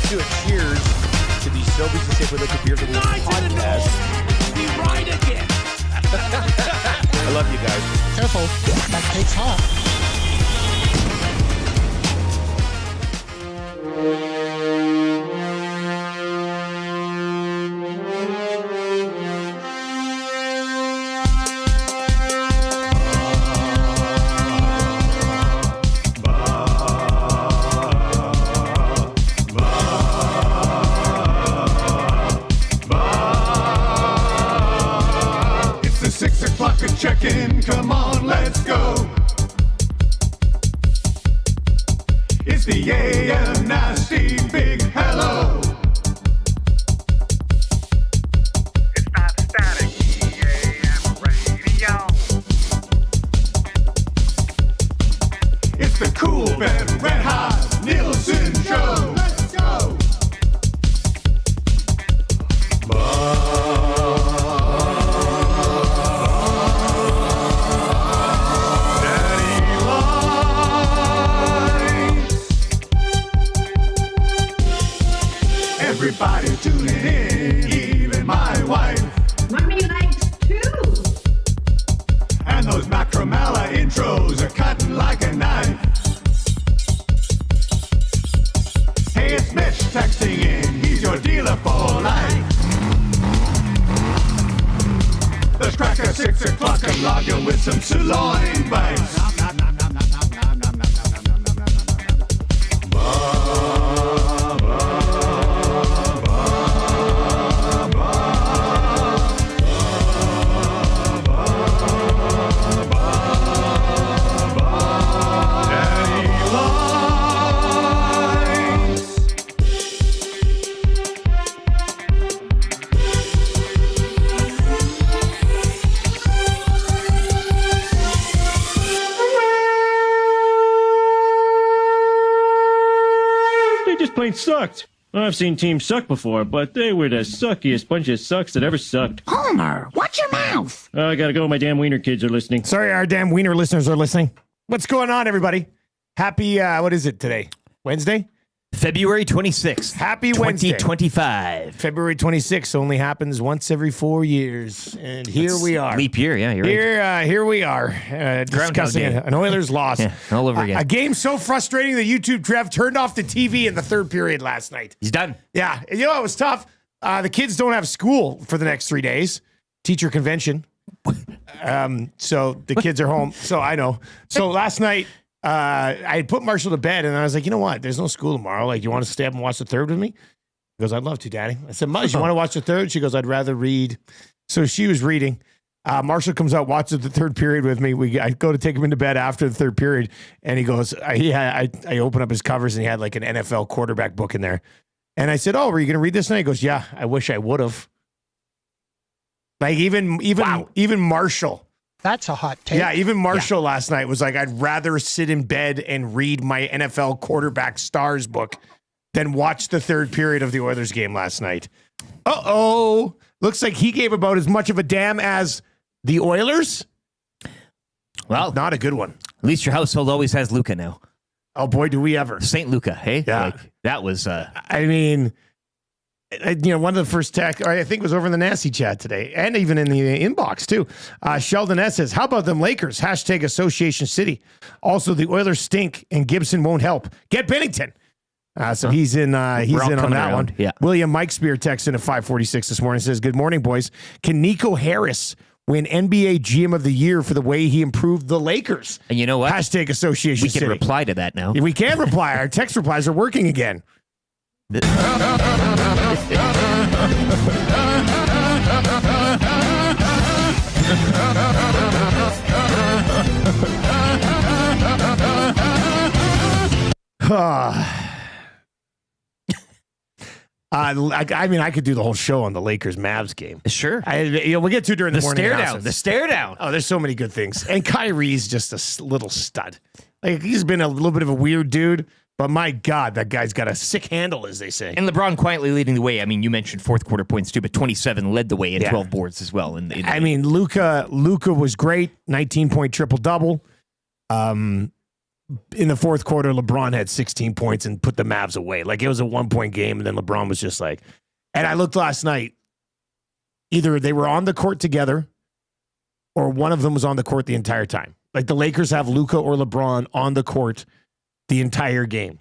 Let's do a cheers to the Sobeys and Safeway Liquid Beer League podcast. We ride again. I love you guys. Careful, that cake's hot. Check-in, come on, let's go. It's the AM Nasty Big Hello. It's not static, AM radio. It's the Coolbet Red Hot Nielson Show. Let's go. Everybody tuning in, even my wife. Mommy likes too. And those Macramalla intros are cutting like a knife. Hey, it's Mitch texting in, he's your dealer for life. Let's crack at 6 o'clock and log in with some sirloin bites. Plain sucked. I've seen teams suck before, but they were the suckiest bunch of sucks that ever sucked. Homer, watch your mouth. I gotta go. My damn wiener kids are listening. Sorry, our damn wiener listeners are listening. What's going on, everybody? Happy, what is it today? Wednesday? February 26th. Happy Wednesday. 2025. February 26th only happens once every 4 years. And here we are. Leap year, yeah, you're right. Here we are discussing an Oilers loss. Yeah, all over again. A game so frustrating that YouTube Trev turned off the TV in the third period last night. He's done. Yeah. You know, it was tough. The kids don't have school for the next 3 days. Teacher convention. So the kids are home. So I know. So last night, I had put Marshall to bed, and I was like, you know what? There's no school tomorrow. Like, you want to stay up and watch the third with me? He goes, I'd love to, Daddy. I said, Muzz, you want to watch the third? She goes, I'd rather read. So she was reading. Marshall comes out, watches the third period with me. I go to take him into bed after the third period, and he goes, I open up his covers, and he had like an NFL quarterback book in there. And I said, oh, were you going to read this night? He goes, yeah, I wish I would have. Like, even Marshall. That's a hot take. Yeah, even Marshall last night was like, I'd rather sit in bed and read my NFL quarterback stars book than watch the third period of the Oilers game last night. Uh-oh. Looks like he gave about as much of a damn as the Oilers. Well, not a good one. At least your household always has Luca now. Oh, boy, do we ever. St. Luca, hey? Yeah. Like, that was... I mean... one of the first tech, I think it was over in the Nasty chat today, and even in the inbox too. Sheldon S says, how about them Lakers? Hashtag Association City. Also, the Oilers stink, and Gibson won't help. Get Bennington. So he's in on that one. Yeah. William Mike Spear texts in at 5:46 this morning, says, good morning, boys. Can Nico Harris win NBA GM of the Year for the way he improved the Lakers? And you know what? Hashtag Association City. We can reply to that now. We can reply. Our text replies are working again. I mean, I could do the whole show on the Lakers-Mavs game. Sure. We'll get to it during the morning announcements. The stare down. Oh, there's so many good things. And Kyrie's just a little stud. Like, he's been a little bit of a weird dude, but my God, that guy's got a sick handle, as they say. And LeBron quietly leading the way. I mean, you mentioned fourth quarter points too, but 27 led the way in 12 boards as well. I mean, Luka was great, 19-point triple-double. in the fourth quarter, LeBron had 16 points and put the Mavs away. Like, it was a 1-point game, and then LeBron was just like, and I looked last night, either they were on the court together or one of them was on the court the entire time. Like, the Lakers have Luka or LeBron on the court the entire game,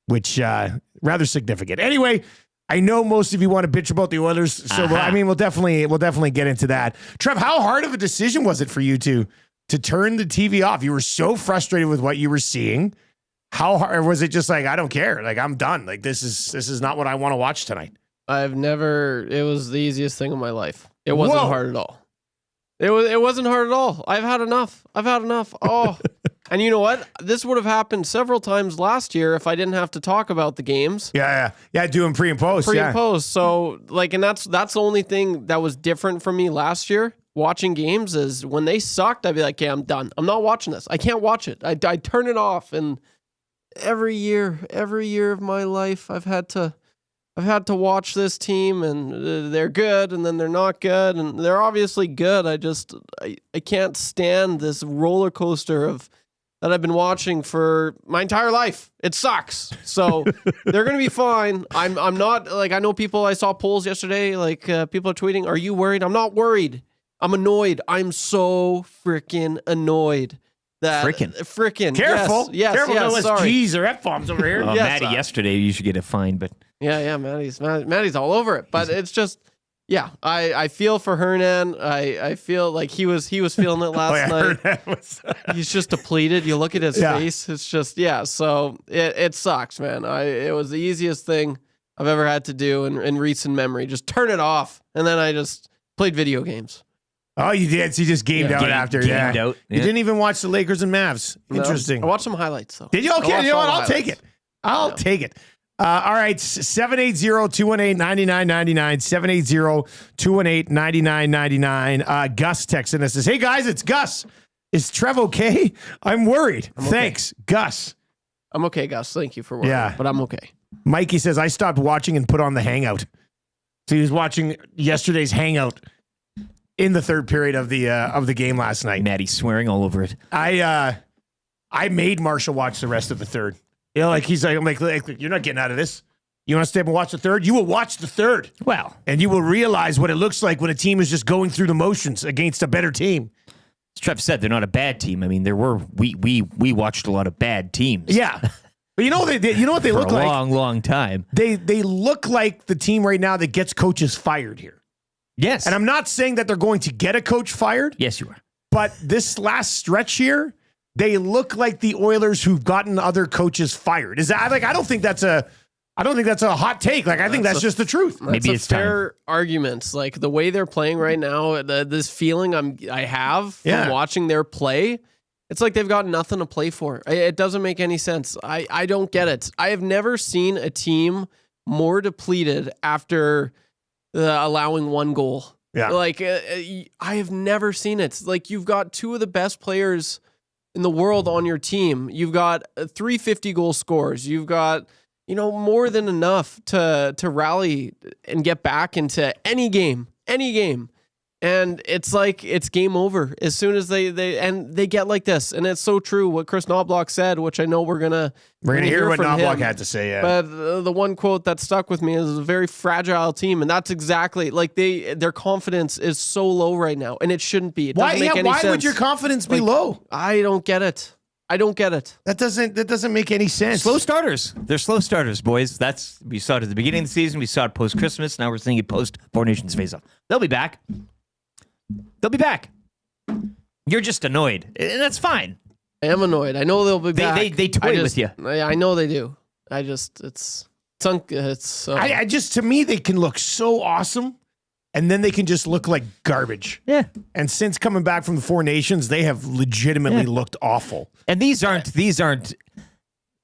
which rather significant. Anyway, I know most of you want to bitch about the Oilers, so we'll definitely get into that. Trev, how hard of a decision was it for you to turn the TV off? You were so frustrated with what you were seeing. How hard was it? Just like, I don't care. Like, I'm done. Like, this is not what I want to watch tonight. It was the easiest thing in my life. It wasn't hard at all. It wasn't hard at all. I've had enough. Oh, and you know what? This would have happened several times last year if I didn't have to talk about the games. Yeah. Doing pre and post. And post. So like, and that's the only thing that was different from me last year. Watching games is when they sucked, I'd be like, okay, I'm done. I'm not watching this. I can't watch it. I turn it off. And every year of my life, I've had to watch this team, and they're good, and then they're not good, and they're obviously good. I can't stand this roller coaster that I've been watching for my entire life. It sucks. So they're gonna be fine. I'm not, like, I know people. I saw polls yesterday. Like, people are tweeting, "Are you worried?" I'm not worried. I'm annoyed. I'm so freaking annoyed. Frickin'. Careful. Yes. Careful. Yes, No sorry. G's or F-bombs over here. Maddie, yesterday you should get a fine, but Yeah, Maddie's all over it. But it's just, yeah, I feel for Hernan. I feel like he was feeling it last night. He's just depleted. You look at his face. It's just, so it sucks, man. It was the easiest thing I've ever had to do in recent memory. Just turn it off. And then I just played video games. Oh, you did? So you just gamed out after. Gamed out. You didn't even watch the Lakers and Mavs. Interesting. I watched some highlights, though. Did you? Okay, you know what? I'll take it. All right, 780-218-9999, 780-218-9999. Gus texting us says, hey, guys, it's Gus. Is Trev okay? I'm worried. Thanks, Gus. I'm okay, Gus. Thank you for worrying, but I'm okay. Mikey says, I stopped watching and put on the Hangout. So he was watching yesterday's Hangout in the third period of the game last night. Maddie's swearing all over it. I made Marshall watch the rest of the third. You know, like, he's like, I'm like, you're not getting out of this. You want to stay up and watch the third? You will watch the third. Well, and you will realize what it looks like when a team is just going through the motions against a better team. As Trev said, they're not a bad team. I mean, we watched a lot of bad teams. Yeah. But you know what they look like? For a long time. They look like the team right now that gets coaches fired here. Yes. And I'm not saying that they're going to get a coach fired. Yes, you are. But this last stretch here, they look like the Oilers who've gotten other coaches fired. Is that, like, I don't think that's a hot take. Like, I think that's just the truth. Maybe it's fair arguments. Like, the way they're playing right now, this feeling I have from watching their play, it's like they've got nothing to play for. It doesn't make any sense. I don't get it. I have never seen a team more depleted after allowing one goal. Yeah. Like, I have never seen it. Like, you've got two of the best players in the world on your team. You've got 350 goal scorers. You've got, more than enough to rally and get back into any game. And it's like, it's game over as soon as they get like this. And it's so true what Chris Noblock said, which I know we're gonna hear what Noblock him. had to say. Yeah. But the one quote that stuck with me is a very fragile team. And that's exactly like their confidence is so low right now. And it shouldn't be. It doesn't make any sense. Why would your confidence be low? I don't get it. That doesn't make any sense. Slow starters. They're slow starters, boys. We saw it at the beginning of the season. We saw it post-Christmas. Now we're seeing it post-Four Nations face-off. They'll be back. You're just annoyed, and that's fine. I am annoyed. I know they'll be back. They toy with you. I know they do. To me, they can look so awesome, and then they can just look like garbage. Yeah. And since coming back from the Four Nations, they have legitimately looked awful. And these aren't.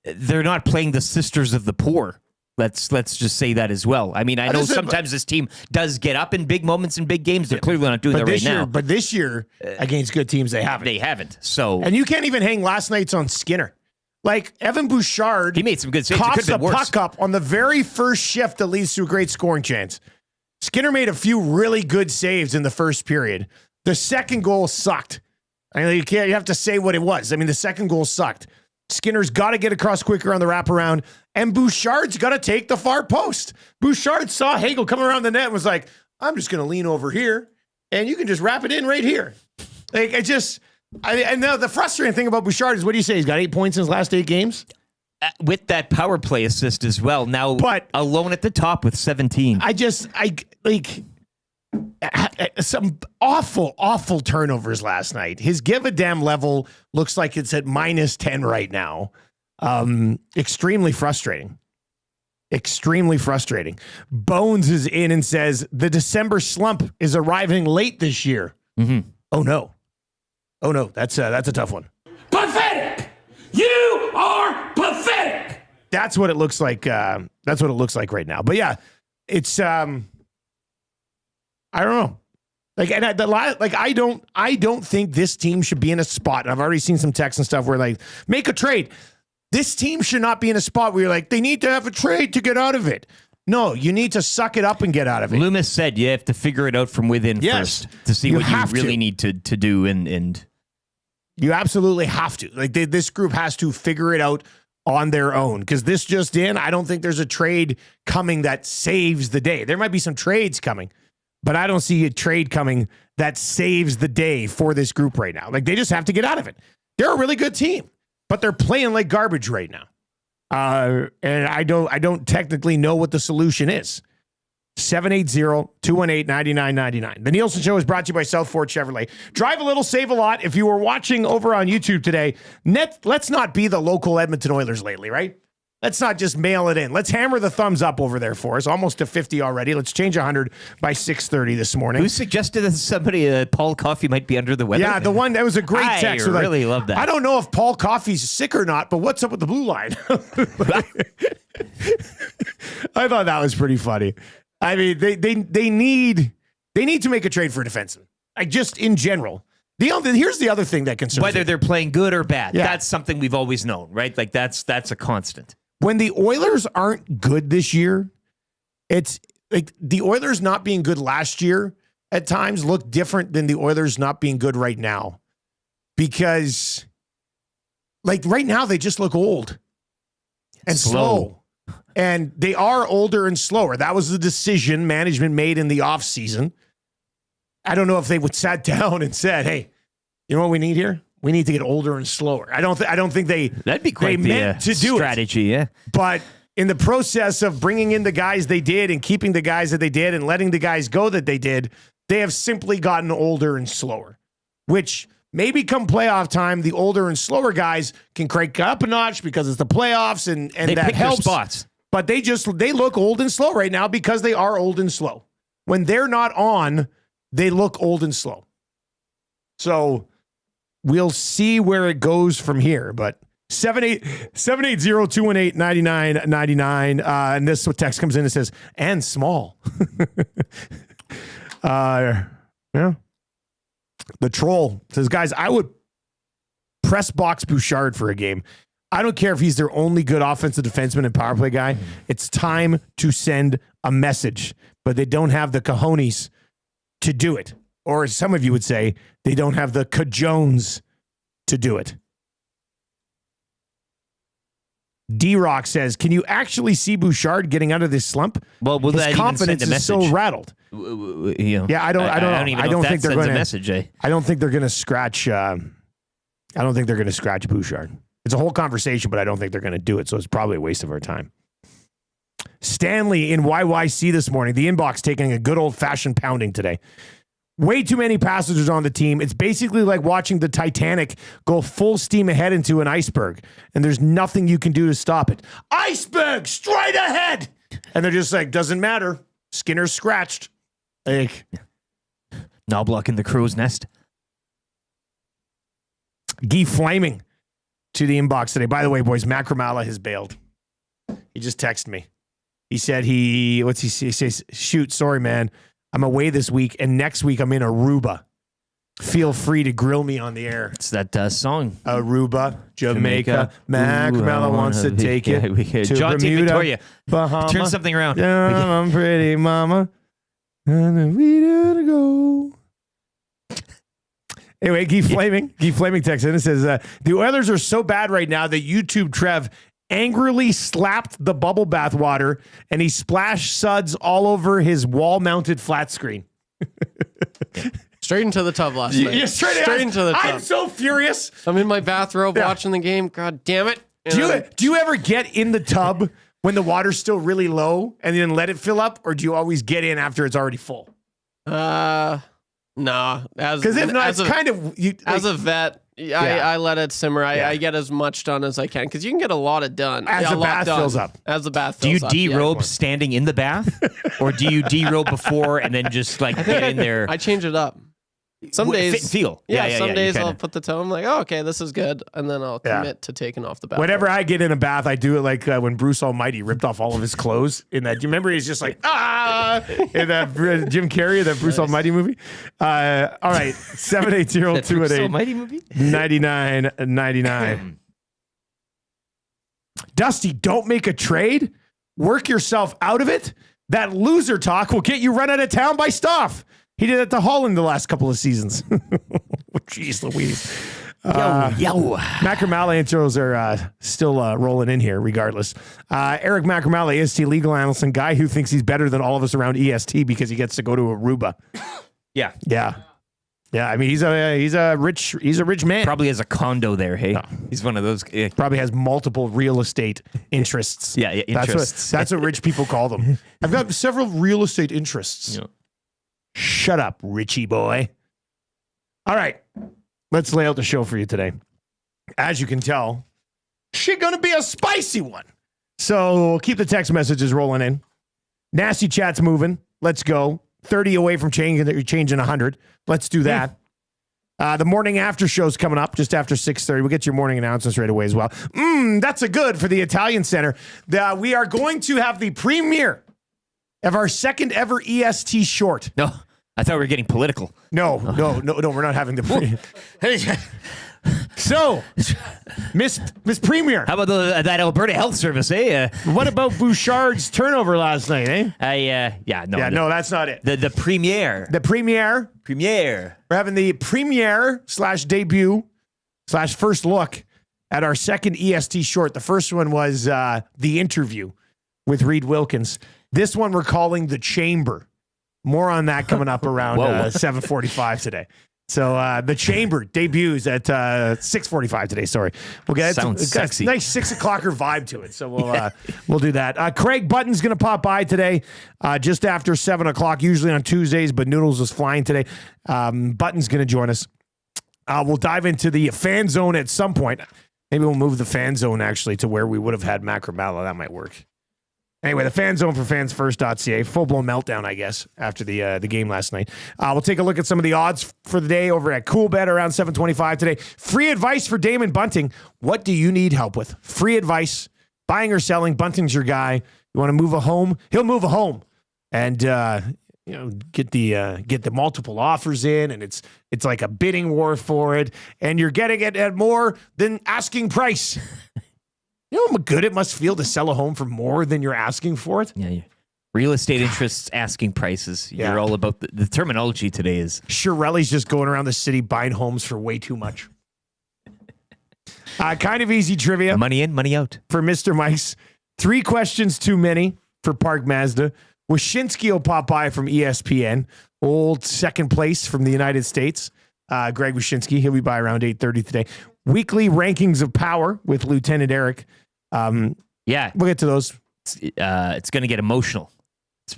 They're not playing the Sisters of the Poor. Let's just say that as well. I mean, I know sometimes this team does get up in big moments in big games. They're clearly not doing that right now. But this year, against good teams, they haven't. They haven't. So, and you can't even hang last night's on Skinner. Like, Evan Bouchard, he made some good saves. Coughs a puck up on the very first shift that leads to a great scoring chance. Skinner made a few really good saves in the first period. The second goal sucked. I mean, you have to say what it was. I mean, the second goal sucked. Skinner's got to get across quicker on the wraparound, and Bouchard's got to take the far post. Bouchard saw Hagel coming around the net and was like, I'm just going to lean over here, and you can just wrap it in right here. Like, and now the frustrating thing about Bouchard is, what do you say? He's got 8 points in his last 8 games? With that power play assist as well. Now, but alone at the top with 17. Some awful turnovers last night. His give a damn level looks like it's at -10 right now. Extremely frustrating. Extremely frustrating. Bones is in and says the December slump is arriving late this year. Mm-hmm. Oh no. That's a tough one. Pathetic! You are pathetic! That's what it looks like. That's what it looks like right now. But yeah, it's I don't know. I don't think this team should be in a spot. And I've already seen some texts and stuff where like, make a trade. This team should not be in a spot where you're like, they need to have a trade to get out of it. No, you need to suck it up and get out of it. Loomis said you have to figure it out from within first to see what you really need to do. And you absolutely have to. Like this group has to figure it out on their own, because this just in, I don't think there's a trade coming that saves the day. There might be some trades coming, but I don't see a trade coming that saves the day for this group right now. Like, they just have to get out of it. They're a really good team, but they're playing like garbage right now. And I don't technically know what the solution is. 780-218-9999. The Nielsen Show is brought to you by South Fort Chevrolet. Drive a little, save a lot. If you were watching over on YouTube today, let's not be the local Edmonton Oilers lately, right? Let's not just mail it in. Let's hammer the thumbs up over there for us. Almost to 50 already. Let's change 100 by 6:30 this morning. Who suggested that somebody, Paul Coffey, might be under the weather? Yeah, the one that was a great text. I really love that. I don't know if Paul Coffey's sick or not, but what's up with the blue line? I thought that was pretty funny. I mean, they need to make a trade for a defenseman. Like, just in general. Here's the other thing that concerns whether me. they're playing good or bad. Yeah. That's something we've always known, right? Like, that's a constant. When the Oilers aren't good this year, it's like the Oilers not being good last year at times look different than the Oilers not being good right now. Because, like, right now they just look old and slow. And they are older and slower. That was the decision management made in the offseason. I don't know if they would sat down and said, hey, you know what we need here? We need to get older and slower. I don't think that'd be quite meant to do strategy, yeah. But in the process of bringing in the guys they did and keeping the guys that they did and letting the guys go that they did, they have simply gotten older and slower, which maybe come playoff time, the older and slower guys can crank up a notch because it's the playoffs and they that pick helps. Their spots. But they look old and slow right now because they are old and slow. When they're not on, they look old and slow. So we'll see where it goes from here. But 780-218-9999. And this text comes in and says, and small. Yeah. The troll says, guys, I would press box Bouchard for a game. I don't care if he's their only good offensive defenseman and power play guy. It's time to send a message, but they don't have the cojones to do it. Or as some of you would say, they don't have the cajones to do it. D-Rock says, can you actually see Bouchard getting out of this slump? Well, will his that confidence even send a is message? so rattled. You know, Yeah, I don't think they're going to message. Eh? I don't think they're going to scratch. I don't think they're going to scratch Bouchard. It's a whole conversation, but I don't think they're going to do it. So it's probably a waste of our time. Stanley in YYC this morning. The inbox taking a good old fashioned pounding today. Way too many passengers on the team. It's basically like watching the Titanic go full steam ahead into an iceberg, and there's nothing you can do to stop it. Iceberg straight ahead, and they're just like, doesn't matter. Skinner's scratched. Like, Noblock in the crow's nest. Guy Flaming to the inbox today. By the way, boys, Macramalla has bailed. He just texted me. He said he says, shoot, sorry, man. I'm away this week, and next week I'm in Aruba. Feel free to grill me on the air. It's that song. Aruba, Jamaica. Macramalla wants to take it to John T. Bermuda, Victoria. Bahama. Turn something around. I'm pretty mama. And we gotta go. Anyway, Guy Flaming texts in and says, the Oilers are so bad right now that YouTube Trev angrily slapped the bubble bath water and he splashed suds all over his wall-mounted flat screen. Straight into the tub last night. Yeah, straight into the tub. I'm so furious. I'm in my bathrobe watching the game. God damn it. Do you ever get in the tub when the water's still really low and then let it fill up, or do you always get in after it's already full? Nah. Because if not, it's kind of... As a vet, I let it simmer. I get as much done as I can because you can get a lot of done. As the bath fills up. As the bath Do you fills up. derobe standing in the bath? Or do you derobe before and then just like get in there? I change it up. Some days, feel. Some days I'll put the toe. I'm like, oh, okay, this is good, and then I'll commit to taking off the bath. Whenever I get in a bath, I do it like when Bruce Almighty ripped off all of his clothes in that. Do you remember? He's just like in that Jim Carrey, that Bruce Almighty movie. All right, 780-218 Almighty movie 9999. Dusty, don't make a trade. Work yourself out of it. That loser talk will get you run out of town by Stoff. He did it to Holland the last couple of seasons. Jeez Louise. Macramalla intros are still rolling in here regardless. Eric Macramalla, EST legal analyst and guy who thinks he's better than all of us around EST because he gets to go to Aruba. Yeah. I mean, he's a rich man. Probably has a condo there. Hey, he's one of those. Probably has multiple real estate interests. Interests. That's what rich people call them. I've got several real estate interests. Yeah. Shut up, Richie boy. All right, let's lay out the show for you today. As you can tell, she's going to be a spicy one. So keep the text messages rolling in. Nasty chat's moving. Let's go. 30 away from changing 100. Let's do that. The morning after show's coming up just after 6:30. We'll get your morning announcements right away as well. That's a good for the Italian Center. We are going to have the premiere of our second ever EST short. No, I thought we were getting political. No, we're not having the So, Miss Premier. How about that Alberta Health Service, eh? What about Bouchard's turnover last night, eh? No, that's not it. The premiere. The premiere. Premiere. We're having the premiere / debut / first look at our second EST short. The first one was The Interview with Reed Wilkins. This one we're calling The Chamber. More on that coming up around 7:45 today. So The Chamber debuts at 6:45 today. Sorry, we'll get Sounds sexy. A nice 6 o'clocker vibe to it. So we'll do that. Craig Button's going to pop by today, just after 7 o'clock. Usually on Tuesdays, but Noodles is flying today. Button's going to join us. We'll dive into the fan zone at some point. Maybe we'll move the fan zone actually to where we would have had Macramalla. That might work. Anyway, the fan zone for fansfirst.ca. Full-blown meltdown, I guess, after the game last night. We'll take a look at some of the odds for the day over at Coolbet around 7:25 today. Free advice for Damon Bunting. What do you need help with? Free advice. Buying or selling. Bunting's your guy. You want to move a home? He'll move a home. And, get the multiple offers in, and it's like a bidding war for it. And you're getting it at more than asking price. You know how good it must feel to sell a home for more than you're asking for it? Yeah. Real estate interests, asking prices. You're all about the terminology today is. Shirelli's just going around the city buying homes for way too much. Kind of easy trivia. Money in, money out. For Mr. Mice. 3 questions too many for Park Mazda. Wyshynski will pop by from ESPN. Old second place from the United States. Greg Wyshynski. He'll be by around 8:30 today. Weekly rankings of power with Lieutenant Eric. We'll get to those. It's going to get emotional.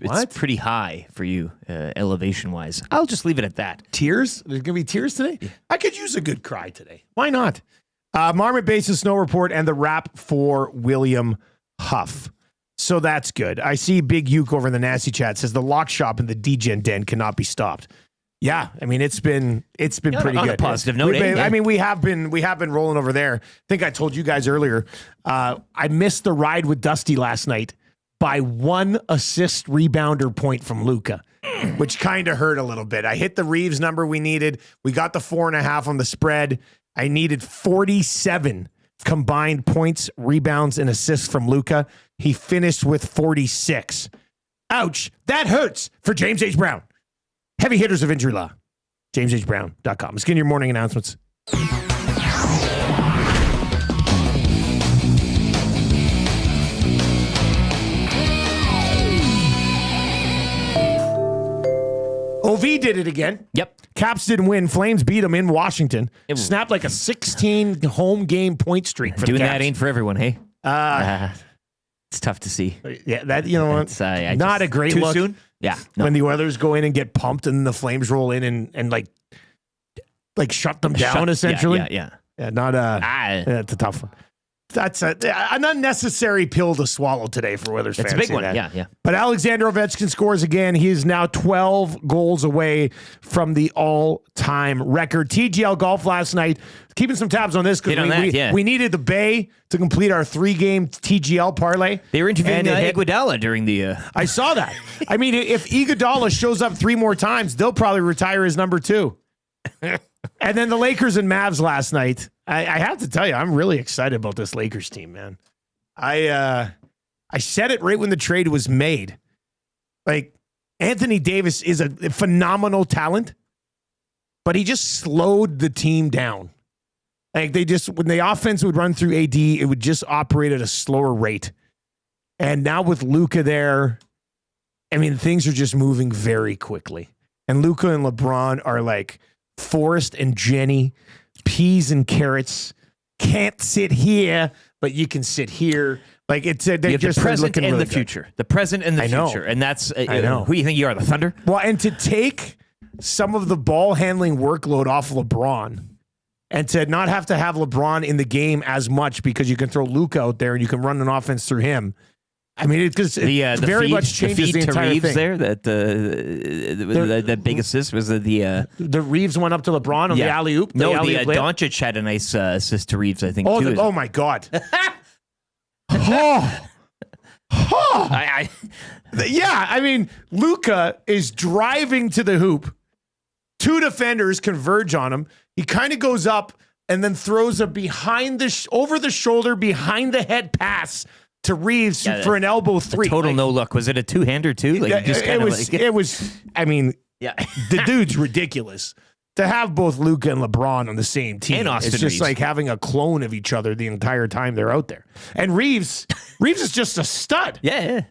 It's pretty high for you, elevation-wise. I'll just leave it at that. Tears? There's going to be tears today? Yeah. I could use a good cry today. Why not? Marmot Basin Snow Report and the wrap for William Huff. So that's good. I see Big Uke over in the Nasty Chat says the lock shop in the DGen den cannot be stopped. Yeah, I mean it's been pretty good. On a positive note, I mean we have been rolling over there. I think I told you guys earlier. I missed the ride with Dusty last night by 1 assist rebounder point from Luka, which kind of hurt a little bit. I hit the Reeves number we needed. We got the 4.5 on the spread. I needed 47 combined points, rebounds, and assists from Luka. He finished with 46. Ouch! That hurts for James H. Brown. Heavy hitters of injury law. JamesHBrown.com. Let's get in your morning announcements. OV did it again. Yep. Caps didn't win. Flames beat them in Washington. Snapped like a 16 home game point streak for Doing the Caps. that ain't for everyone, hey? It's tough to see. Yeah, that, you know what? Not a great too look. Soon? Yeah. No. When the Oilers go in and get pumped and the Flames roll in and like shut them down, essentially. Yeah. It's a tough one. That's an unnecessary pill to swallow today for Oilers fans. It's a big one, yeah. But Alexander Ovechkin scores again. He is now 12 goals away from the all-time record. TGL Golf last night, keeping some tabs on this because we needed the Bay to complete our 3-game TGL parlay. They were interviewing Iguodala during the... I saw that. I mean, if Iguodala shows up 3 more times, they'll probably retire as number 2. And then the Lakers and Mavs last night. I have to tell you, I'm really excited about this Lakers team, man. I said it right when the trade was made. Like, Anthony Davis is a phenomenal talent, but he just slowed the team down. Like, when the offense would run through AD, it would just operate at a slower rate. And now with Luka there, I mean, things are just moving very quickly. And Luka and LeBron are like Forrest and Jenny, peas and carrots. Can't sit here, but you can sit here. Like they're just the present and really the future. The present and the future. And that's I know. Who do you think you are, the Thunder? Well, and to take some of the ball handling workload off LeBron and to not have to have LeBron in the game as much because you can throw Luka out there and you can run an offense through him. I mean, it very much changes the entire Reeves thing. There, that big assist was the Reeves went up to LeBron on the alley oop. No, the Doncic had a nice assist to Reeves, I think. Oh, too. oh my God! Yeah, I mean, Luka is driving to the hoop. 2 defenders converge on him. He kind of goes up and then throws a over the shoulder, behind the head pass to Reeves for an elbow 3. Total no look. Was it a two-hander too? It was. I mean, the dude's ridiculous. To have both Luka and LeBron on the same team, and Austin it's just Reeves. like having a clone of each other the entire time they're out there. And Reeves is just a stud. Yeah.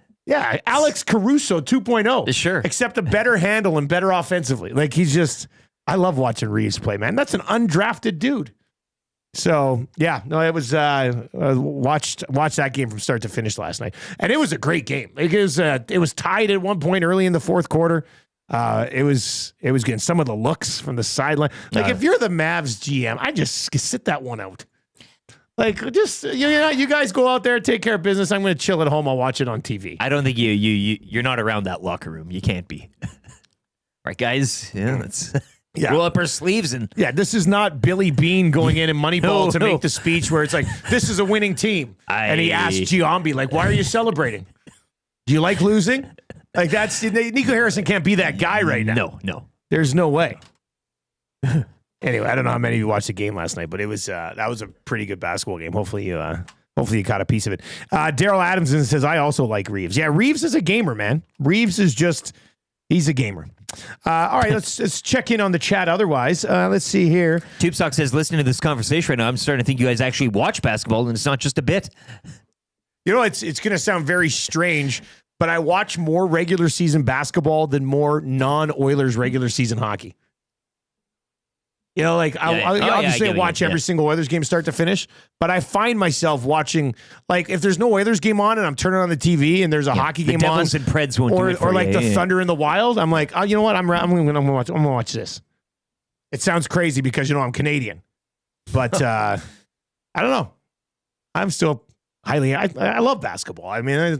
Alex Caruso 2.0. Sure. Except a better handle and better offensively. Like I love watching Reeves play, man. That's an undrafted dude. So it was watched that game from start to finish last night, and it was a great game. It was tied at one point early in the fourth quarter. It was getting some of the looks from the sideline. Like if you're the Mavs GM, I just sit that one out. Like just you guys go out there, take care of business. I'm going to chill at home. I'll watch it on TV. I don't think you're not around that locker room. You can't be. Right, guys? Yeah, let's. Yeah. Roll up our sleeves and this is not Billy Bean going in Moneyball to make the speech where it's like, this is a winning team. And he asked Giambi, like, why are you celebrating? Do you like losing? Like Nico Harrison can't be that guy right now. No. There's no way. Anyway, I don't know how many of you watched the game last night, but it was that was a pretty good basketball game. Hopefully you caught a piece of it. Daryl Adamson says, I also like Reeves. Yeah, Reeves is a gamer, man. Reeves is he's a gamer. All right, let's check in on the chat otherwise. Let's see here. TubeSock says, listening to this conversation right now, I'm starting to think you guys actually watch basketball, and it's not just a bit. You know, it's going to sound very strange, but I watch more regular season basketball than more non-Oilers regular season hockey. You know, like obviously I watch every single Oilers game start to finish, but I find myself watching, like if there's no Oilers game on and I'm turning on the TV and there's a hockey game Devils on, and Preds won't do it for or like you. the Thunder in the Wild, I'm like, oh, you know what? I'm gonna watch this. It sounds crazy because I'm Canadian, but I don't know. I'm still I love basketball. I mean,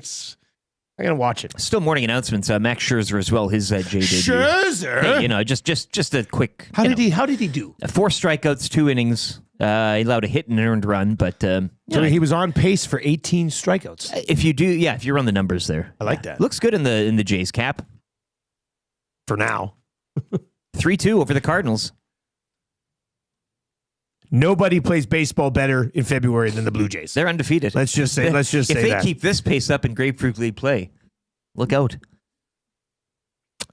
I gotta watch it. Still morning announcements. Max Scherzer as well. His J debut. Scherzer. Hey, just a quick. How did he do? 4 strikeouts, 2 innings. He allowed a hit and an earned run, but so he was on pace for 18 strikeouts. If you run the numbers there, I like that. Looks good in the Jays cap for now. 3-2 over the Cardinals. Nobody plays baseball better in February than the Blue Jays. They're undefeated. Let's just say if they keep this pace up in Grapefruit League play, look out.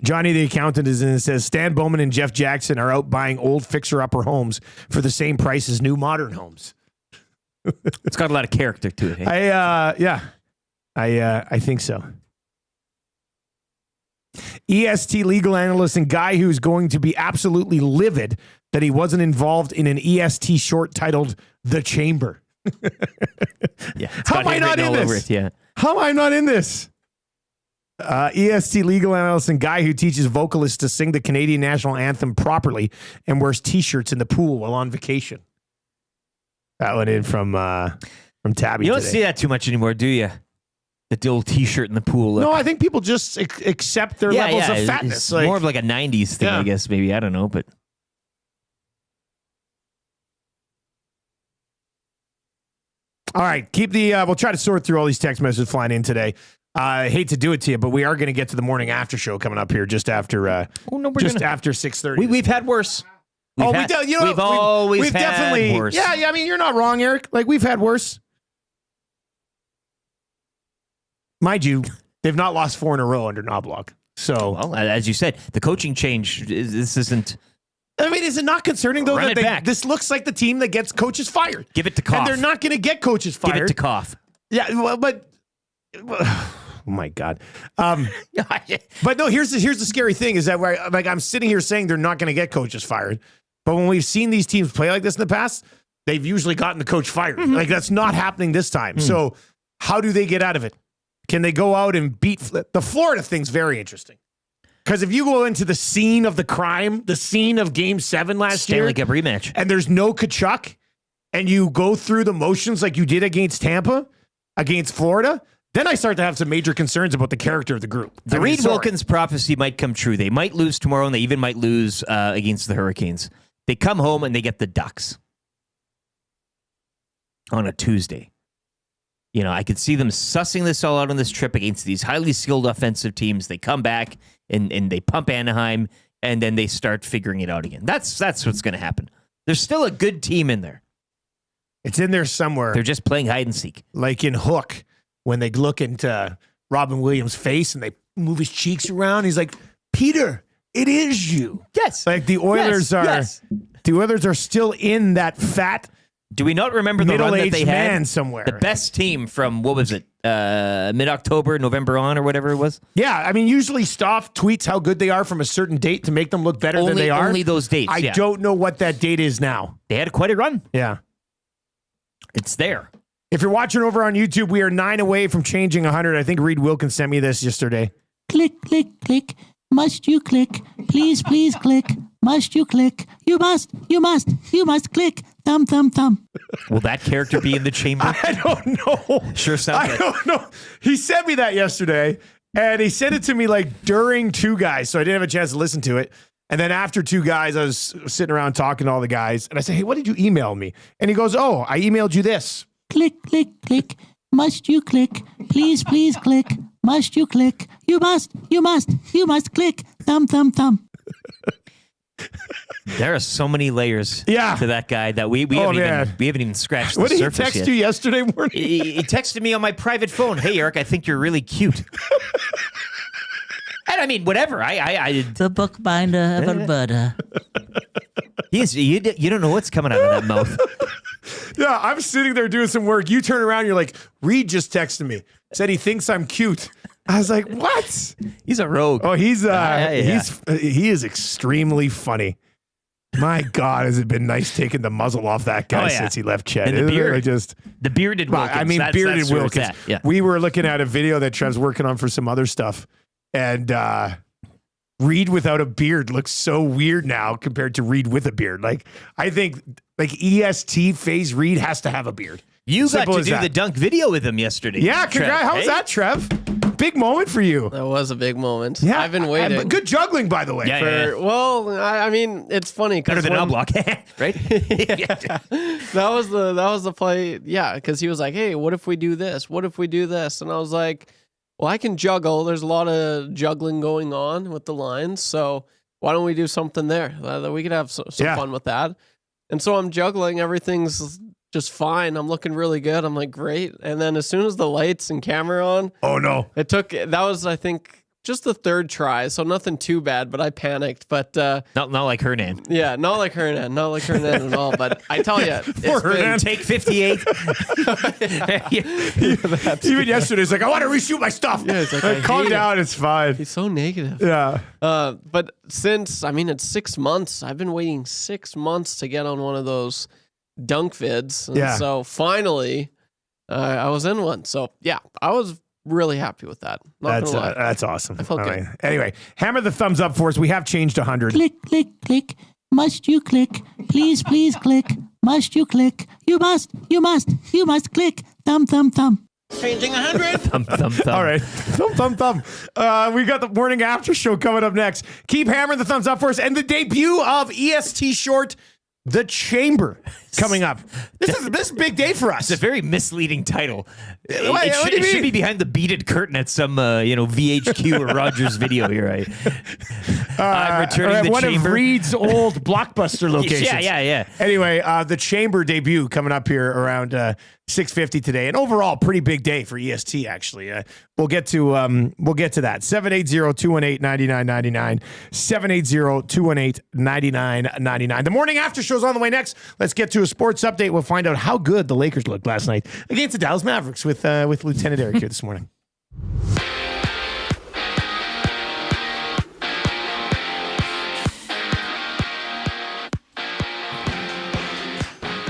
Johnny the accountant is in and says Stan Bowman and Jeff Jackson are out buying old fixer-upper homes for the same price as new modern homes. It's got a lot of character to it. Hey? I think so. EST legal analyst and guy who's going to be absolutely livid that he wasn't involved in an EST short titled The Chamber. Yeah, How am I not in this? How am I not in this? EST legal analyst and guy who teaches vocalists to sing the Canadian national anthem properly and wears T-shirts in the pool while on vacation. That went in from Tabby. You don't today. see that too much anymore, do you? The old T-shirt in the pool. No, I think people just accept their levels of fatness. It's more of like a 90s thing, I guess, maybe. I don't know, but... All right, we'll try to sort through all these text messages flying in today. I hate to do it to you, but we are going to get to the morning after show coming up here just after after 6:30. We've had worse. We've we've definitely worse. Yeah, I mean, you're not wrong, Eric. Like, we've had worse. Mind you, they've not lost 4 in a row under Noblock. So, well, as you said, the coaching change. This isn't. I mean, is it not concerning though that this looks like the team that gets coaches fired? Give it to Koff. And they're not going to get coaches fired. Give it to Koff. Yeah, well, but. Oh my God. But no, here's the scary thing is that I'm sitting here saying they're not going to get coaches fired. But when we've seen these teams play like this in the past, they've usually gotten the coach fired. Mm-hmm. Like, that's not happening this time. Mm-hmm. So how do they get out of it? Can they go out and beat the Florida thing's very interesting. Because if you go into the scene of the crime, the scene of Game 7 last year, Stanley Cup rematch, and there's no Tkachuk, and you go through the motions like you did against Tampa, against Florida, then I start to have some major concerns about the character of the group. The Reed Wilkins prophecy might come true. They might lose tomorrow, and they even might lose against the Hurricanes. They come home and they get the Ducks on a Tuesday. You know, I could see them sussing this all out on this trip against these highly skilled offensive teams. They come back and they pump Anaheim, and then they start figuring it out again. That's what's going to happen. There's still a good team in there. It's in there somewhere. They're just playing hide and seek. Like in Hook, when they look into Robin Williams' face and they move his cheeks around, he's like, Peter, it is you. Yes. Like the Oilers the Oilers are still in that fat, do we not remember the run that they had somewhere? The best team from, what was it, mid-October, November on, or whatever it was? Yeah, I mean, usually Stoff tweets how good they are from a certain date to make them look better than they are. Only those dates, I don't know what that date is now. They had quite a run. Yeah. It's there. If you're watching over on YouTube, we are 9 away from changing 100. I think Reed Wilkins sent me this yesterday. Click, click, click. Must you click? Please, please click. Must you click? You must click. Thumb, thumb, thumb. Will that character be in the chamber? I don't know. Sure sounds I don't know. He sent me that yesterday, and he sent it to me like during Two Guys, so I didn't have a chance to listen to it. And then after Two Guys, I was sitting around talking to all the guys, and I said, hey, what did you email me? And he goes, oh, I emailed you this. Click, click, click. Must you click? Please, please click. Must you click? You must click. Thumb, thumb, thumb. There are so many layers to that guy that we haven't even scratched the surface yet. What did he text you yesterday morning? He texted me on my private phone. Hey, Eric, I think you're really cute. And I mean, whatever. I The bookbinder of Alberta. You don't know what's coming out of that mouth. Yeah, I'm sitting there doing some work. You turn around, you're like, Reed just texted me. Said he thinks I'm cute. I was like, what? He's a rogue. Oh, he is extremely funny. My God, has it been nice taking the muzzle off that guy since he left Chet. And the beard. The bearded Wilkins. I mean, bearded Wilkins. Yeah. We were looking at a video that Trev's working on for some other stuff. And Reed without a beard looks so weird now compared to Reed with a beard. Like, I think EST phase Reed has to have a beard. You got to do the dunk video with him yesterday. Yeah, congrats. How was that, Trev? Big moment for you. That was a big moment. Yeah, I've been waiting. Good juggling, by the way. Well, I mean, it's funny because better than Noblock, right? That was the play. Yeah, because he was like, "Hey, what if we do this? What if we do this?" And I was like, "Well, I can juggle. There's a lot of juggling going on with the lines, so why don't we do something there? We could have some fun with that." And so I'm juggling. Everything's just fine. I'm looking really good. I'm like, great. And then as soon as the lights and camera on, oh no, that was, I think, just the third try, so nothing too bad, but I panicked. But not like Hernan. Yeah, not like Hernan at all. But I tell you, Poor Hernan. Take 58. Even yesterday, it's like, I want to reshoot my stuff. Yeah, it's like, calm down, it's fine. He's so negative. Yeah. But since, it's 6 months, I've been waiting 6 months to get on one of those dunk vids. And so finally, I was in one. So yeah, I was really happy with that. That's awesome. I felt good. Anyway, hammer the thumbs up for us. We have changed 100. Click, click, click. Must you click? Please, please click. Must you click? You must click. Thumb, thumb, thumb. Changing 100. Thumb, thumb, thumb. All right. Thumb, thumb. We got the morning after show coming up next. Keep hammering the thumbs up for us. And the debut of EST short, The Chamber, coming up. This is a big day for us. It's a very misleading title. What do you It should mean? be behind the beaded curtain at some, VHQ or Rogers video here. I'm returning the one Chamber. of Reed's old Blockbuster locations. Yeah. Anyway, the Chamber debut coming up here around 6:50 today, and overall pretty big day for EST. Actually, we'll get to that. 780-218-9999. 780-218-9999. The morning after show's on the way next. Let's get to a sports update. We'll find out how good the Lakers looked last night against the Dallas Mavericks with Lieutenant Eric here this morning.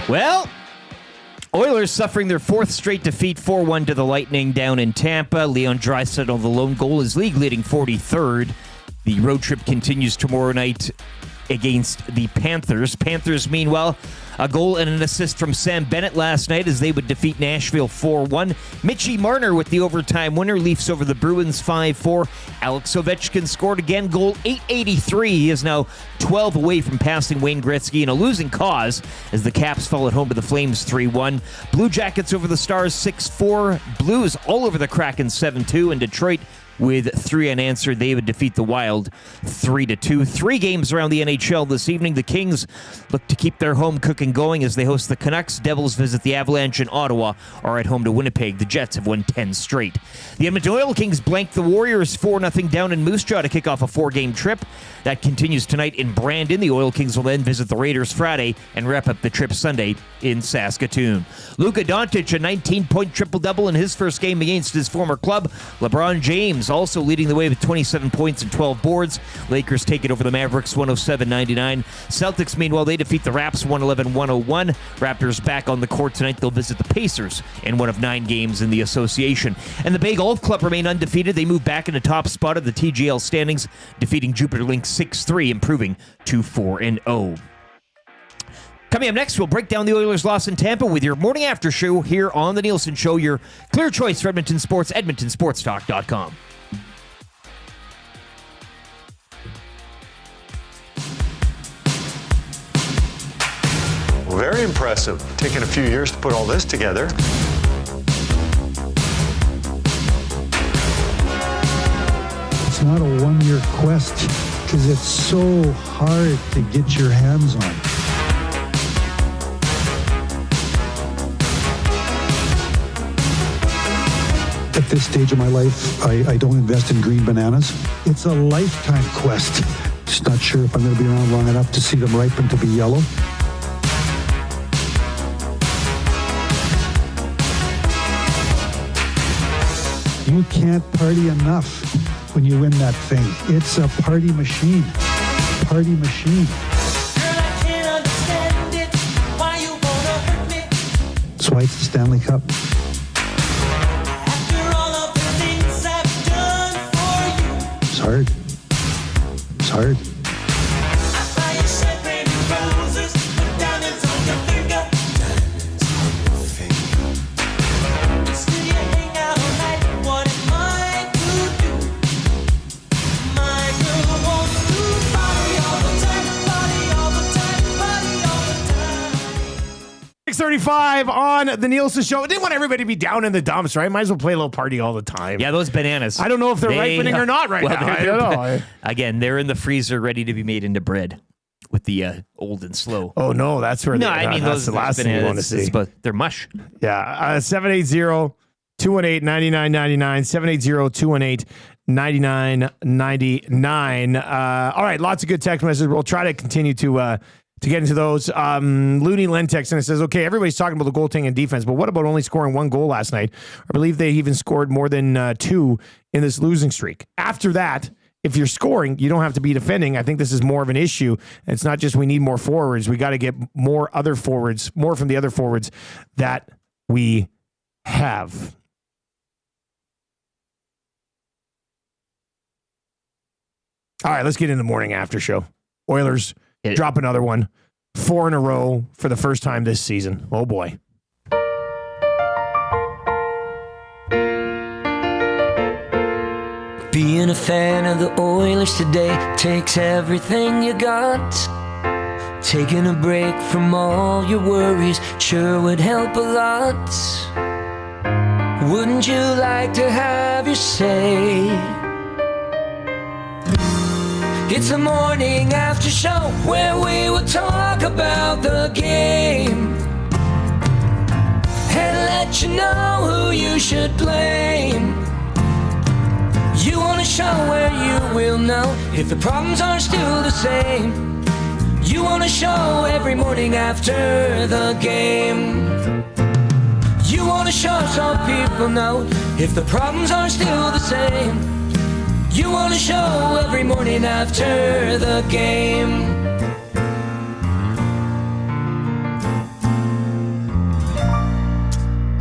Well, Oilers suffering their fourth straight defeat, 4-1 to the Lightning down in Tampa. Leon Draisaitl, the lone goal, is league-leading 43rd. The road trip continues tomorrow night against the Panthers. Panthers, meanwhile, a goal and an assist from Sam Bennett last night as they would defeat Nashville 4-1. Mitchie Marner with the overtime winner. Leafs over the Bruins 5-4. Alex Ovechkin scored again, goal 883. He is now 12 away from passing Wayne Gretzky in a losing cause as the Caps fall at home to the Flames 3-1. Blue Jackets over the Stars 6-4. Blues all over the Kraken 7-2. And Detroit with 3 unanswered. They would defeat the Wild 3-2. 3 games around the NHL this evening. The Kings look to keep their home cooking going as they host the Canucks. Devils visit the Avalanche, and Ottawa are at home to Winnipeg. The Jets have won 10 straight. The Edmonton Oil Kings blanked the Warriors 4-0 down in Moose Jaw to kick off a 4-game trip. That continues tonight in Brandon. The Oil Kings will then visit the Raiders Friday and wrap up the trip Sunday in Saskatoon. Luka Doncic, a 19-point triple-double in his first game against his former club. LeBron James also leading the way with 27 points and 12 boards. Lakers take it over the Mavericks 107-99. Celtics, meanwhile, they defeat the Raps 111-101. Raptors back on the court tonight. They'll visit the Pacers in one of 9 games in the association. And the Bay Golf Club remain undefeated. They move back in the top spot of the TGL standings, defeating Jupiter Lynx 6-3, improving to 4-0. Coming up next, we'll break down the Oilers' loss in Tampa with your morning after show here on the Nielson Show, your clear choice for Edmonton Sports, edmontonsportstalk.com. Very impressive. Taken a few years to put all this together. It's not a one-year quest because it's so hard to get your hands on. At this stage of my life, I don't invest in green bananas. It's a lifetime quest. Just not sure if I'm going to be around long enough to see them ripen to be yellow. You can't party enough when you win that thing. It's a party machine. Party machine. Girl, I can't understand it. Why you wanna hurt me? That's why it's the Stanley Cup. After all of the things I've done for you. It's hard. It's hard. I buy you champagne and roses, put diamonds on your finger. Still you hang out all night. What am I to do? My girl wants to party all the time, party all the time, party all the time. 6:35 on the Nielson Show. I didn't want everybody to be down in the dumps, right? Might as well play a little party all the time. Yeah, those bananas. I don't know if they're ripening or not right now. I don't know. Again, they're in the freezer ready to be made into bread with the old and slow. Oh, no, that's where No, that's those the last thing you want to see. But they're mush. Yeah, 780 780-218-9999. 9999. All right, lots of good text messages. We'll try to continue to get into those. Looney Lentex, and it says, okay, everybody's talking about the goaltending and defense, but what about only scoring one goal last night? I believe they even scored more than two in this losing streak. After that, if you're scoring, you don't have to be defending. I think this is more of an issue. It's not just we need more forwards. We got to get more from the other forwards that we have. All right, let's get into the morning after show. Oilers drop another one. 4 in a row for the first time this season. Oh, boy. Being a fan of the Oilers today takes everything you got. Taking a break from all your worries sure would help a lot. Wouldn't you like to have your say? It's a morning after show where we will talk about the game and let you know who you should blame. You want a show where you will know if the problems are still the same. You want a show every morning after the game. You want a show so people know if the problems are still the same. You want a show every morning after the game.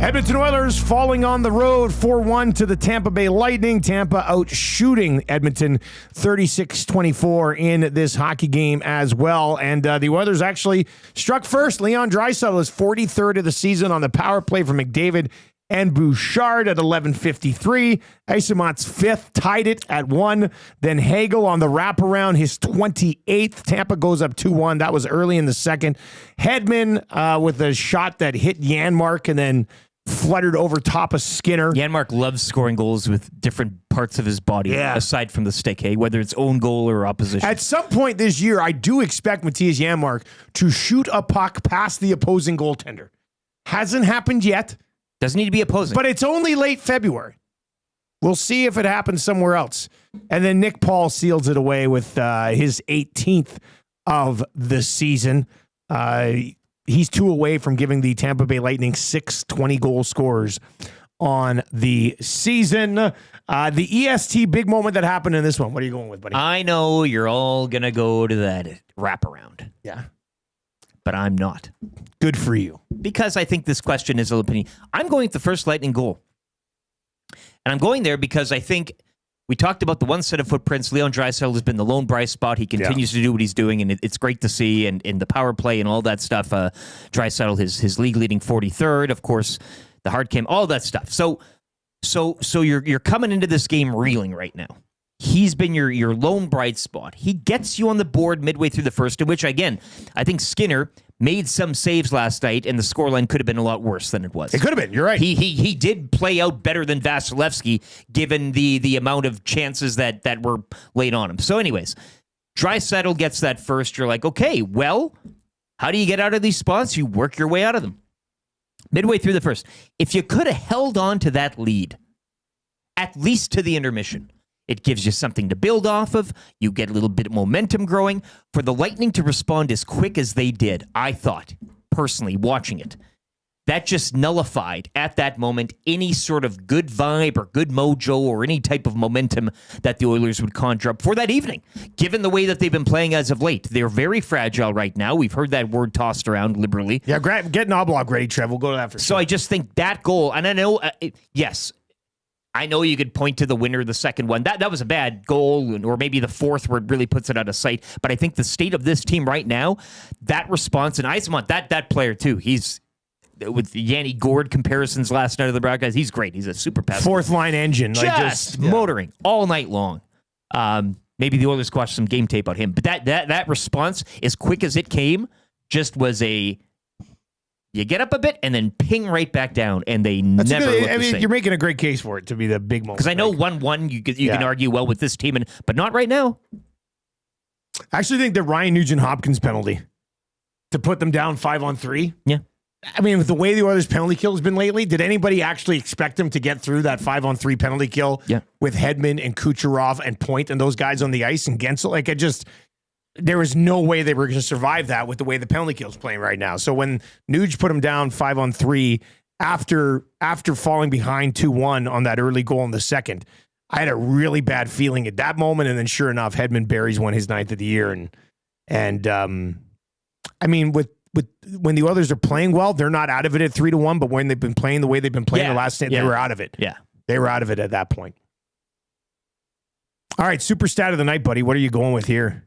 Edmonton Oilers falling on the road 4-1 to the Tampa Bay Lightning. Tampa out shooting Edmonton 36-24 in this hockey game as well. And the Oilers actually struck first. Leon Draisaitl is 43rd of the season on the power play for McDavid and Bouchard at 11:53. Isomont's 5th, tied it at 1. Then Hagel on the wraparound, his 28th. Tampa goes up 2-1. That was early in the second. Hedman with a shot that hit Janmark and then fluttered over top of Skinner. Janmark loves scoring goals with different parts of his body, aside from the stick, hey, whether it's own goal or opposition. At some point this year, I do expect Matthias Janmark to shoot a puck past the opposing goaltender. Hasn't happened yet. Doesn't need to be opposing. But it's only late February. We'll see if it happens somewhere else. And then Nick Paul seals it away with his 18th of the season. He's 2 away from giving the Tampa Bay Lightning 6 20-goal scorers on the season. The EST big moment that happened in this one. What are you going with, buddy? I know you're all going to go to that wraparound. Yeah. But I'm not. Good for you. Because I think this question is a little opinion. I'm going with the first Lightning goal. And I'm going there because I think we talked about the one set of footprints. Leon Draisaitl has been the lone bright spot. He continues to do what he's doing, and it's great to see. And in the power play and all that stuff, Draisaitl, his league leading 43rd, of course, the hard cam, all that stuff. So you're coming into this game reeling right now. He's been your lone bright spot. He gets you on the board midway through the first, in which, again, I think Skinner made some saves last night, and the scoreline could have been a lot worse than it was. It could have been. You're right. He did play out better than Vasilevsky, given the amount of chances that were laid on him. So anyways, Draisaitl gets that first. You're like, okay, well, how do you get out of these spots? You work your way out of them. Midway through the first. If you could have held on to that lead, at least to the intermission, it gives you something to build off of. You get a little bit of momentum growing. For the Lightning to respond as quick as they did, I thought, personally, watching it, that just nullified at that moment any sort of good vibe or good mojo or any type of momentum that the Oilers would conjure up for that evening. Given the way that they've been playing as of late, they're very fragile right now. We've heard that word tossed around liberally. Yeah, get Noblock ready, Trev. We'll go to that for sure. So I just think that goal, and I know, yes, I know you could point to the winner, the second one. That was a bad goal, or maybe the fourth where it really puts it out of sight. But I think the state of this team right now, that response, and Isamont, that player too, he's, with Yanni Gord comparisons last night of the broadcast, he's great. He's a super pass. Fourth line engine. Just motoring all night long. Maybe the Oilers watched some game tape on him. But that response, as quick as it came, just was you get up a bit and then ping right back down, and they never look the same. You're making a great case for it to be the big moment. Because I know 1-1, you can argue well with this team, but not right now. I actually think the Ryan Nugent-Hopkins penalty to put them down 5-on-3. Yeah. I mean, with the way the Oilers' penalty kill has been lately, did anybody actually expect them to get through that 5-on-3 penalty kill with Hedman and Kucherov and Point and those guys on the ice and Gensel? Like, there was no way they were going to survive that with the way the penalty kill is playing right now. So when Nuge put them down 5-on-3 after falling behind 2-1 on that early goal in the second, I had a really bad feeling at that moment. And then sure enough, Hedman buries one his 9th of the year. And I mean, when the Oilers are playing well, they're not out of it at 3-1, but when they've been playing the way they've been playing the last day, they were out of it. Yeah. They were out of it at that point. All right, super stat of the night, buddy. What are you going with here?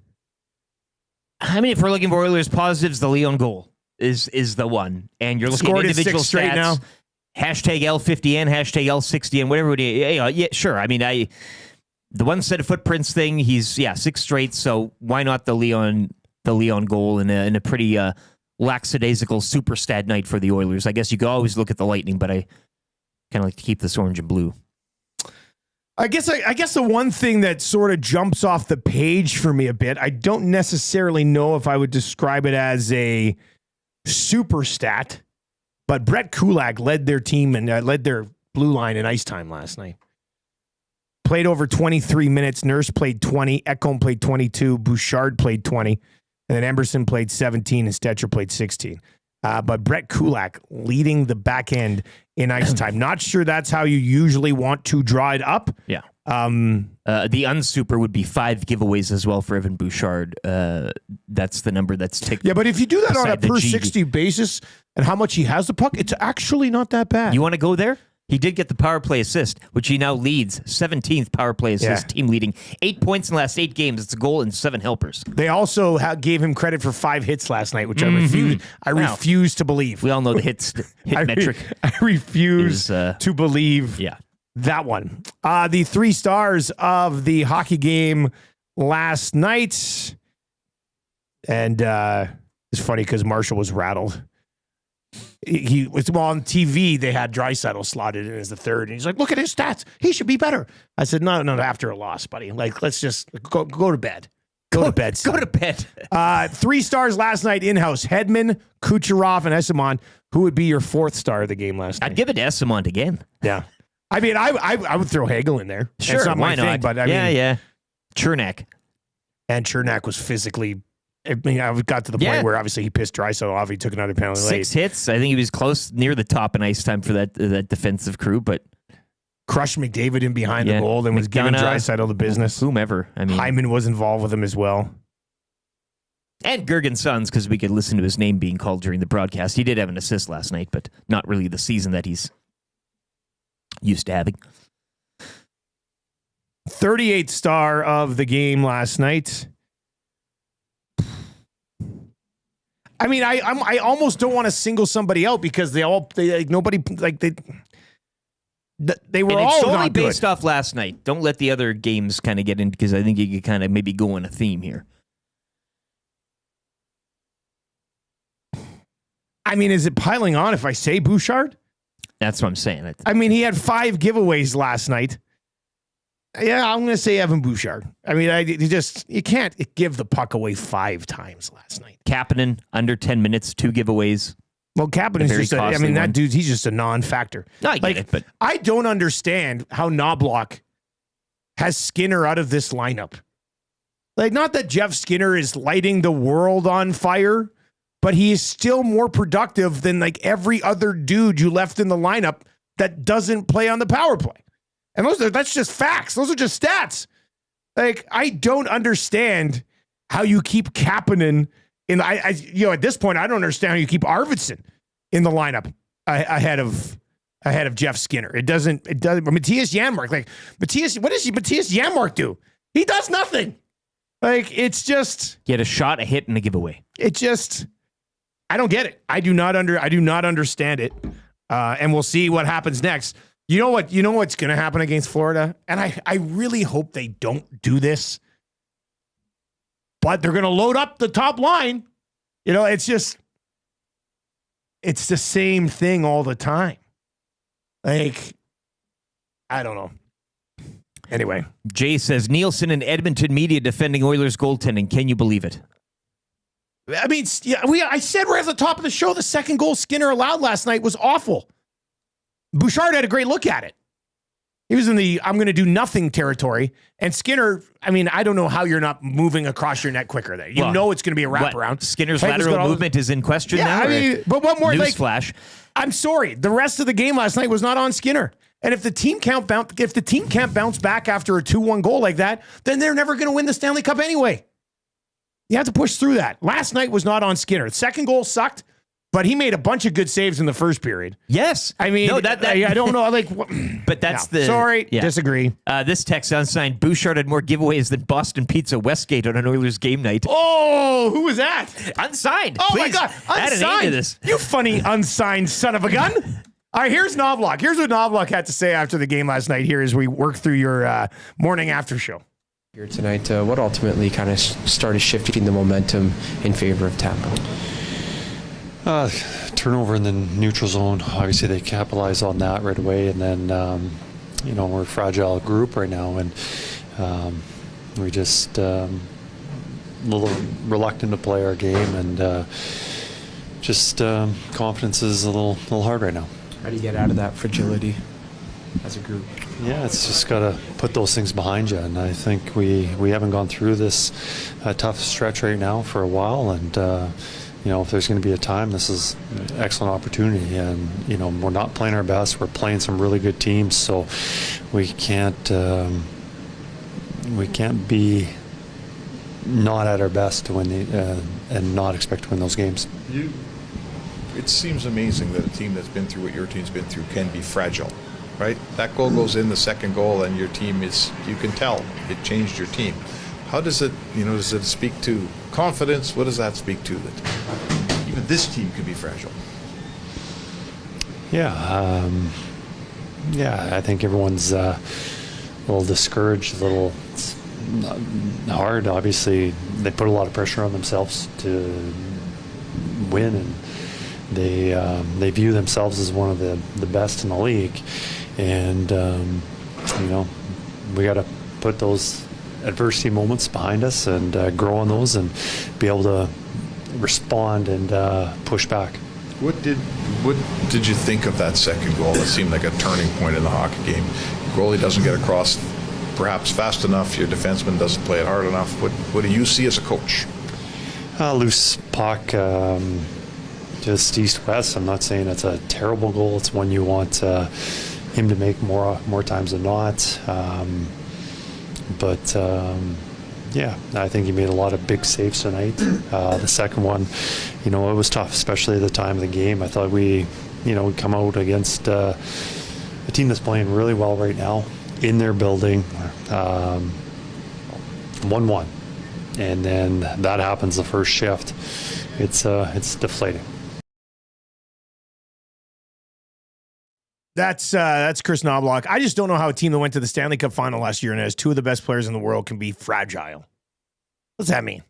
I mean, if we're looking for Oilers positives, the Leon goal is the one. And you're looking at individual stats. Straight now. Hashtag L50N, hashtag L60N, whatever it is. Yeah, sure. I mean, the one set of footprints thing, he's 6 straight, so why not the Leon goal in a pretty lackadaisical super stat night for the Oilers? I guess you could always look at the Lightning, but I kind of like to keep this orange and blue. I guess the one thing that sort of jumps off the page for me a bit, I don't necessarily know if I would describe it as a super stat, but Brett Kulak led their team and led their blue line in ice time last night. Played over 23 minutes. Nurse played 20. Ekholm played 22. Bouchard played 20. And then Emerson played 17 and Stetcher played 16. But Brett Kulak leading the back end in ice time. Not sure that's how you usually want to draw it up. Yeah. The unsuper would be 5 giveaways as well for Evan Bouchard. That's the number that's ticked. Yeah, but if you do that on a per 60 basis and how much he has the puck, it's actually not that bad. You want to go there? He did get the power play assist, which he now leads. 17th power play assist, team leading. 8 points in the last 8 games. It's a goal and 7 helpers. They also gave him credit for 5 hits last night, which I refuse to believe. We all know the hit metric. I refuse to believe that one. The 3 stars of the hockey game last night. And it's funny because Marshall was rattled. He was on TV. They had Draisaitl slotted in as the third, and he's like, "Look at his stats. He should be better." I said, "No, after a loss, buddy. Like, let's just go to bed. Go to bed. Son. Go to bed." 3 stars last night in-house: Hedman, Kucherov, and Esamon. Who would be your 4th star of the game last night? I'd give it to Esamon again. Yeah, I mean, I would throw Hagel in there. Sure, it's not why my not? thing, but I mean, Chernak, and Chernak was physically. I mean, I got to the point where obviously he pissed Draisaitl off. He took another penalty. 6 hits. I think he was close near the top in ice time for that defensive crew, but crushed McDavid in behind the goal and was giving Draisaitl the business. Whomever. I mean, Hyman was involved with him as well. And Gergen Sons, because we could listen to his name being called during the broadcast. He did have an assist last night, but not really the season that he's used to having. 38th star of the game last night. I mean, I almost don't want to single somebody out because they were all solely not based good. off last night. Don't let the other games kind of get in because I think you could kind of maybe go on a theme here. I mean, is it piling on if I say Bouchard? That's what I'm saying. I mean, he had 5 giveaways last night. Yeah, I'm going to say Evan Bouchard. I mean, you can't give the puck away 5 times last night. Kapanen, under 10 minutes, 2 giveaways. Well, Kapanen's just that dude, he's just a non-factor. No, I get it, but I don't understand how Noblock has Skinner out of this lineup. Like, not that Jeff Skinner is lighting the world on fire, but he is still more productive than like every other dude you left in the lineup that doesn't play on the power play. And that's just facts. Those are just stats. Like, I don't understand how you keep Kapanen in. At this point, I don't understand how you keep Arvidsson in the lineup ahead of Jeff Skinner. It doesn't. Matthias Janmark, what does Matthias Janmark do? He does nothing. Like, it's just get a shot, a hit, and a giveaway. It just, I don't get it. I do not understand it. And we'll see what happens next. You know what's going to happen against Florida? And I really hope they don't do this. But they're going to load up the top line. It's the same thing all the time. Like, I don't know. Anyway. Jay says, Nielson and Edmonton media defending Oilers goaltending. Can you believe it? I mean, I said right at the top of the show, the second goal Skinner allowed last night was awful. Bouchard had a great look at it. He was in the I'm going to do nothing territory. And Skinner, I mean, I don't know how you're not moving across your net quicker there. You know it's going to be a wraparound. Skinner's lateral movement is in question now? I mean, but one more. Newsflash. I'm sorry. The rest of the game last night was not on Skinner. And if the team can't bounce back after a 2-1 goal like that, then they're never going to win the Stanley Cup anyway. You have to push through that. Last night was not on Skinner. The second goal sucked, but he made a bunch of good saves in the first period. Yes. I mean, no, I don't know. But that's disagree. This text unsigned. Bouchard had more giveaways than Boston Pizza Westgate on an Oilers game night. Oh, who was that? Unsigned. Oh, Please my God. add a name to this. You funny unsigned son of a gun. All right, here's Noblock. Here's what Noblock had to say after the game last night here as we work through your morning after show. Here tonight, what ultimately kind of started shifting the momentum in favor of Tampa? Turnover in the neutral zone. Obviously, they capitalized on that right away, and then we're a fragile group right now, and we just a little reluctant to play our game, and confidence is a little hard right now. How do you get out of that fragility as a group? Yeah, it's just got to put those things behind you, and I think we haven't gone through this tough stretch right now for a while, and if there's going to be a time, this is an excellent opportunity, and we're not playing our best. We're playing some really good teams, so we can't be not at our best to win and not expect to win those games. It seems amazing that a team that's been through what your team's been through can be fragile, right? That goal goes in, the second goal, and your team you can tell it changed your team. How does it, does it speak to confidence? What does that speak to, that even this team could be fragile? Yeah, I think everyone's a little discouraged, a little hard. Obviously, they put a lot of pressure on themselves to win, and they view themselves as one of the best in the league, and we got to put those adversity moments behind us and grow on those and be able to respond and push back. What did you think of that second goal? It seemed like a turning point in the hockey game. Goalie doesn't get across perhaps fast enough. Your defenseman doesn't play it hard enough. What do you see as a coach? Loose puck, just east-west. I'm not saying it's a terrible goal. It's one you want him to make more times than not. But I think he made a lot of big saves tonight. The second one, it was tough, especially at the time of the game. I thought we come out against a team that's playing really well right now in their building, 1-1. And then that happens the first shift. It's deflating. That's Chris Noblock. I just don't know how a team that went to the Stanley Cup final last year and has two of the best players in the world can be fragile. What's that mean?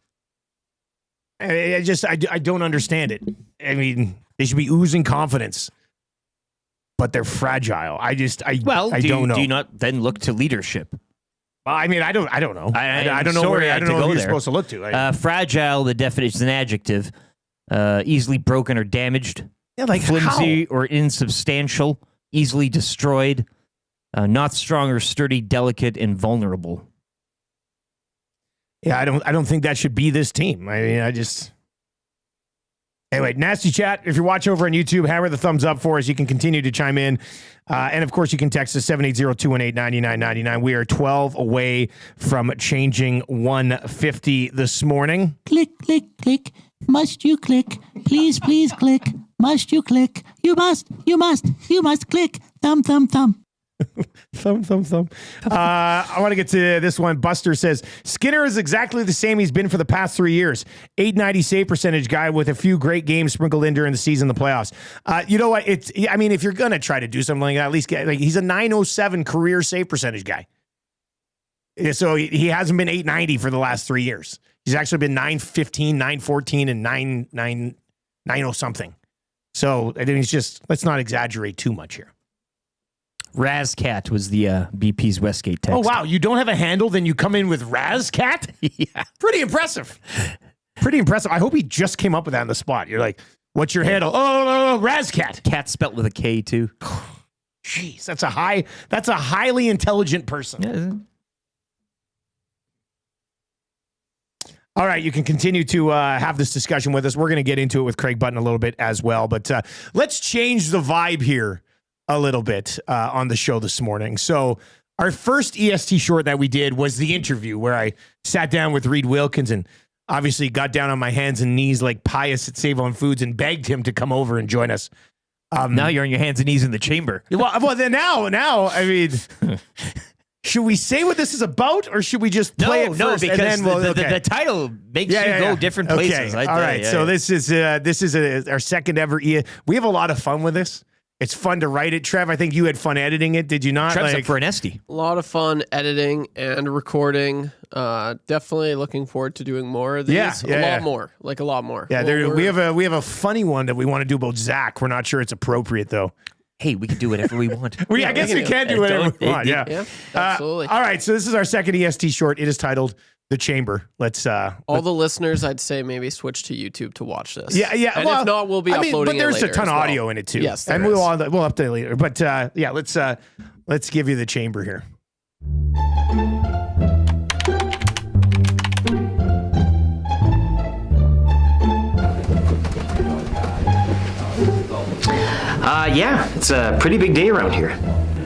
I don't understand it. I mean, they should be oozing confidence, but they're fragile. I don't know. Do you not then look to leadership? I mean, I don't know. I don't know sorry where. I don't know who you're there. supposed to look to. Fragile. The definition is an adjective. Easily broken or damaged. Yeah, like flimsy how? or insubstantial. Easily destroyed. Not strong or sturdy, delicate, and vulnerable. Yeah, I don't think that should be this team. I mean, Anyway, nasty chat. If you're watching over on YouTube, hammer the thumbs up for us. You can continue to chime in. And, of course, you can text us 780-218-9999. We are 12 away from changing 150 this morning. Click, click, click. Must you click? Please, please click. Must you click? You must click. Thumb, thumb, thumb. Thumb. I want to get to this one. Buster says, Skinner is exactly the same he's been for the past 3 years. 890 save percentage guy with a few great games sprinkled in during the season, the playoffs. You know what? If you're going to try to do something like that, at least he's a 907 career save percentage guy. So he hasn't been 890 for the last 3 years. He's actually been 915, 914, and 990 something. So I mean, let's not exaggerate too much here. Razcat was the BP's Westgate text. Oh, wow. You don't have a handle, then you come in with Razcat? Yeah. Pretty impressive. pretty impressive. I hope he just came up with that on the spot. You're like, what's your handle? Oh, Razcat. Cat spelt with a K too. Jeez, that's a highly intelligent person. Yeah. All right, you can continue to have this discussion with us. We're going to get into it with Craig Button a little bit as well, but let's change the vibe here a little bit on the show this morning. So our first EST short that we did was the interview where I sat down with Reed Wilkins and obviously got down on my hands and knees like pious at Save On Foods and begged him to come over and join us. Now you're on your hands and knees in the chamber. Well, then now, I mean, should we say what this is about, or should we just play it first? Because and then the title makes you go different places. Okay. All right. So this is our second ever. We have a lot of fun with this. It's fun to write it. Trev, I think you had fun editing it. Did you not? Trev's up for an Esty. A lot of fun editing and recording. Definitely looking forward to doing more of these. A lot more. Yeah, we have a funny one that we want to do about Zach. We're not sure it's appropriate though. Hey, we can do whatever we want. I guess we can do whatever we want. Yeah, absolutely. All right, so this is our second EST short. It is titled The Chamber. Let's all the listeners, I'd say maybe switch to YouTube to watch this. Yeah. And if not, we'll be uploading but there's it later a ton of as well. audio in it too. Yes, and we'll update it later. But let's give you The Chamber here. Yeah, it's a pretty big day around here.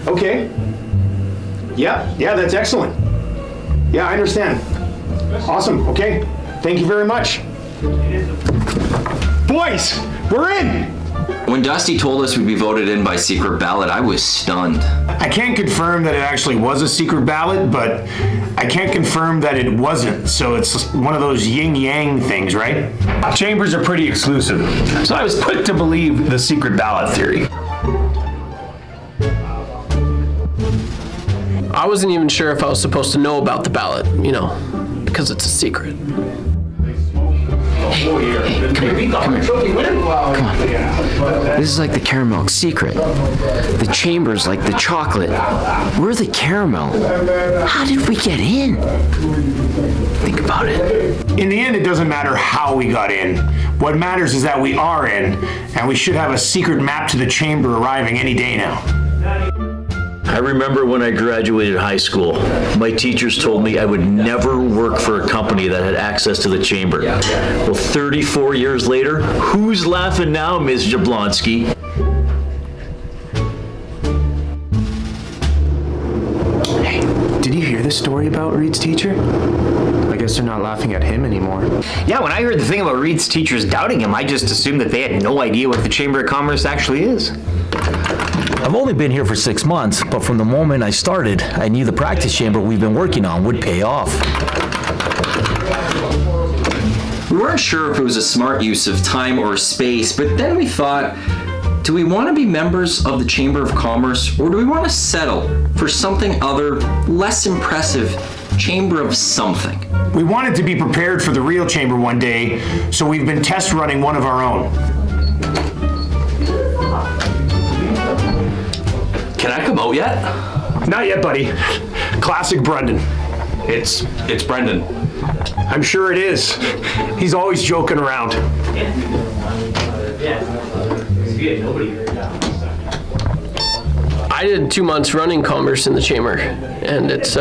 Okay. Yeah, that's excellent. Yeah, I understand. Awesome. Okay. Thank you very much. Boys, we're in. When Dusty told us we'd be voted in by secret ballot, I was stunned. I can't confirm that it actually was a secret ballot, but I can't confirm that it wasn't. So it's one of those yin-yang things, right? Chambers are pretty exclusive, so I was quick to believe the secret ballot theory. I wasn't even sure if I was supposed to know about the ballot, because it's a secret. Come here. This is like the caramel secret. The chamber's like the chocolate. We're the caramel. How did we get in? Think about it. In the end, it doesn't matter how we got in. What matters is that we are in, and we should have a secret map to the chamber arriving any day now. I remember when I graduated high school, my teachers told me I would never work for a company that had access to the chamber. Well, 34 years later, who's laughing now, Ms. Jablonski? Hey, did you hear the story about Reed's teacher? I guess they're not laughing at him anymore. Yeah, when I heard the thing about Reed's teachers doubting him, I just assumed that they had no idea what the Chamber of Commerce actually is. I've only been here for 6 months, but from the moment I started, I knew the practice chamber we've been working on would pay off. We weren't sure if it was a smart use of time or space, but then we thought, do we want to be members of the Chamber of Commerce, or do we want to settle for something other, less impressive, Chamber of something? We wanted to be prepared for the real chamber one day, so we've been test running one of our own. Can I come out yet? Not yet, buddy. Classic Brendan. It's Brendan. I'm sure it is. He's always joking around. I did 2 months running commerce in the chamber, and it's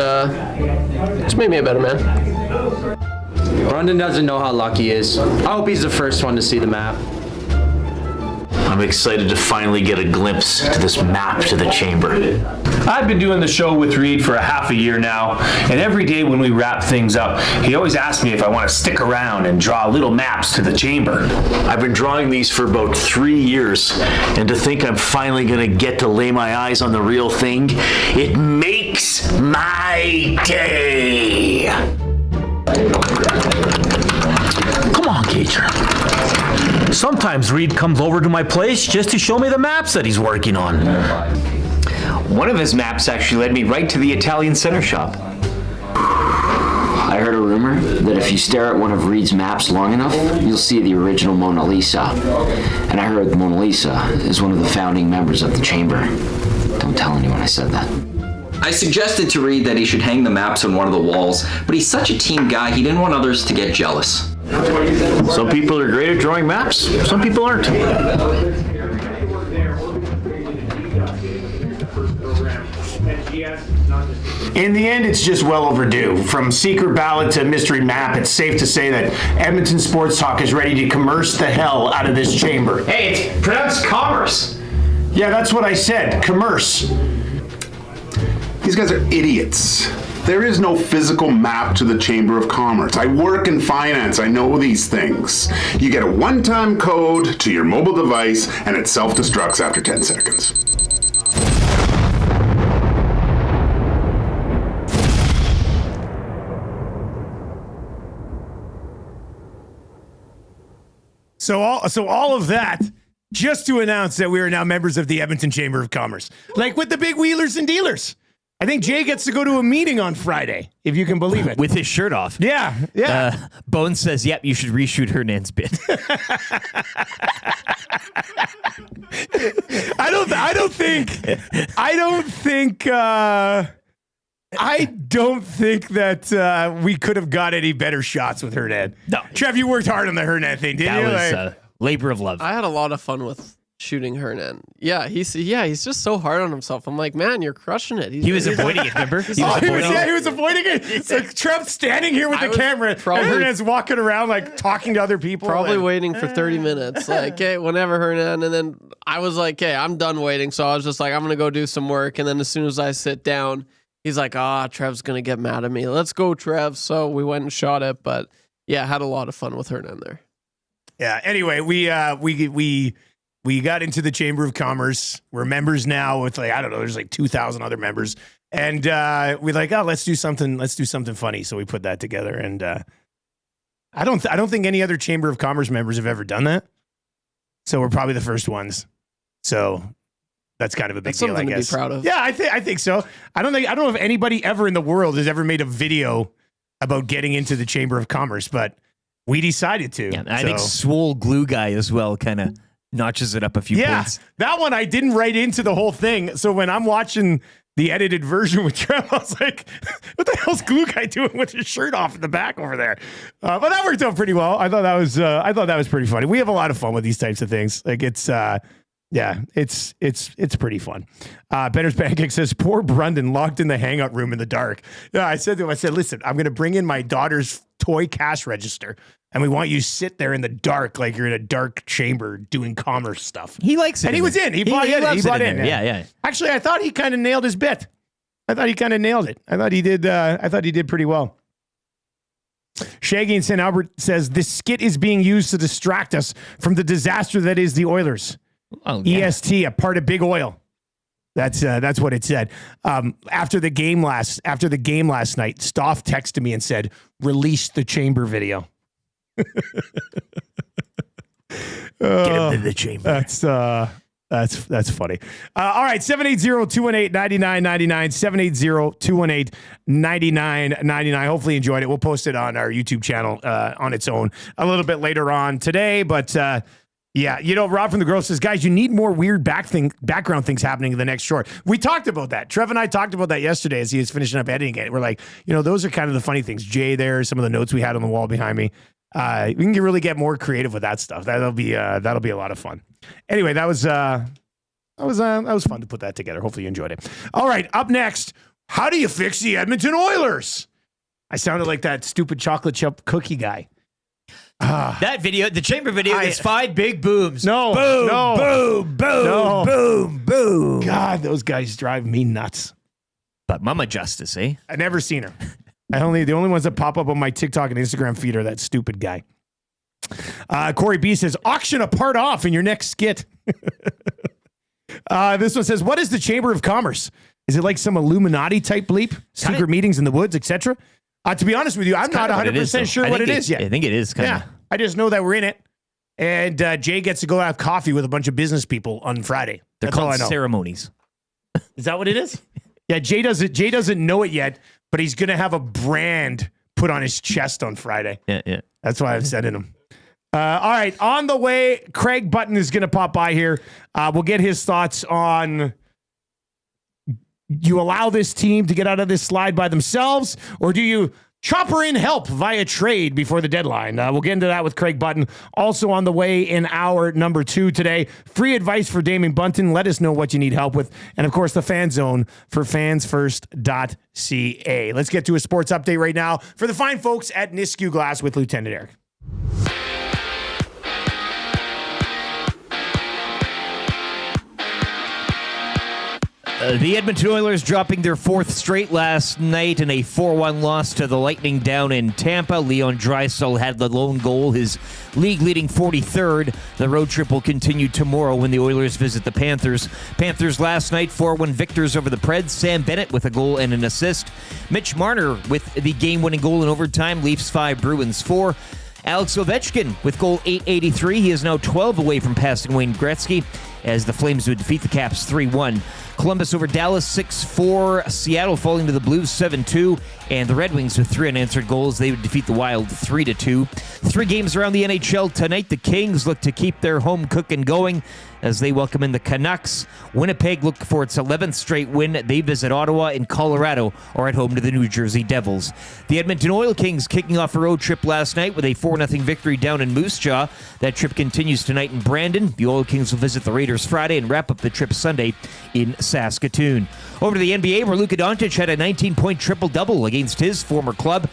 made me a better man. Brendan doesn't know how lucky he is. I hope he's the first one to see the map. I'm excited to finally get a glimpse to this map to the chamber. I've been doing the show with Reed for a half a year now, and every day when we wrap things up, he always asks me if I want to stick around and draw little maps to the chamber. I've been drawing these for about 3 years, and to think I'm finally going to get to lay my eyes on the real thing, it makes my day. Come on, Gager. Sometimes Reed comes over to my place just to show me the maps that he's working on. One of his maps actually led me right to the Italian center shop. I heard a rumor that if you stare at one of Reed's maps long enough, you'll see the original Mona Lisa. And I heard the Mona Lisa is one of the founding members of the chamber. Don't tell anyone I said that. I suggested to Reed that he should hang the maps on one of the walls, but he's such a team guy, he didn't want others to get jealous. Some people are great at drawing maps, some people aren't. In the end, it's just well overdue. From secret ballot to mystery map, it's safe to say that Edmonton Sports Talk is ready to commerce the hell out of this chamber. Hey, it's pronounced commerce. Yeah, that's what I said. Commerce. These guys are idiots. There is no physical map to the Chamber of Commerce. I work in finance. I know these things. You get a one-time code to your mobile device, and it self-destructs after 10 seconds. So all of that just to announce that we are now members of the Edmonton Chamber of Commerce. Like with the big wheelers and dealers. I think Jay gets to go to a meeting on Friday, if you can believe it. With his shirt off. Yeah, yeah. Bones says, yep, you should reshoot Hernan's bit. I don't think that we could have got any better shots with Hernan. No. Trev, you worked hard on the Hernan thing, didn't you? That was labor of love. I had a lot of fun with shooting Hernan. Yeah, he's just so hard on himself. I'm like, man, you're crushing it. He was avoiding it, remember? He was avoiding it. It's like Trev standing here with the camera, and Hernan's walking around like talking to other people. Probably waiting for 30 minutes. Like, okay, whenever Hernan. And then I was like, okay, I'm done waiting. So I was just like, I'm going to go do some work. And then as soon as I sit down, he's like, Trev's going to get mad at me. Let's go, Trev. So we went and shot it. But yeah, had a lot of fun with Hernan there. Yeah. Anyway, we got into the Chamber of Commerce. We're members now with there's like 2,000 other members. And we're like, let's do something funny. So we put that together. And I don't think any other Chamber of Commerce members have ever done that. So we're probably the first ones. So that's kind of a big deal, I guess. To be proud of. Yeah, I think so. I don't know if anybody ever in the world has ever made a video about getting into the Chamber of Commerce, but we decided to. Yeah, I think Swole Glue Guy as well kind of notches it up a few points. That one I didn't write into the whole thing. So when I'm watching the edited version with Trev, I was like, what the hell's Glue Guy doing with his shirt off in the back over there? But that worked out pretty well. I thought that was pretty funny. We have a lot of fun with these types of things. Like it's pretty fun. Benner's Pancake says, poor Brundon locked in the hangout room in the dark. Yeah, I said to him, listen, I'm going to bring in my daughter's toy cash register, and we want you to sit there in the dark like you're in a dark chamber doing commerce stuff. He likes it. And he was in. He bought in. Yeah. Actually, I thought he kind of nailed his bit. I thought he kind of nailed it. I thought he did pretty well. Shaggy in St. Albert says, this skit is being used to distract us from the disaster that is the Oilers. Oh, yeah. EST, a part of Big Oil. That's what it said. After the game last night, Stoff texted me and said, "Release the chamber video." Get him to the chamber. That's funny. All right, 780-218-9999, 780-218-9999. Hopefully you enjoyed it. We'll post it on our YouTube channel on its own a little bit later on today, but yeah, Rob from the Grove says, guys, you need more weird background things happening in the next short. We talked about that. Trev and I talked about that yesterday as he was finishing up editing it. We're like, those are kind of the funny things. Jay there, some of the notes we had on the wall behind me. We can really get more creative with that stuff. That'll be a lot of fun. Anyway, that was fun to put that together. Hopefully you enjoyed it. All right, up next, how do you fix the Edmonton Oilers? I sounded like that stupid chocolate chip cookie guy. That video, the chamber video, is 5 big booms. No, boom, no, boom, boom, no. boom, boom. God, those guys drive me nuts. But Mama Justice, eh? I never seen her. The only ones that pop up on my TikTok and Instagram feed are that stupid guy. Corey B says, auction a part off in your next skit. This one says, what is the Chamber of Commerce? Is it like some Illuminati type bleep? Secret meetings in the woods, etc.? To be honest with you, I'm not 100% sure what it is yet. I think it is kind of. Yeah, I just know that we're in it. And Jay gets to go have coffee with a bunch of business people on Friday. They're called ceremonies. Is that what it is? Yeah, Jay doesn't know it yet, but he's going to have a brand put on his chest on Friday. Yeah. That's why I'm sending him. All right, on the way, Craig Button is going to pop by here. We'll get his thoughts on, you allow this team to get out of this slide by themselves, or do you Chopper in help via trade before the deadline. We'll get into that with Craig Button. Also on the way in hour number 2 today. Free advice for Damon Bunton. Let us know what you need help with. And, of course, the Fan Zone for fansfirst.ca. Let's get to a sports update right now for the fine folks at Nisku Glass with Lieutenant Eric. The Edmonton Oilers dropping their 4th straight last night in a 4-1 loss to the Lightning down in Tampa. Leon Draisaitl had the lone goal, his league-leading 43rd. The road trip will continue tomorrow when the Oilers visit the Panthers. Panthers last night, 4-1 victors over the Preds. Sam Bennett with a goal and an assist. Mitch Marner with the game-winning goal in overtime. Leafs 5, Bruins 4. Alex Ovechkin with goal 883. He is now 12 away from passing Wayne Gretzky as the Flames would defeat the Caps 3-1. Columbus over Dallas 6-4. Seattle falling to the Blues 7-2. And the Red Wings with 3 unanswered goals. They would defeat the Wild 3-2. 3 games around the NHL tonight. The Kings look to keep their home cooking going as they welcome in the Canucks. Winnipeg look for its 11th straight win. They visit Ottawa, and Colorado are at home to the New Jersey Devils. The Edmonton Oil Kings kicking off a road trip last night with a 4-0 victory down in Moose Jaw. That trip continues tonight in Brandon. The Oil Kings will visit the Raiders Friday and wrap up the trip Sunday in Saskatoon. Over to the NBA, where Luka Doncic had a 19-point triple-double against his former club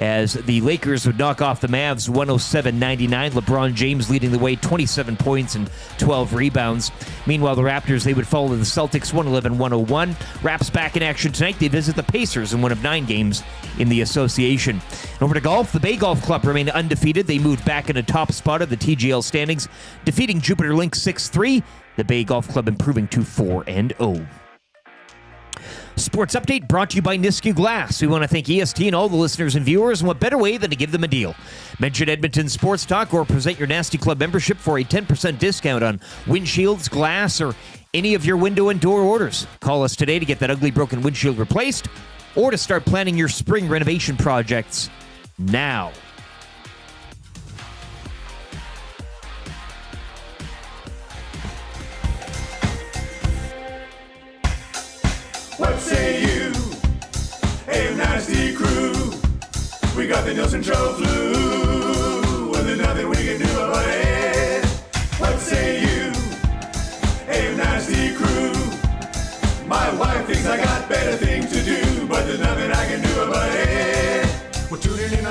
as the Lakers would knock off the Mavs 107-99. LeBron James leading the way, 27 points and 12 rebounds. Meanwhile, the Raptors, they would follow the Celtics 111-101. Raps back in action tonight. They visit the Pacers in one of 9 games in the association. And over to golf, the Bay Golf Club remained undefeated. They moved back in a top spot of the TGL standings, defeating Jupiter Link 6-3. The Bay Golf Club improving to 4-0. Sports Update brought to you by Nisku Glass. We want to thank EST and all the listeners and viewers, and what better way than to give them a deal. Mention Edmonton Sports Talk or present your Nasty Club membership for a 10% discount on windshields, glass, or any of your window and door orders. Call us today to get that ugly broken windshield replaced or to start planning your spring renovation projects now. What say you? Hey, nasty crew. We got the Nielson show flu. Well, there's nothing we can do about it. What say you? Hey, nasty crew. My wife thinks I got better things to do, but there's nothing I can do about it. We're tuning in,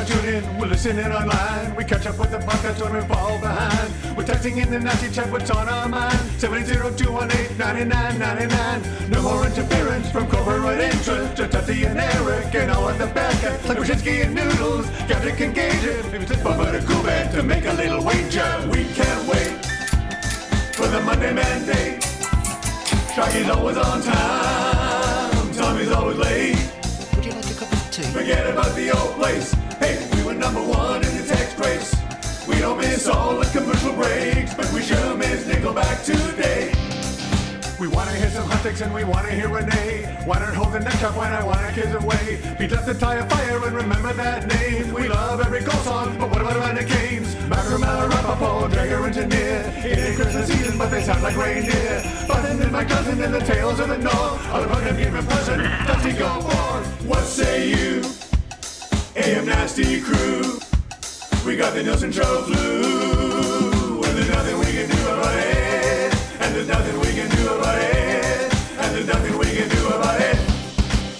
we're listening online. We catch up with the podcast when we fall behind. We're texting in the nasty chat, what's on our mind. 780-218-9999. No more interference from corporate interest. Just Tutti and Eric and all at the back end. Like Wyshynski and Noodles, Captain can gauge it. Maybe it's Bubba to Coolbet to make a little wager. We can't wait for the Monday mandate. Sharky's always on time. Tommy's always late. Would you like a cup of tea? Forget about the old place. Hey, we were number 1 in the text race. We don't miss all the commercial breaks, but we sure miss Nickelback today. We wanna hear some hot takes and we wanna hear Renee. Why not hold the neck up when I wanna kiss away? Beat left the tire fire and remember that name. We love every goal song, but what about Amanda Games? Macramalla, Rapaport, Dragger, Engineer. It ain't Christmas season, but they sound like reindeer. Button and my cousin and the tales of the North. All about him in person, does he go for? What say you? AM Nasty Crew. We got the Nielson show flu. And there's nothing we can do about it. And there's nothing we can do about it. And there's nothing we can do about it.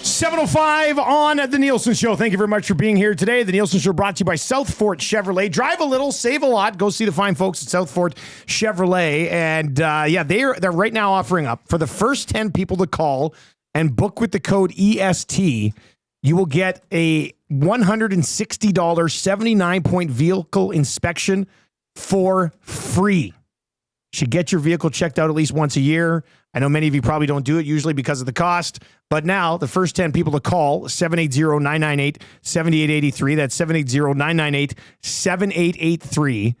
7:05 on the Nielson Show. Thank you very much for being here today. The Nielson Show brought to you by Southfort Chevrolet. Drive a little, save a lot. Go see the fine folks at Southfort Chevrolet. And they're right now offering up for the first 10 people to call and book with the code EST. You will get a $160 79-point vehicle inspection for free. Should get your vehicle checked out at least once a year. I know many of you probably don't do it, usually because of the cost. But now, the first 10 people to call, 780-998-7883. That's 780-998-7883.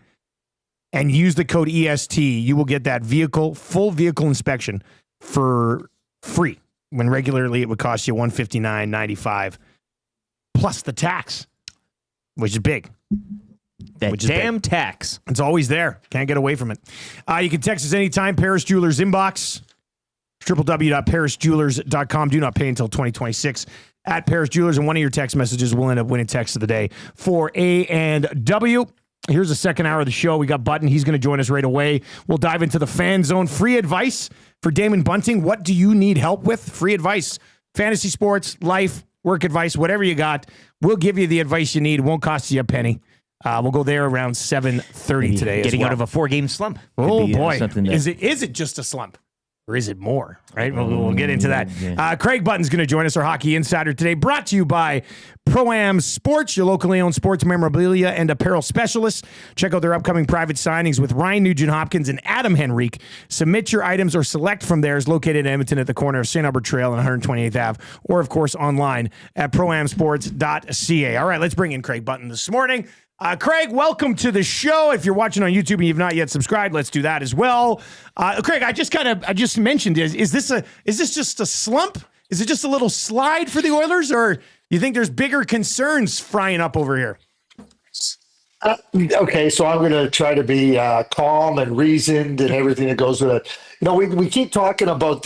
And use the code EST. You will get that full vehicle inspection for free. When regularly it would cost you $159.95 plus the tax, which is big. Damn tax. It's always there. Can't get away from it. You can text us anytime. Paris Jewelers inbox, www.parisjewelers.com. Do not pay until 2026 at Paris Jewelers, and one of your text messages will end up winning text of the day for A&W. Here's the second hour of the show. We got Button. He's going to join us right away. We'll dive into the fan zone. Free advice for Damon Bunting. What do you need help with? Free advice. Fantasy sports, life, work advice, whatever you got. We'll give you the advice you need. It won't cost you a penny. We'll go there around 7:30 today. Getting as well. out of a 4-game slump. Oh, Could be, boy. something that- Is it just a slump? Or is it more? Right? We'll get into that. Craig Button's going to join us, our hockey insider today, brought to you by Pro-Am Sports, your locally owned sports memorabilia and apparel specialist. Check out their upcoming private signings with Ryan Nugent-Hopkins and Adam Henrique. Submit your items or select from theirs, located in Edmonton at the corner of St. Albert Trail and 128th Ave, or, of course, online at proamsports.ca. All right, let's bring in Craig Button this morning. Craig, welcome to the show. If you're watching on YouTube and you've not yet subscribed, let's do that as well. Craig, I just mentioned, is this just a slump? Is it just a little slide for the Oilers, or you think there's bigger concerns frying up over here? Okay, so I'm going to try to be calm and reasoned and everything that goes with it. We keep talking about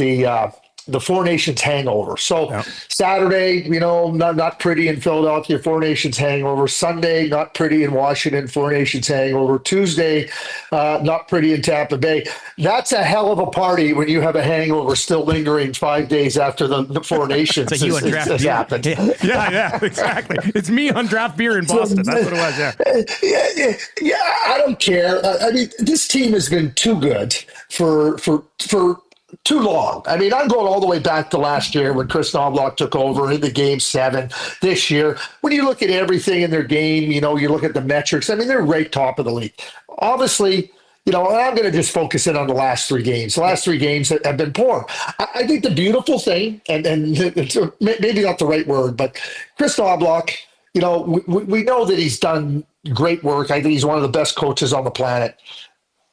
the Four Nations hangover. So Saturday, not pretty in Philadelphia, Four Nations hangover. Sunday, not pretty in Washington, Four Nations hangover. Tuesday, not pretty in Tampa Bay. That's a hell of a party when you have a hangover still lingering 5 days after the Four Nations It's like you on draft beer. happened. Yeah, exactly. It's me on draft beer in Boston. That's what it was, Yeah, I don't care. I mean, this team has been too good for too long. I mean, I'm going all the way back to last year when Chris Noblock took over in the Game 7. This year, when you look at everything in their game, you look at the metrics, I mean, they're right top of the league. Obviously, and I'm going to just focus in on the last 3 games. The last 3 games have been poor. I think the beautiful thing, and it's maybe not the right word, but Chris Noblock, we know that he's done great work. I think he's one of the best coaches on the planet.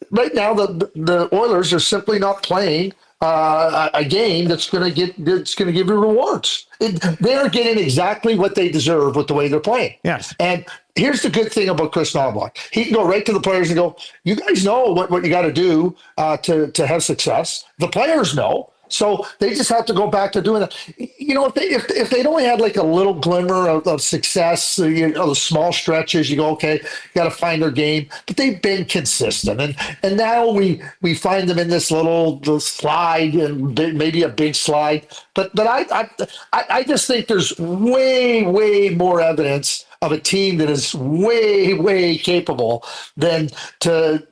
Right now, the Oilers are simply not playing a game that's going to give you rewards. They're getting exactly what they deserve with the way they're playing. Yes. And here's the good thing about Chris Noblock. He can go right to the players and go, you guys know what you got to do to have success. The players know. So they just have to go back to doing that. If they'd only had like a little glimmer of success, the small stretches, you go, okay, you got to find their game. But they've been consistent, and now we find them in this little slide and maybe a big slide. But I just think there's way more evidence of a team that is way capable than to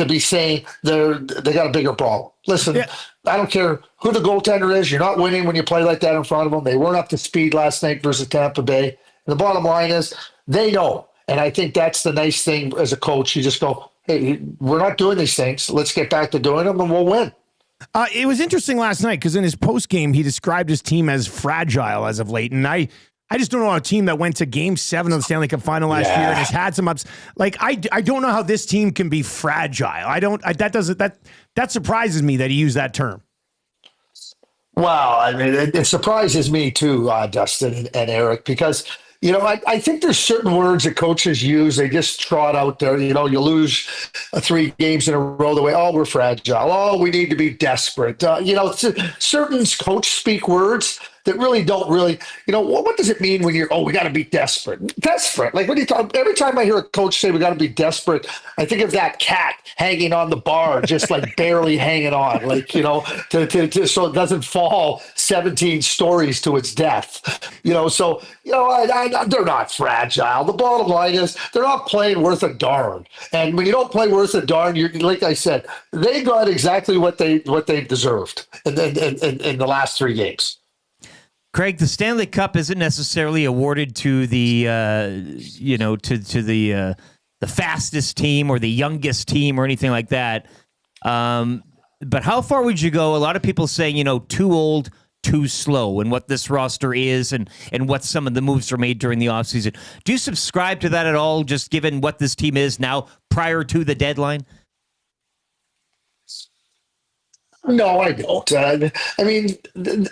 be saying they got a bigger problem. Listen, I don't care who the goaltender is. You're not winning when you play like that in front of them. They weren't up to speed last night versus Tampa Bay. And the bottom line is they know. And I think that's the nice thing as a coach. You just go, hey, we're not doing these things. Let's get back to doing them and we'll win. It was interesting last night because in his post game, he described his team as fragile as of late. And I just don't know a team that went to Game 7 of the Stanley Cup Final last year and has had some ups. Like I don't know how this team can be fragile. That surprises me that he used that term. Wow, I mean, it surprises me too, Dustin and Eric, because I think there's certain words that coaches use. They just trot out there. You lose 3 games in a row the way, we're fragile. We need to be desperate. Certain coach speak words that really don't what does it mean when you're, we got to be desperate? Desperate. Like, what do you talk? Every time I hear a coach say we got to be desperate, I think of that cat hanging on the bar, just like barely hanging on, like, so it doesn't fall 17 stories to its death. They're not fragile. The bottom line is they're not playing worth a darn. And when you don't play worth a darn, you're, like I said, they got exactly what they deserved in the last 3 games. Craig, the Stanley Cup isn't necessarily awarded to the the fastest team or the youngest team or anything like that. But how far would you go? A lot of people saying, too old, too slow, and what this roster is and what some of the moves are made during the offseason. Do you subscribe to that at all, just given what this team is now prior to the deadline? No, I don't. I mean,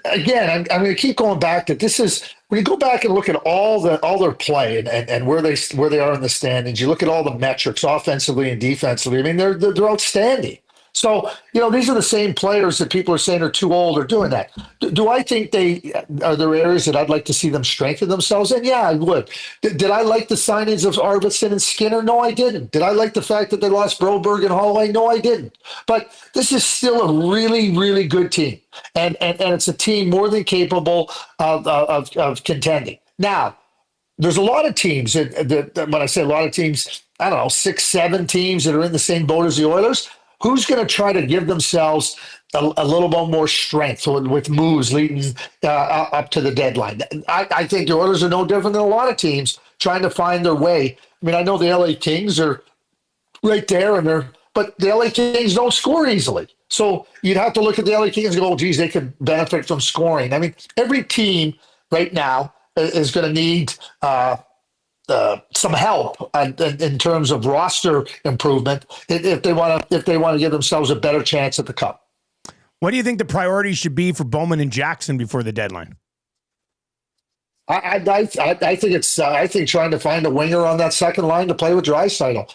again, I'm going to keep going back to this is when you go back and look at all their play and where they are in the standings. You look at all the metrics, offensively and defensively. I mean, they're outstanding. So, these are the same players that people are saying are too old or doing that. Do I think are there areas that I'd like to see them strengthen themselves in? Yeah, I would. Did I like the signings of Arvidsson and Skinner? No, I didn't. Did I like the fact that they lost Broberg and Holloway? No, I didn't. But this is still a really, really good team. And it's a team more than capable of contending. Now, there's a lot of teams that when I say a lot of teams, I don't know, 6, 7 teams that are in the same boat as the Oilers. Who's going to try to give themselves a little bit more strength with moves leading up to the deadline? I think the Oilers are no different than a lot of teams trying to find their way. I mean, I know the LA Kings are right there, but the LA Kings don't score easily. So you'd have to look at the LA Kings and go, oh, geez, they could benefit from scoring. I mean, every team right now is going to need some help in terms of roster improvement if they want to give themselves a better chance at the Cup. What do you think the priority should be for Bowman and Jackson before the deadline? I think trying to find a winger on that second line to play with Draisaitl.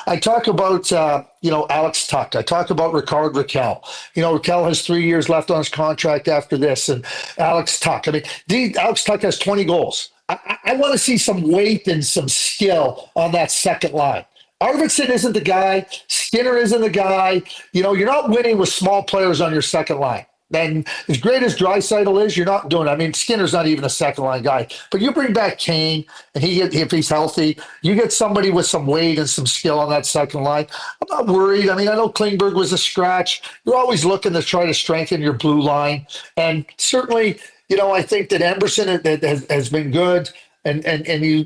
I talk about Alex Tuch. I talk about Rickard Rakell. Rakell has 3 years left on his contract after this, and Alex Tuch. I mean, Alex Tuch has 20 goals. I want to see some weight and some skill on that second line. Arvidsson isn't the guy. Skinner isn't the guy. You're not winning with small players on your second line. And as great as Draisaitl is, you're not doing it. I mean, Skinner's not even a second line guy. But you bring back Kane, and if he's healthy, you get somebody with some weight and some skill on that second line. I'm not worried. I mean, I know Klingberg was a scratch. You're always looking to try to strengthen your blue line. And certainly, I think that Emberson has been good, and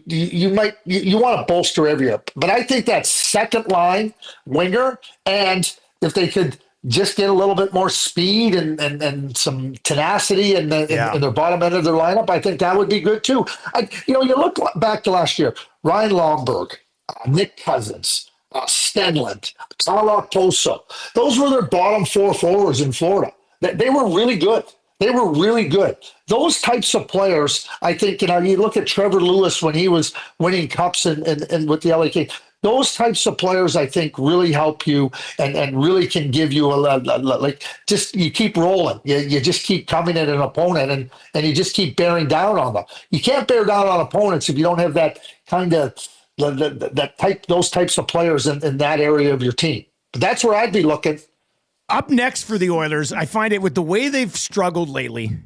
you want to bolster every up. But I think that second line winger, and if they could just get a little bit more speed and some tenacity in their bottom end of their lineup, I think that would be good too. You look back to last year, Ryan Lomberg, Nick Cousins, Stenlund, Kyle Okposo. Those were their bottom 4 forwards in Florida. They were really good. They were really good. Those types of players, I think, you look at Trevor Lewis when he was winning cups and with the LA Kings. Those types of players, I think, really help you and really can give you you keep rolling. You just keep coming at an opponent and you just keep bearing down on them. You can't bear down on opponents if you don't have that kind of those types of players in that area of your team. But that's where I'd be looking. Up next for the Oilers, I find it with the way they've struggled lately.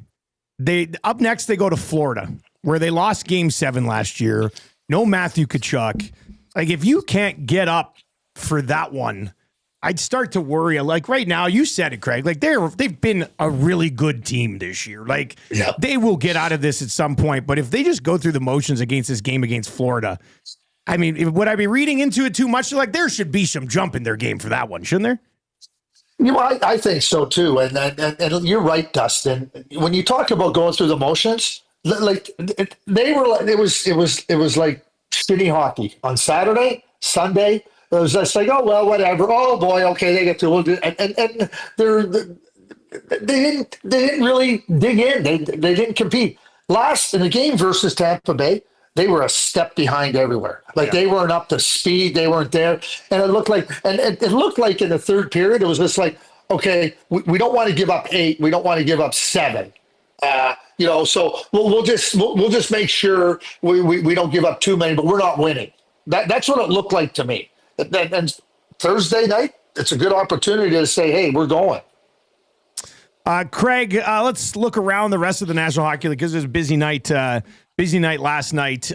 They go to Florida, where they lost Game 7 last year. No Matthew Tkachuk. Like, if you can't get up for that one, I'd start to worry. Like right now, you said it, Craig. Like they've been a really good team this year. Like they will get out of this at some point. But if they just go through the motions against this game against Florida, I mean, would I be reading into it too much? Like there should be some jump in their game for that one, shouldn't there? I think so too, and you're right, Dustin. When you talk about going through the motions, it was like shitty hockey on Saturday, Sunday. It was just like, oh well, whatever. Oh boy, okay, they get to and they didn't really dig in. They didn't compete. Last in the game versus Tampa Bay, they were a step behind everywhere. They weren't up to speed. They weren't there. And it looked like, in the third period, it was just like, okay, we don't want to give up 8. We don't want to give up 7. So we'll just make sure we don't give up too many, but we're not winning. That's what it looked like to me. And Thursday night, it's a good opportunity to say, hey, we're going. Craig, let's look around the rest of the National Hockey League because it was a busy night last night.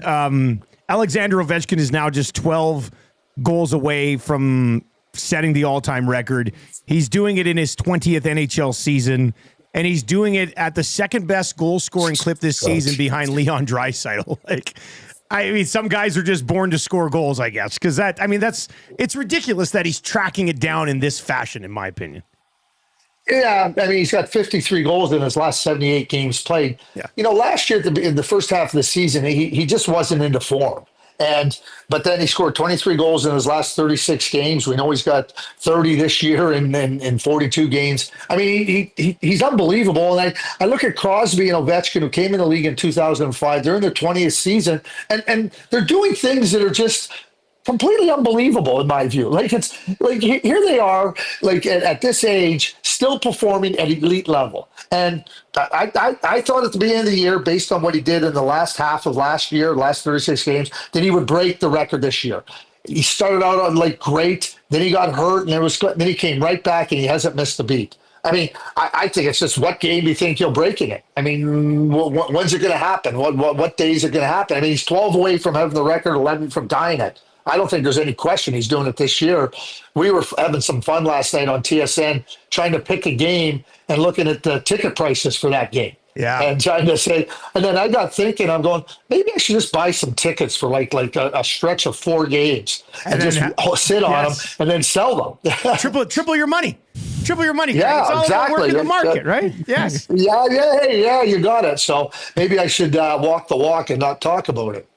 Alexander Ovechkin is now just 12 goals away from setting the all-time record. He's doing it in his 20th NHL season, and he's doing it at the second-best goal-scoring clip this season behind Leon Draisaitl. Some guys are just born to score goals, I guess, because it's ridiculous that he's tracking it down in this fashion, in my opinion. Yeah, he's got 53 goals in his last 78 games played. Yeah. Last year in the first half of the season, he just wasn't into form. But then he scored 23 goals in his last 36 games. We know he's got 30 this year in 42 games. He's unbelievable. And I look at Crosby and Ovechkin, who came in the league in 2005. They're in their 20th season, and they're doing things that are just completely unbelievable in my view. Like it's like here they are, like at this age, still performing at elite level. And I thought at the beginning of the year, based on what he did in the last half of last year, last 36 games, that he would break the record this year. He started out on like great, then he got hurt, and then he came right back, and he hasn't missed a beat. I mean, I think it's just what game do you think he'll break in it? I mean, when's it going to happen? What days are going to happen? I mean, he's 12 away from having the record, 11 from tying it. I don't think there's any question he's doing it this year. We were having some fun last night on TSN trying to pick a game and looking at the ticket prices for that game. Yeah. And trying to say, and then I got thinking, I'm going, maybe I should just buy some tickets for like a stretch of 4 games and just sit on them and then sell them. triple your money. Triple your money. Yeah, it's all exactly. About working the market, right? Yes. Yeah, you got it. So maybe I should walk the walk and not talk about it.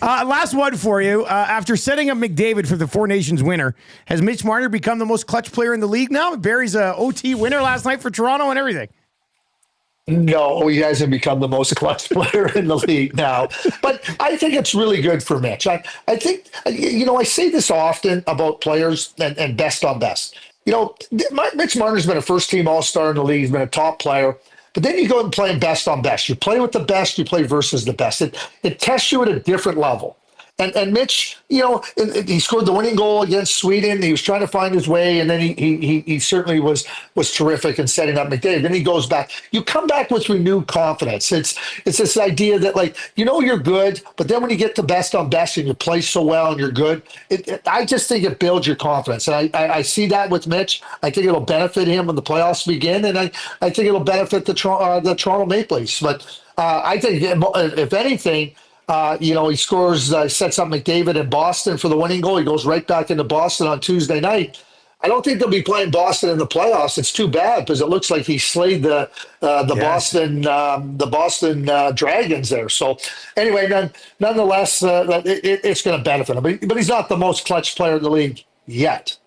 Last one for you. After setting up McDavid for the Four Nations winner, has Mitch Marner become the most clutch player in the league now? Barry's a OT winner last night for Toronto and everything. No, he hasn't become the most clutch player in the league now. But I think it's really good for Mitch. I think, I say this often about players and best on best. Mitch Marner's been a first-team All-Star in the league. He's been a top player. But then you go and play best on best. You play with the best. You play versus the best. It tests you at a different level. And Mitch, he scored the winning goal against Sweden. He was trying to find his way, and then he certainly was terrific in setting up McDavid. Then he goes back. You come back with renewed confidence. It's this idea that you're good, but then when you get the best on best and you play so well and you're good, I just think it builds your confidence. And I see that with Mitch. I think it'll benefit him when the playoffs begin, and I think it'll benefit the Toronto Maple Leafs. But I think if anything. He scores, sets up McDavid in Boston for the winning goal. He goes right back into Boston on Tuesday night. I don't think they'll be playing Boston in the playoffs. It's too bad because it looks like he slayed the Boston Dragons there. So anyway, nonetheless, it's going to benefit him. But he's not the most clutch player in the league yet.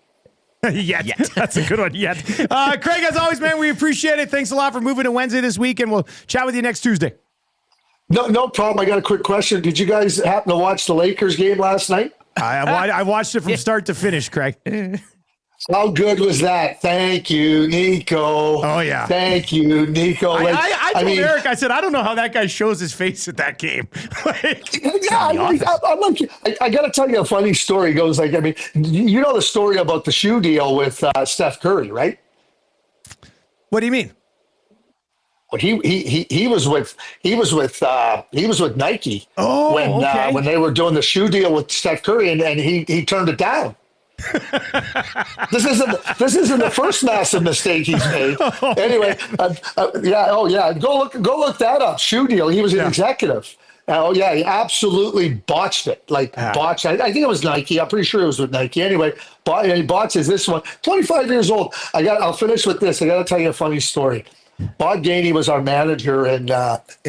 Yet. That's a good one. Yet. Craig, as always, man, we appreciate it. Thanks a lot for moving to Wednesday this week, and we'll chat with you next Tuesday. No problem. I got a quick question. Did you guys happen to watch the Lakers game last night? I watched it from start to finish, Craig. How good was that? Thank you, Nico. Oh, yeah. Thank you, Nico. I told Eric, I said, I don't know how that guy shows his face at that game. I got to tell you a funny story. It goes you know the story about the shoe deal with Steph Curry, right? What do you mean? Well, he was with Nike when they were doing the shoe deal with Steph Curry, and he turned it down. This isn't the first massive mistake he's made. Anyway, go look that up. Shoe deal. He was an executive. Oh yeah, he absolutely botched it. Botched. I think it was Nike. I'm pretty sure it was with Nike. Anyway, he botches this one. 25 years old. I'll finish with this. I got to tell you a funny story. Bob Gainey was our manager in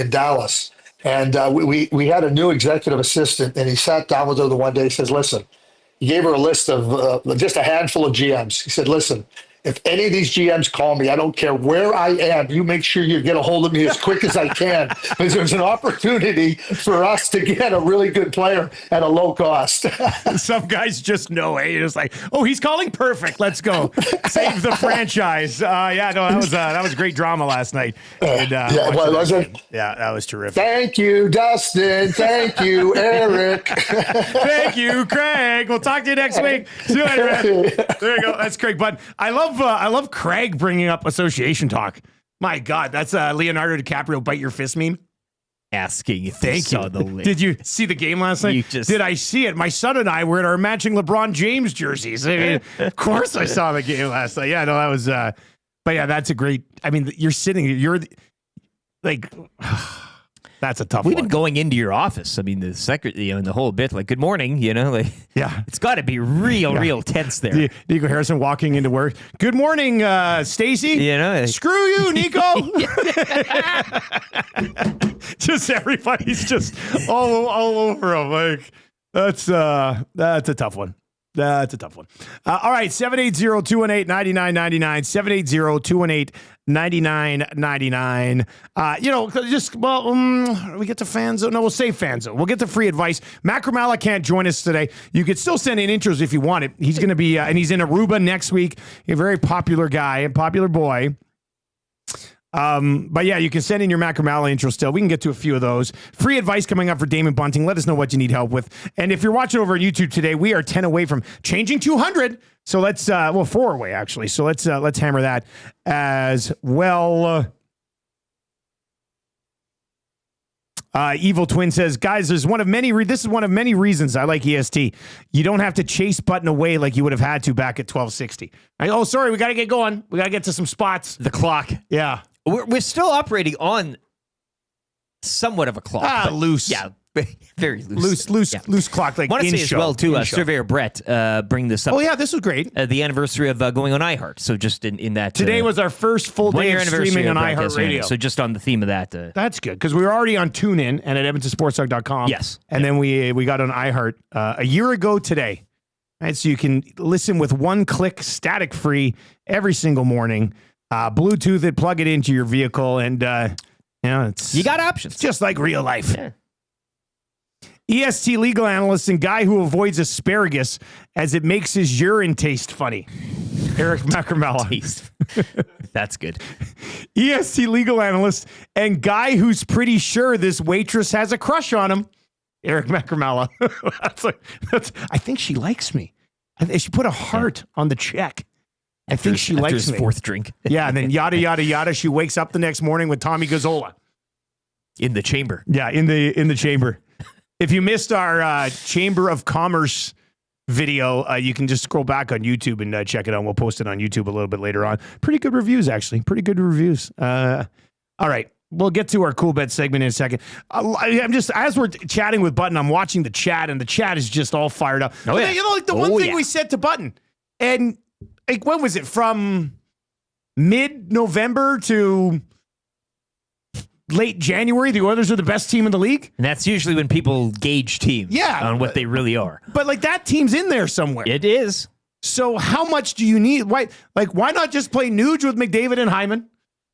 Dallas, and we had a new executive assistant, and he sat down with her the one day. He says, "Listen," he gave her a list of just a handful of GMs. He said, "Listen, if any of these GMs call me, I don't care where I am, you make sure you get a hold of me as quick as I can, because there's an opportunity for us to get a really good player at a low cost." Some guys just know, You're just like, oh, he's calling, perfect. Let's go. Save the franchise. That was great drama last night. That was terrific. Thank you, Dustin. Thank you, Eric. Thank you, Craig. We'll talk to you next week. See you later, man. There you go. That's Craig. But I love Craig bringing up association talk. My God, that's Leonardo DiCaprio bite your fist meme. Asking if you saw the link. Did you see the game last night? Did I see it? My son and I were at our matching LeBron James jerseys. I mean, of course I saw the game last night. Yeah, no, that was. But yeah, that's a great. I mean, you're sitting. You're like. That's a tough one. We've been going into your office. I mean, the secretary, and the whole bit, good morning, it's got to be real tense there. Nico Harrison walking into work. Good morning, Stacy. Screw you, Nico. Just everybody's just all over him. That's a tough one. That's a tough one. All right, 780-218-9999, 780-218-9999. We get to fan zone. No, we'll save fan zone. We'll get to free advice. Macramalla can't join us today. You could still send in intros if you want it. He's going to be, and he's in Aruba next week. A very popular guy, a popular boy. But yeah, you can send in your Macramalla intro still. We can get to a few of those. Free advice coming up for Damon Bunting. Let us know what you need help with. And if you're watching over on YouTube today, we are 10 away from changing 200. So let's, 4 away actually. So let's hammer that as well. Evil Twin says, guys, this is one of many reasons I like EST. You don't have to chase Button away like you would have had to back at 1260. Sorry, we got to get going. We got to get to some spots. The clock. Yeah. We're still operating on somewhat of a clock. Loose. Yeah, very loose. Loose clock. Like want to in say show, as well, too, in show. Surveyor Brett bring this up. Oh, yeah, this was great. The anniversary of going on iHeart. So just in that. Today was our first full day of streaming on iHeartRadio. So just on the theme of that. That's good, because we were already on TuneIn and at EdmontonSportsTalk.com. Yes. And then we got on iHeart a year ago today. Right, so you can listen with one click, static free, every single morning. Bluetooth it, plug it into your vehicle, and you got options. Just like real life. Yeah. EST legal analyst and guy who avoids asparagus as it makes his urine taste funny. Eric Macramalla. That's good. EST legal analyst and guy who's pretty sure this waitress has a crush on him. Eric Macramalla. I think she likes me. She put a heart on the check. I think she likes his me. Fourth drink. Yeah, and then yada, yada, yada. She wakes up the next morning with Tommy Gazzola. In the chamber. Yeah, in the chamber. If you missed our Chamber of Commerce video, you can just scroll back on YouTube and check it out. We'll post it on YouTube a little bit later on. Pretty good reviews, actually. Pretty good reviews. All right. We'll get to our Coolbet segment in a second. I'm just, as we're chatting with Button, I'm watching the chat, and the chat is just all fired up. Oh, yeah. You know, like the one thing we said to Button, and like, when was it? From mid-November to late January, the Oilers are the best team in the league. And that's usually when people gauge teams on what they really are. But like, that team's in there somewhere. It is. So how much do you need? Why not just play Nuge with McDavid and Hyman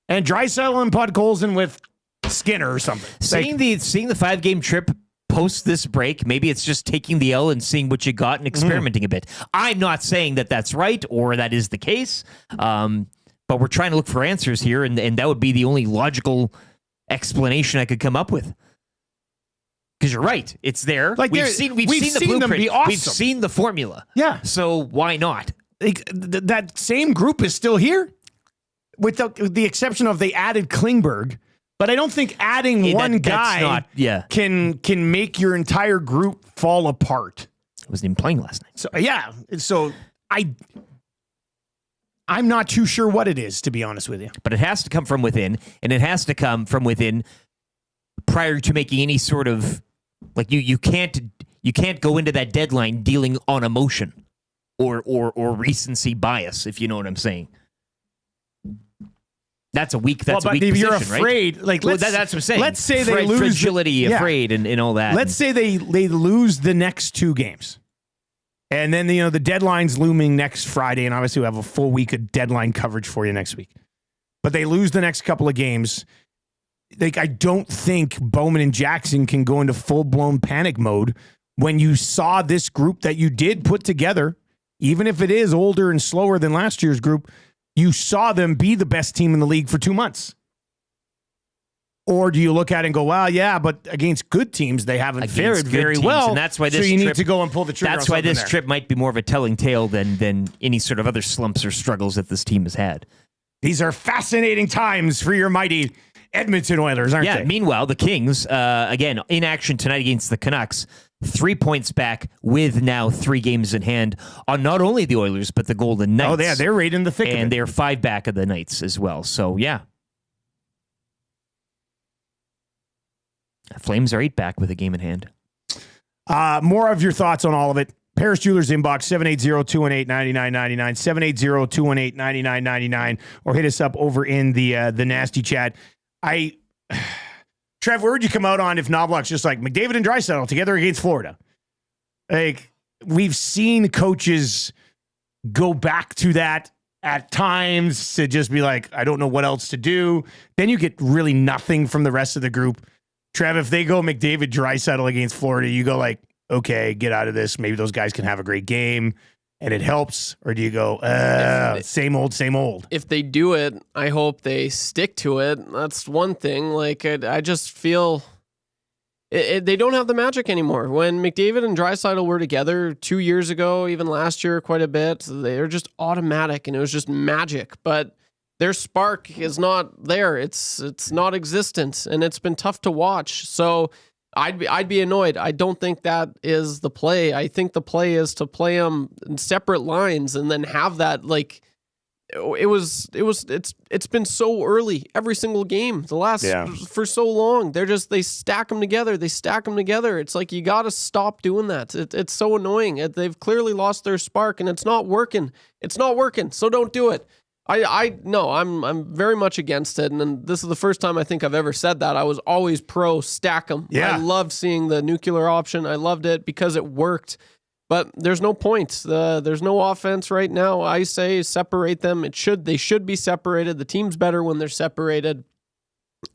and Draisaitl and Podkolzin with Skinner or something? Seeing the 5-game trip post this break, maybe it's just taking the L and seeing what you got and experimenting a bit. I'm not saying that that's right or that is the case, but we're trying to look for answers here, and that would be the only logical explanation I could come up with. Because you're right, it's there. Like, we've seen the blueprint. Them be awesome. We've seen the formula. Yeah. So why not? Like, that same group is still here, with the exception of they added Klingberg. But I don't think adding one guy can make your entire group fall apart. I wasn't even playing last night. So yeah, so I'm not too sure what it is, to be honest with you. But it has to come from within, and it has to come from within prior to making any sort of, like, you can't go into that deadline dealing on emotion or recency bias, if you know what I'm saying. That's a weak. That's a weak position, you're afraid, right? Like, that's what I'm saying. Let's say they lose fragility, afraid, and all that. Let's say they lose the next 2 games, and then the deadline's looming next Friday, and obviously we have a full week of deadline coverage for you next week. But they lose the next couple of games. Like, I don't think Bowman and Jackson can go into full blown panic mode when you saw this group that you did put together, even if it is older and slower than last year's group. You saw them be the best team in the league for 2 months. Or do you look at it and go, well, yeah, but against good teams, they haven't fared very well. And that's why so you need to go and pull the trigger. That's why this trip might be more of a telling tale than any sort of other slumps or struggles that this team has had. These are fascinating times for your mighty Edmonton Oilers, aren't they? Yeah, meanwhile, the Kings, again, in action tonight against the Canucks, 3 points back with now 3 games in hand on not only the Oilers, but the Golden Knights. Oh, yeah, they're right in the thick of it. And they're 5 back of the Knights as well. So, yeah. Flames are 8 back with a game in hand. More of your thoughts on all of it. Paris Jewelers inbox, 780-218-9999, 780-218-9999, or hit us up over in the nasty chat. Trev, where would you come out on if Noblock's just like McDavid and Draisaitl together against Florida? Like, we've seen coaches go back to that at times to just be like, I don't know what else to do. Then you get really nothing from the rest of the group. Trev, if they go McDavid Draisaitl against Florida, you go like, okay, get out of this. Maybe those guys can have a great game and it helps. Or do you go, same old, same old? If they do it, I hope they stick to it. That's one thing. Like, I just feel they don't have the magic anymore. When McDavid and Draisaitl were together 2 years ago, even last year quite a bit, they were just automatic and it was just magic. But their spark is not there. It's not existent, and it's been tough to watch. So I'd be annoyed. I don't think that is the play. I think the play is to play them in separate lines and then have that like it's been so early every single game the last for so long. They stack them together. It's like you got to stop doing that. It's so annoying. They've clearly lost their spark and it's not working. So don't do it. I'm very much against it, and this is the first time I think I've ever said that. I was always pro stack them. Yeah. I loved seeing the nuclear option. I loved it because it worked. But there's no point. There's no offense right now. I say separate them. They should be separated. The team's better when they're separated,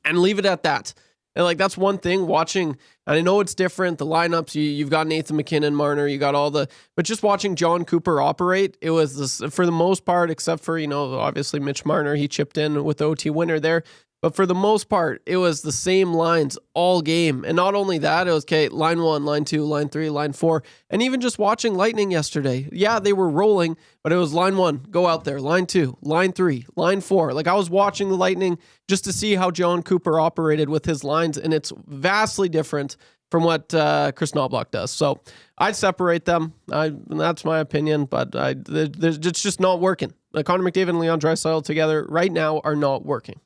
and leave it at that. And like that's one thing watching. And I know it's different. The lineups, you've got Nathan McKinnon, Marner, you got but just watching John Cooper operate, it was this, for the most part, except for obviously Mitch Marner, he chipped in with the OT winner there. But for the most part, it was the same lines all game. And not only that, it was, okay, line 1, line 2, line 3, line 4. And even just watching Lightning yesterday, yeah, they were rolling, but it was line 1, go out there, line 2, line 3, line 4. Like I was watching the Lightning just to see how John Cooper operated with his lines, and it's vastly different from what Chris Noblock does. So I'd separate them. That's my opinion, but it's just not working. Like Connor McDavid and Leon Draisaitl together right now are not working.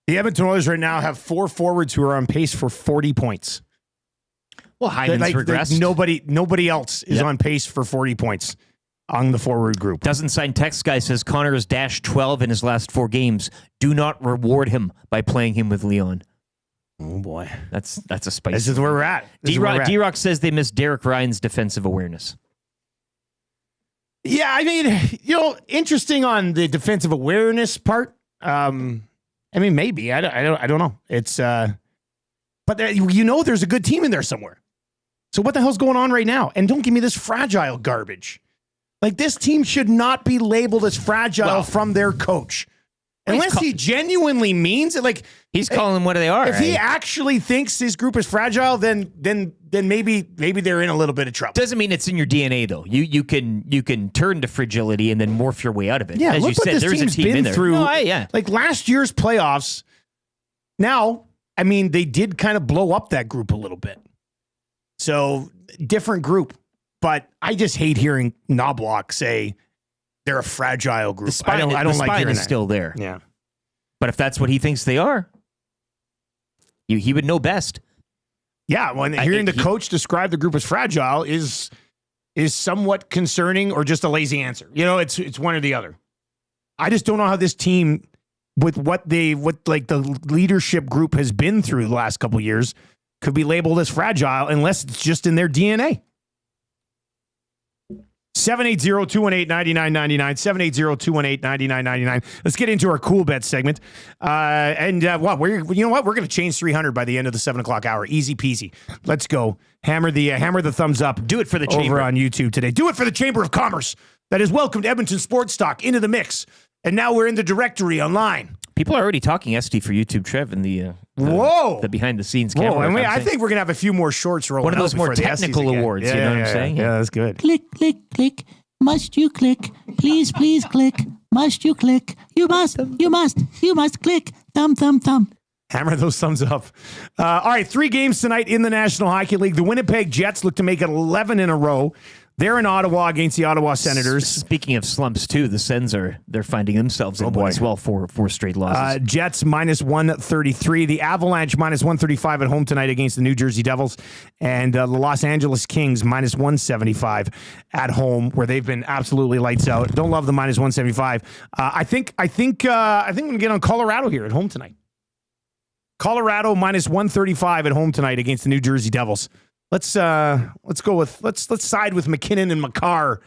The Edmonton Oilers right now have 4 forwards who are on pace for 40 points. Well, Hyman's regressed. Nobody else is on pace for 40 points on the forward group. Doesn't sign text guy says Connor has dashed 12 in his last 4 games. Do not reward him by playing him with Leon. Oh boy, that's a spicy. This is where we're at. D-Rock says they miss Derek Ryan's defensive awareness. Yeah, I mean, interesting on the defensive awareness part. I mean, maybe I don't know. It's but there's a good team in there somewhere. So what the hell's going on right now? And don't give me this fragile garbage. Like this team should not be labeled as fragile from their coach. Unless he genuinely means it, like he's calling them what they are. If he actually thinks his group is fragile, then maybe they're in a little bit of trouble. Doesn't mean it's in your DNA though. You can turn to fragility and then morph your way out of it. Yeah, as look you what said, this there's a team's team been in there. through. No, like last year's playoffs. Now, I mean, they did kind of blow up that group a little bit. So different group, but I just hate hearing Noblock say they're a fragile group. I don't like hearing is that. Still there. Yeah. But if that's what he thinks they are, he would know best. Yeah, when hearing the coach describe the group as fragile is somewhat concerning or just a lazy answer. It's one or the other. I just don't know how this team, with what the leadership group has been through the last couple of years, could be labeled as fragile unless it's just in their DNA. 780-218-9999, 780-218-9999. Let's get into our Coolbet segment. We're going to change 300 by the end of the 7 o'clock hour. Easy peasy. Let's go. Hammer the thumbs up. Do it for the chamber over on YouTube today. Do it for the Chamber of Commerce that has welcomed Edmonton Sports Stock into the mix. And now we're in the directory online. People are already talking SD for YouTube, Trev, and the behind the scenes camera. Whoa, I think we're going to have a few more shorts rolling. One of those more technical awards, you know what I'm saying? Yeah, that's good. Click, click, click. Must you click? Please, please click. Must you click? You must click. Thumb, thumb, thumb. Hammer those thumbs up. All right, 3 games tonight in the National Hockey League. The Winnipeg Jets look to make it 11 in a row. They're in Ottawa against the Ottawa Senators. Speaking of slumps, too, the Sens they're finding themselves in one as well for 4 straight losses. Jets minus 133. The Avalanche minus 135 at home tonight against the New Jersey Devils. And the Los Angeles Kings minus 175 at home, where they've been absolutely lights out. Don't love the minus 175. I think we're going to get on Colorado here at home tonight. Colorado minus 135 at home tonight against the New Jersey Devils. Let's side with McKinnon and McCarr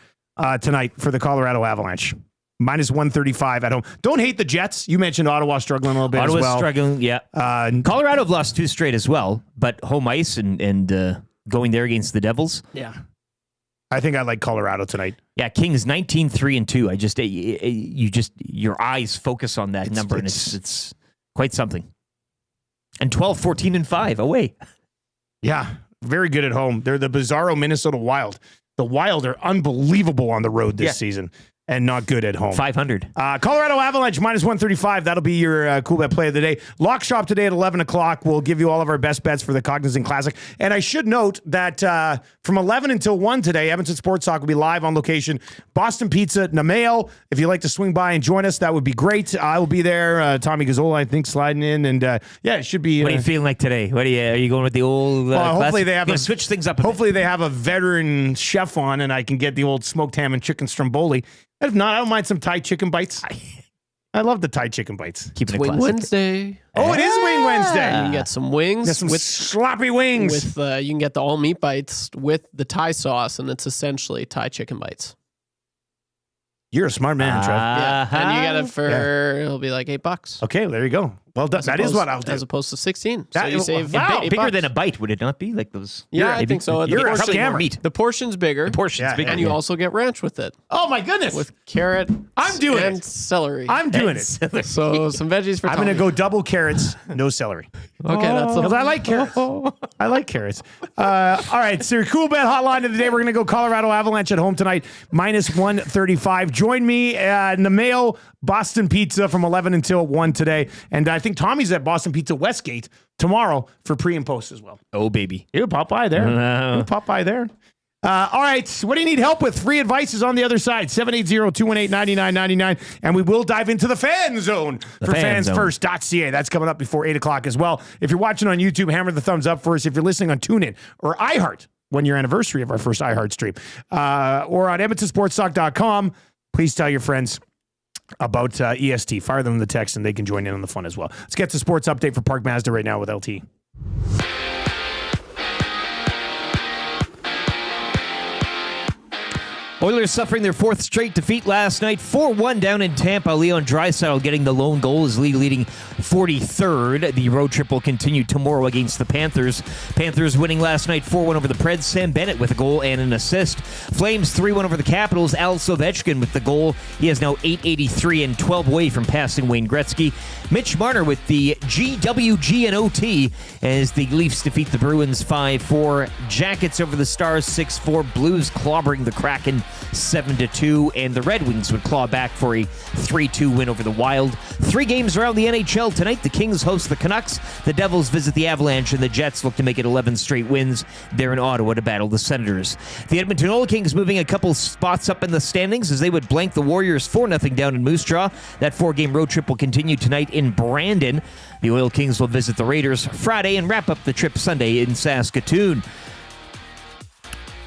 tonight for the Colorado Avalanche. Minus 135 at home. Don't hate the Jets. You mentioned Ottawa struggling a little bit as well. Ottawa's struggling, yeah. Colorado have lost 2 straight as well, but home ice and going there against the Devils. Yeah. I think I like Colorado tonight. Yeah, Kings 19-3-2. I just your eyes focus on that number, and it's quite something. And 12-14-5 away. Yeah, very good at home. They're the bizarro Minnesota Wild. The Wild are unbelievable on the road this season. And not good at home. 500. Colorado Avalanche minus 135. That'll be your Coolbet play of the day. Lock Shop today at 11 o'clock. We'll give you all of our best bets for the Cognizant Classic. And I should note that from 11 until 1 today, Edmonton Sports Talk will be live on location. Boston Pizza, Namail. If you'd like to swing by and join us, that would be great. I will be there. Tommy Gazzola, I think, sliding in. And it should be. What are you feeling like today? Are you going with the old hopefully they have switch things up. Hopefully they have a veteran chef on and I can get the old smoked ham and chicken stromboli. If not, I don't mind some Thai chicken bites. I love the Thai chicken bites. Keeping it Wing classic. Wednesday. Oh, it is Wing Wednesday. You can get some wings. Get some sloppy wings. With you can get the all meat bites with the Thai sauce, and it's essentially Thai chicken bites. You're a smart man, Trev. Yeah, and you get it for it'll be like $8. Okay, there you go. Well, that is what I'll do. As opposed to 16. That- So you save wow, $8. Bigger than a bite, would it not be? Like those. Yeah, I think so. You're a portion- scammer. Meat. The portion's bigger. The portion's bigger. And you also get ranch with it. Oh my goodness! With carrot. I'm doing and it. celery. I'm doing it. So some veggies for I'm going to Tommy. go double carrots, no celery. Okay, that's Because I like carrots. I like carrots. All right, so your cool bet hotline of the day. We're going to go Colorado Avalanche at home tonight, minus 135. Join me in the mail, Boston Pizza from 11 until 1 today. And I think Tommy's at Boston Pizza Westgate tomorrow for pre and post as well. Oh, baby. He'll pop by there. He'll pop by there. All right, what do you need help with? Free advice is on the other side, 780-218-9999. And we will dive into the fan zone for fansfirst.ca. That's coming up before 8 o'clock as well. If you're watching on YouTube, hammer the thumbs up for us. If you're listening on TuneIn or iHeart, 1 year anniversary of our first iHeart stream, or on EdmontonSportsTalk.com, please tell your friends about EST. Fire them the text and they can join in on the fun as well. Let's get to sports update for Park Mazda right now with LT. Oilers suffering their 4th straight defeat last night. 4-1 down in Tampa. Leon Draisaitl getting the lone goal as lead leading 43rd. The road trip will continue tomorrow against the Panthers. Panthers winning last night 4-1 over the Preds. Sam Bennett with a goal and an assist. Flames 3-1 over the Capitals. Alex Ovechkin with the goal. He has now 883 and 12 away from passing Wayne Gretzky. Mitch Marner with the GWG and OT as the Leafs defeat the Bruins 5-4. Jackets over the Stars 6-4. Blues clobbering the Kraken 7-2, and the Red Wings would claw back for a 3-2 win over the Wild. 3 games around the NHL tonight. The Kings host the Canucks, the Devils visit the Avalanche, and the Jets look to make it 11 straight wins there in Ottawa to battle the Senators. The Edmonton Oil Kings moving a couple spots up in the standings as they would blank the Warriors 4-0 down in Moose Jaw. That 4-game road trip will continue tonight in Brandon. The Oil Kings will visit the Raiders Friday and wrap up the trip Sunday in Saskatoon.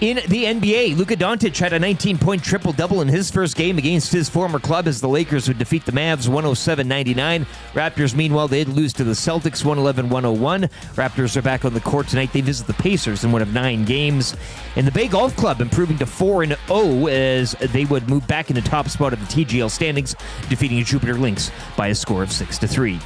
In the NBA, Luka Doncic had a 19-point triple-double in his first game against his former club as the Lakers would defeat the Mavs 107-99. Raptors, meanwhile, they'd lose to the Celtics 111-101. Raptors are back on the court tonight. They visit the Pacers in one of 9 games. And the Bay Golf Club improving to 4-0 as they would move back into top spot of the TGL standings, defeating Jupiter Lynx by a score of 6-3.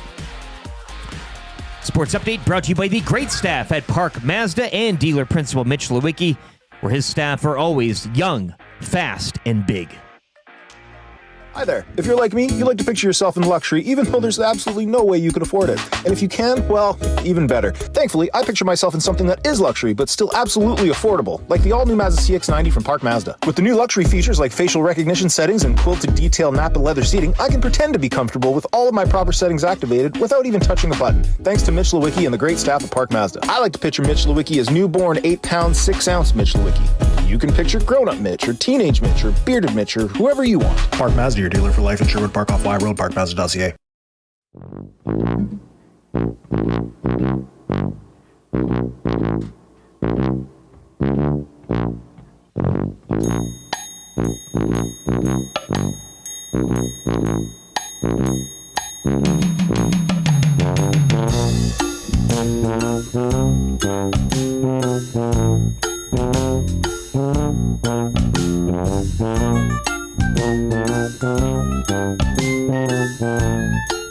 Sports update brought to you by the great staff at Park Mazda and dealer principal Mitch Lewicki, where his staff are always young, fast, and big. Hi there. If you're like me, you like to picture yourself in luxury, even though there's absolutely no way you could afford it. And if you can, well, even better. Thankfully, I picture myself in something that is luxury, but still absolutely affordable, like the all-new Mazda CX-90 from Park Mazda. With the new luxury features like facial recognition settings and quilted detail Napa leather seating, I can pretend to be comfortable with all of my proper settings activated without even touching a button, thanks to Mitch Lewicki and the great staff at Park Mazda. I like to picture Mitch Lewicki as newborn 8-pound, 6-ounce Mitch Lewicki. You can picture grown-up Mitch, or teenage Mitch, or bearded Mitch, or whoever you want. Park Mazda, your dealer for life in Sherwood Park off Y Road, parkmazda.ca.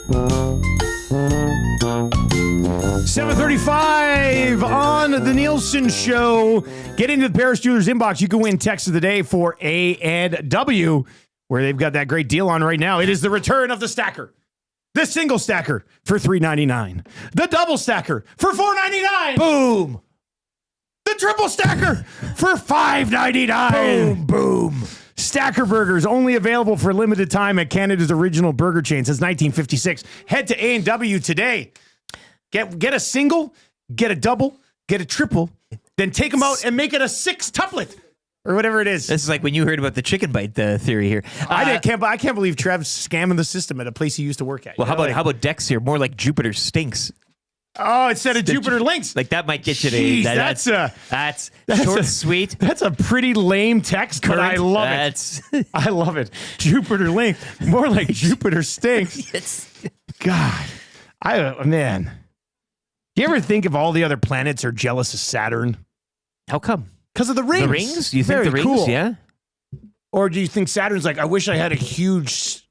7:35 on the Nielson Show. Get into the Paris Jewelers inbox. You can win text of the day for A and W, where they've got that great deal on right now. It is the return of the stacker. The single stacker for $3.99. The double stacker for $4.99. Boom. The triple stacker for $5.99. Boom, boom. Stacker Burgers, only available for a limited time at Canada's original burger chain since 1956. Head to A&W today. Get a single, get a double, get a triple, then take them out and make it a six-tuplet. Or whatever it is. This is like when you heard about the chicken bite theory here. I can't believe Trev's scamming the system at a place he used to work at. Well, how about Dex here? More like Jupiter stinks. Oh, instead of Jupiter links. Like that might get you to. Jeez, that's short, sweet. That's a pretty lame text, but I love it. I love it. Jupiter link. More like Jupiter stinks. Yes. God, man. Do you ever think if all the other planets are jealous of Saturn? How come? Because of the rings. The rings? Do you think Very the rings? cool. Yeah. Or do you think Saturn's like, I wish I had a huge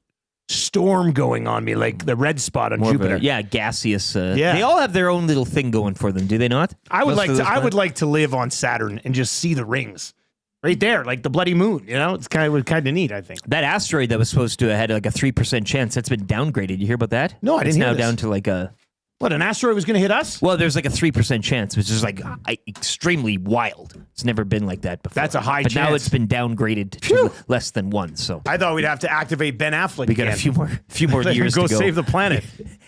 storm going on me, like the red spot on Jupiter? Gaseous. Yeah. They all have their own little thing going for them, do they not? I would like to live on Saturn and just see the rings. Right there, like the bloody moon, It's kind of neat, I think. That asteroid that was supposed to have had like a 3% chance, that's been downgraded. You hear about that? No, I didn't hear It's now this. down to like a... What, an asteroid was going to hit us? Well, there's like a 3% chance, which is like extremely wild. It's never been like that before. That's a high but chance. now it's been downgraded to less than 1. So I thought we'd have to activate Ben Affleck. we got a few more Let him years to go go. save the planet.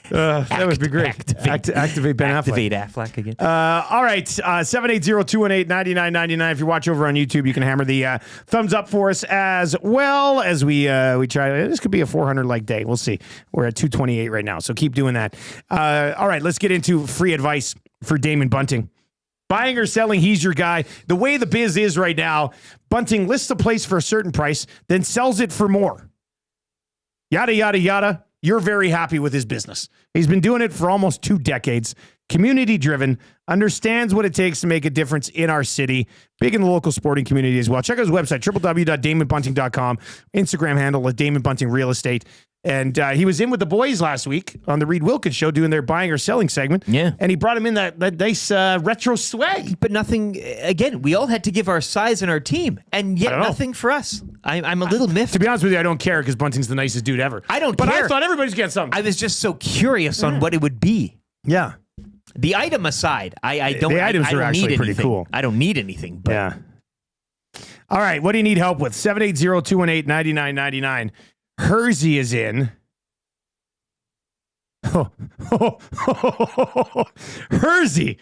That would be great. Activate Ben Activate Affleck. Affleck again. All right, 780-218-9999. If you're watching over on YouTube, you can hammer the thumbs up for us as well as we try. This could be a 400 day. We'll see. We're at 228 right now, so keep doing that. All right, let's get into free advice for Damon Bunting. Buying or selling, he's your guy. The way the biz is right now, Bunting lists a place for a certain price, then sells it for more. Yada, yada, yada. You're very happy with his business. He's been doing it for almost 2 decades. Community driven, understands what it takes to make a difference in our city. Big in the local sporting community as well. Check out his website, www.damonbunting.com. Instagram handle at Damon Bunting Real Estate. And he was in with the boys last week on the Reed Wilkins Show doing their buying or selling segment. Yeah. And he brought him in that nice retro swag. But nothing, again, we all had to give our size and our team, and yet nothing for us. I'm a little miffed. To be honest with you, I don't care because Bunting's the nicest dude ever. I don't But care. I thought everybody's getting something. I was just so curious on what it would be. Yeah. The item aside, I don't. The items I don't are actually need pretty anything. cool. I don't need anything. But Yeah. All right. What do you need help with? 780-218-9999. Hersey is in. Hersey.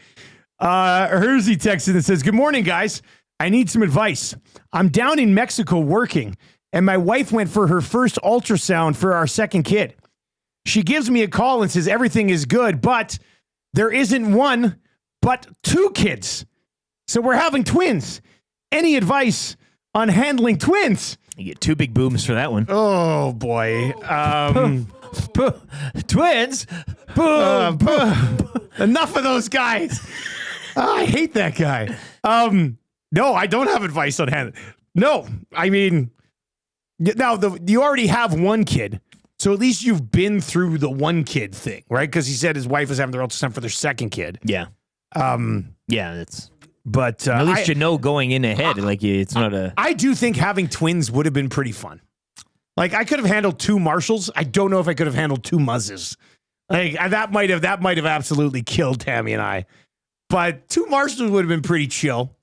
Hersey texted and says, "Good morning, guys. I need some advice. I'm down in Mexico working, and my wife went for her first ultrasound for our second kid. She gives me a call and says everything is good, but there isn't one, but 2 kids. So we're having twins. Any advice on handling twins?" You get 2 big booms for that one. Oh, boy. Twins? Boom. Enough of those guys. I hate that guy. No, I don't have advice on handling. No, I mean, now you already have 1 kid. So at least you've been through the 1 kid thing, right? Because he said his wife was having their ultrasound for their second kid. Yeah. Yeah, that's... But at least you know going in ahead, like it's not a... I do think having twins would have been pretty fun. Like I could have handled 2 Marshalls. I don't know if I could have handled 2 Muzzes. Like that might have absolutely killed Tammy and I. But 2 Marshalls would have been pretty chill.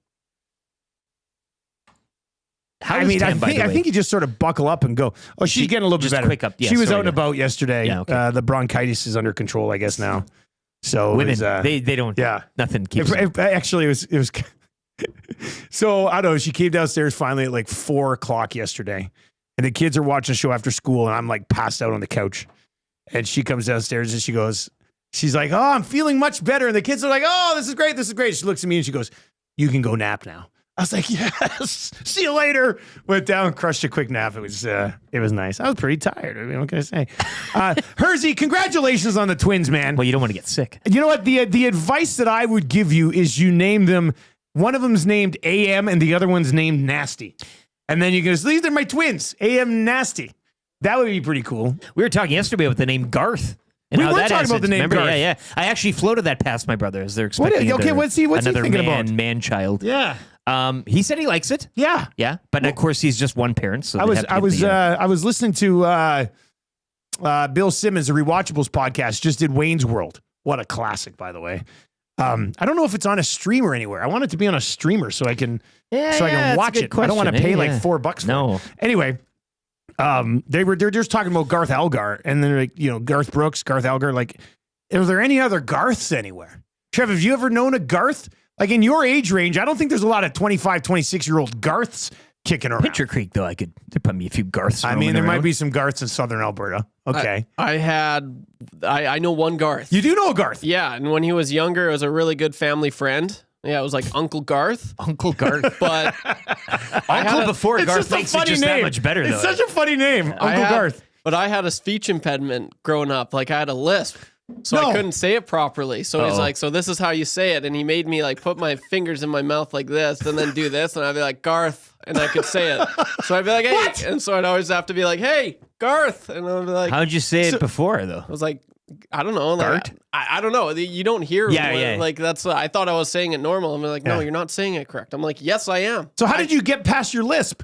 I think you just sort of buckle up and go. Oh, she's getting a little bit better. Quick up. Yeah, she was out and about yesterday. Yeah, okay. The bronchitis is under control, I guess now. So women, it was, they don't. Yeah, nothing keeps. Actually, it was. So I don't know. She came downstairs finally at like 4:00 yesterday, and the kids are watching a show after school, and I'm like passed out on the couch. And she comes downstairs and she's like, "Oh, I'm feeling much better." And the kids are like, "Oh, this is great. This is great." She looks at me and she goes, "You can go nap now." I was like, "Yes, see you later." Went down, crushed a quick nap. It was nice. I was pretty tired. I mean, what can I say? Hersey, congratulations on the twins, man. Well, you don't want to get sick. You know what? The advice that I would give you is you name them. One of them's named AM and the other one's named Nasty. And then you go, "These are my twins, AM Nasty." That would be pretty cool. We were talking yesterday about the name Garth. And We how were that talking ends. about the name Remember? Garth. Yeah. I actually floated that past my brother as they're expecting what's he another thinking about? man-child. Yeah. He said he likes it. Yeah. Yeah. But of course, he's just one parent. So I was listening to Bill Simmons, the Rewatchables podcast, just did Wayne's World. What a classic, by the way. I don't know if it's on a streamer anywhere. I want it to be on a streamer so I can watch it. I don't want to pay like $4 for it. Anyway, they're just talking about Garth Algar, and they're like, Garth Brooks, Garth Algar. Like, are there any other Garths anywhere? Trev, have you ever known a Garth? Like in your age range, I don't think there's a lot of 25, 26-year-old Garths kicking around. Pitcher Creek, though, there might be a few Garths. I mean, there might be some Garths in southern Alberta. Okay. I know one Garth. You do know a Garth? Yeah, and when he was younger, it was a really good family friend. Yeah, it was like Uncle Garth. Uncle Garth. But Uncle before it's Garth just a makes it funny just name. that much better, though. It's such a funny name, Uncle Garth. But I had a speech impediment growing up. Like I had a lisp. So I couldn't say it properly. So he's like, so this is how you say it. And he made me like put my fingers in my mouth like this and then do this. And I'd be like, Garth. And I could say it. So I'd be like, hey. What? And so I'd always have to be like, hey, Garth. And I'd be like, how'd you say it before, though? I was like, I don't know. Like, I don't know. You don't hear. Yeah. Like that's. I thought I was saying it normal. I'm like, no, you're not saying it correct. I'm like, yes, I am. So how did you get past your lisp?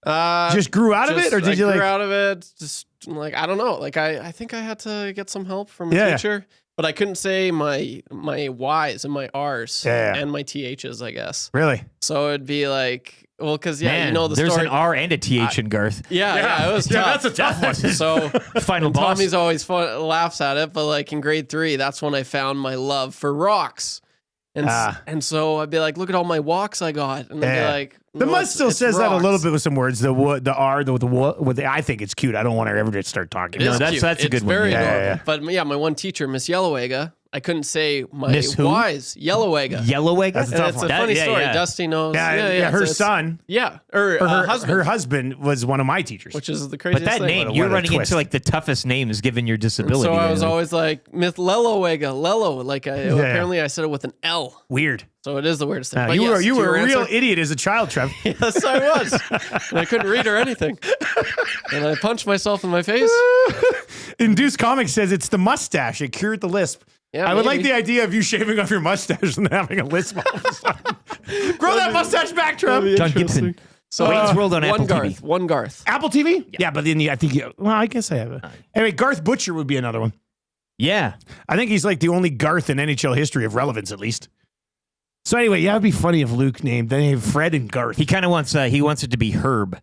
Just grew out of it, or did you grew out of it? Just like I don't know. Like I think I had to get some help from a teacher, but I couldn't say my Y's and my R's and my THs. I guess. Really? So it'd be like, well, because Man, you know the there's story. an R and a TH in Garth. Yeah, it was tough. That's a tough one. So Final boss. Tommy's always laughs at it, but like in grade 3, that's when I found my love for rocks. And so I'd be like, look at all my walks I got. And I'd be like, the no, mud still says that a rocks. little bit with some words. The R, the I think it's cute. I don't want to ever just start talking. It is that's cute. a good It's one. very Yeah. adorable. But yeah, my one teacher, Miss Yellowega, I couldn't say my Miss who? Y's. Yellowega. Yellowega? That's a And tough it's one. a funny Yeah, story. yeah. Dusty knows. Yeah, her it's- son. Yeah, or Her husband. Her husband was one of my teachers. Which is the But craziest that thing. name, What a you're running twist. into like the toughest names given your And disability. so I there. was always like, Myth Lellowega, Lello. Like apparently I said it with an L. Weird. So it is the weirdest thing. Now, But you yes, were to a your real answer- idiot as a child, Trev. Yes, I was. And I couldn't read or anything. And I punched myself in my face. Induced Comics says it's the mustache. It cured the lisp. Yeah, I would like maybe. the idea of you shaving off your mustache and having a lisp all of a sudden. Grow that mustache back, Trev. John Gibson. So Wayne's World on one Apple Garth, TV. One Garth. Apple TV? Yeah, but then I think, well, I guess I have it. Anyway, Garth Butcher would be another one. Yeah. I think he's like the only Garth in NHL history of relevance, at least. So anyway, yeah, it'd be funny if Luke named, they have Fred and Garth. He kind of wants it to be Herb.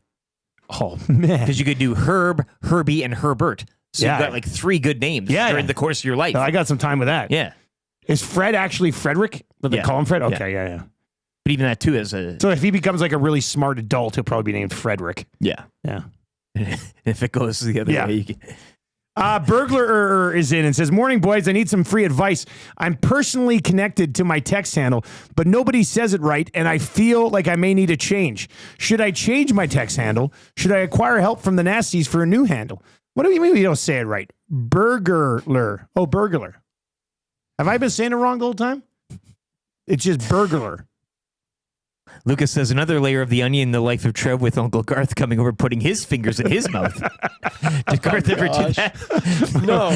Oh, man. Because you could do Herb, Herbie, and Herbert. So Yeah. you've got like 3 good names during the course of your life. No, I got some time with that. Yeah. Is Fred actually Frederick? But they Yeah. call him Fred? Yeah. Okay, yeah. But even that too is a So if he becomes like a really smart adult, he'll probably be named Frederick. yeah. Yeah. If it goes the other Yeah. way, you can, Burglar is in and says, "Morning, boys. I need some free advice. I'm personally connected to my text handle, but nobody says it right, and I feel like I may need a change. Should I change my text handle? Should I acquire help from the nasties for a new handle? What do you mean we don't say it right? Burglar. Oh, burglar. Have I been saying it wrong the whole time? It's just burglar. Lucas says another layer of the onion in the life of Trev with Uncle Garth coming over, putting his fingers in his mouth. Did Garth ever do that? No,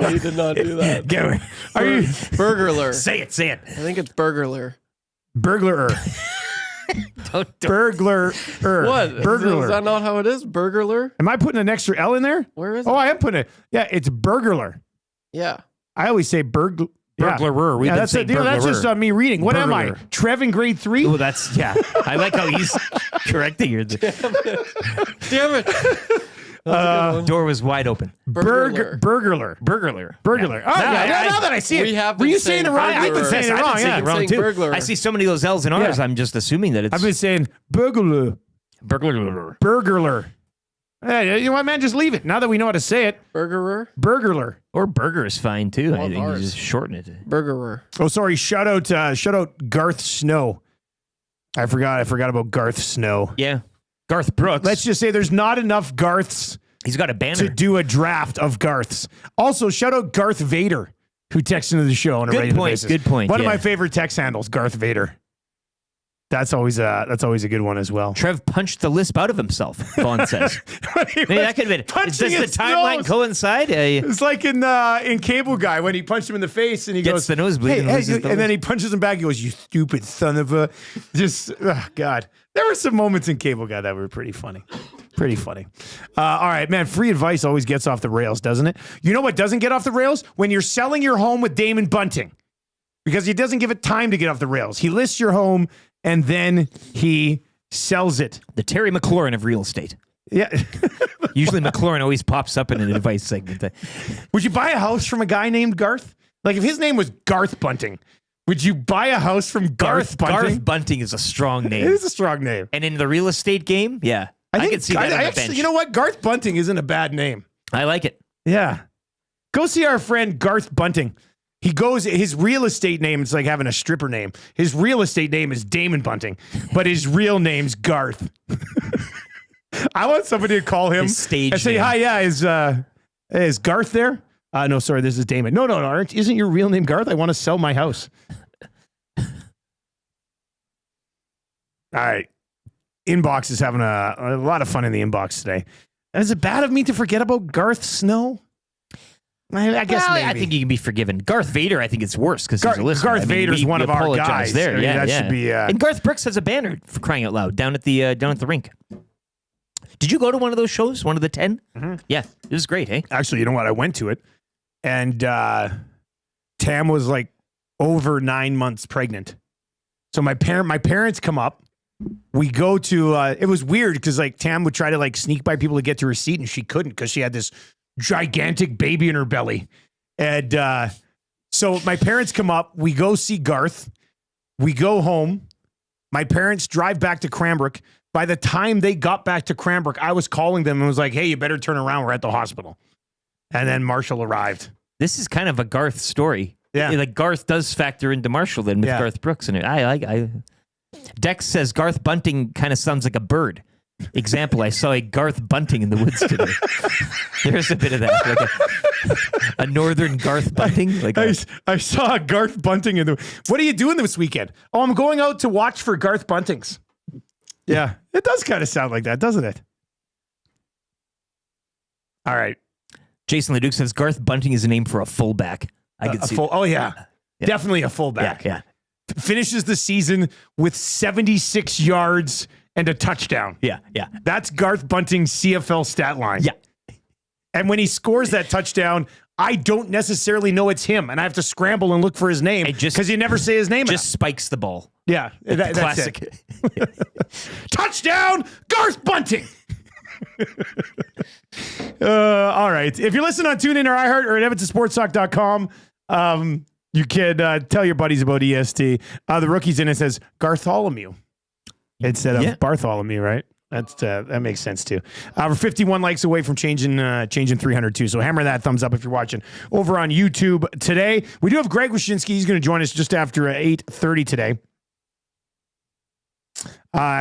he did not do that. Are you Burglar? Say it. I think it's burglar. Burglar. Burglar. What? Burglar. Is that not how it is? Burglar? Am I putting an extra L in there? Where is Oh, it? I am putting it. Yeah, it's burglar. Yeah. I always say burglar. Burglarer. We've Yeah, been that's saying it. That's burglarer. just me reading. What am I? Burglar. Trev in grade 3? Oh, that's, yeah. I like how he's correcting you. Damn it. Door was wide open. Burglar. Burglar. Oh, yeah. Now that I see it. We have Were been you saying it right? I've been burglar. saying it wrong. saying it Yeah. wrong too. burglar. I see so many of those L's and R's. Yeah. I'm just assuming that it's I've been saying burglar. burglar. Hey, you know what, man? Just leave it. Now that we know how to say it. Burglar? Burglar. Or burger is fine too. I All think you R's. just shorten it. Burglar. Oh, sorry. Shout out Garth Snow. I forgot about Garth Snow. Yeah. Garth Brooks. Let's just say there's not enough Garths He's got a banner. to do a draft of Garths. Also, shout out Garth Vader, who texts into the show on a Good regular point, basis. good point, One of yeah. my favorite text handles, Garth Vader. That's always a good one as well. Trev punched the lisp out of himself, Vaughn says. Maybe that could have been. Does the timeline coincide? It's like in Cable Guy when he punched him in the face and he Gets goes, the nosebleed and then he punches him back. He goes, "You stupid son of a..." Just, God. There were some moments in Cable Guy that were pretty funny. Pretty funny. All right, man. Free advice always gets off the rails, doesn't it? You know what doesn't get off the rails? When you're selling your home with Damon Bunting. Because he doesn't give it time to get off the rails. He lists your home and then he sells it. The Terry McLaurin of real estate. Yeah. Usually McLaurin always pops up in an advice segment. Would you buy a house from a guy named Garth? Like if his name was Garth Bunting, would you buy a house from Garth Bunting? Garth Bunting is a strong name. It is a strong name. And in the real estate game, yeah. I can see that on the bench. You know what? Garth Bunting isn't a bad name. I like it. Yeah. Go see our friend Garth Bunting. His real estate name is like having a stripper name. His real estate name is Damon Bunting, but his real name's Garth. I want somebody to call him his stage and say, name. "Hi, yeah, is Garth there?" No, sorry, this is Damon. No, isn't your real name Garth? I want to sell my house. All right. Inbox is having a lot of fun in the inbox today. Is it bad of me to forget about Garth Snow? I guess maybe. I think you can be forgiven. Garth Vader, I think it's worse because he's a listener. Garth Vader's one of our guys. There, That should be. And Garth Brooks has a banner for crying out loud down at the rink. Did you go to one of those shows? One of the 10? Mm-hmm. Yeah, it was great. Hey, actually, you know what? I went to it, and Tam was like over 9 months pregnant. So my parents come up. We go to. It was weird because like Tam would try to like sneak by people to get to her seat, and she couldn't because she had this gigantic baby in her belly. And so my parents come up, we go see Garth, we go home, my parents drive back to Cranbrook. By the time they got back to Cranbrook, I was calling them and was like, "Hey, you better turn around, we're at the hospital." And then Marshall arrived. This is kind of a Garth story. Yeah. Like Garth does factor into Marshall then with Garth Brooks in it. Dex says Garth Bunting kind of sounds like a bird. Example, I saw a Garth Bunting in the woods today. There's a bit of that, like a northern Garth Bunting. Like I saw a Garth Bunting in the. What are you doing this weekend? Oh, I'm going out to watch for Garth Buntings. Yeah, it does kind of sound like that, doesn't it? All right. Jason Leduc says Garth Bunting is a name for a fullback. I could see. Oh yeah, definitely a fullback. Yeah. Finishes the season with 76 yards and a touchdown. Yeah. That's Garth Bunting's CFL stat line. Yeah. And when he scores that touchdown, I don't necessarily know it's him, and I have to scramble and look for his name because you never say his name. Just spikes the ball. Yeah, that's classic. it. Touchdown, Garth Bunting. All right. If you're listening on TuneIn or iHeart or at EvanstonSportsTalk.com, you can tell your buddies about EST. The rookie's in it says Gartholomew instead of Bartholomew, right? That makes sense too. We're 51 likes away from changing 300 too. So hammer that thumbs up if you're watching over on YouTube today. We do have Greg Wyshynski. He's going to join us just after 8:30 today.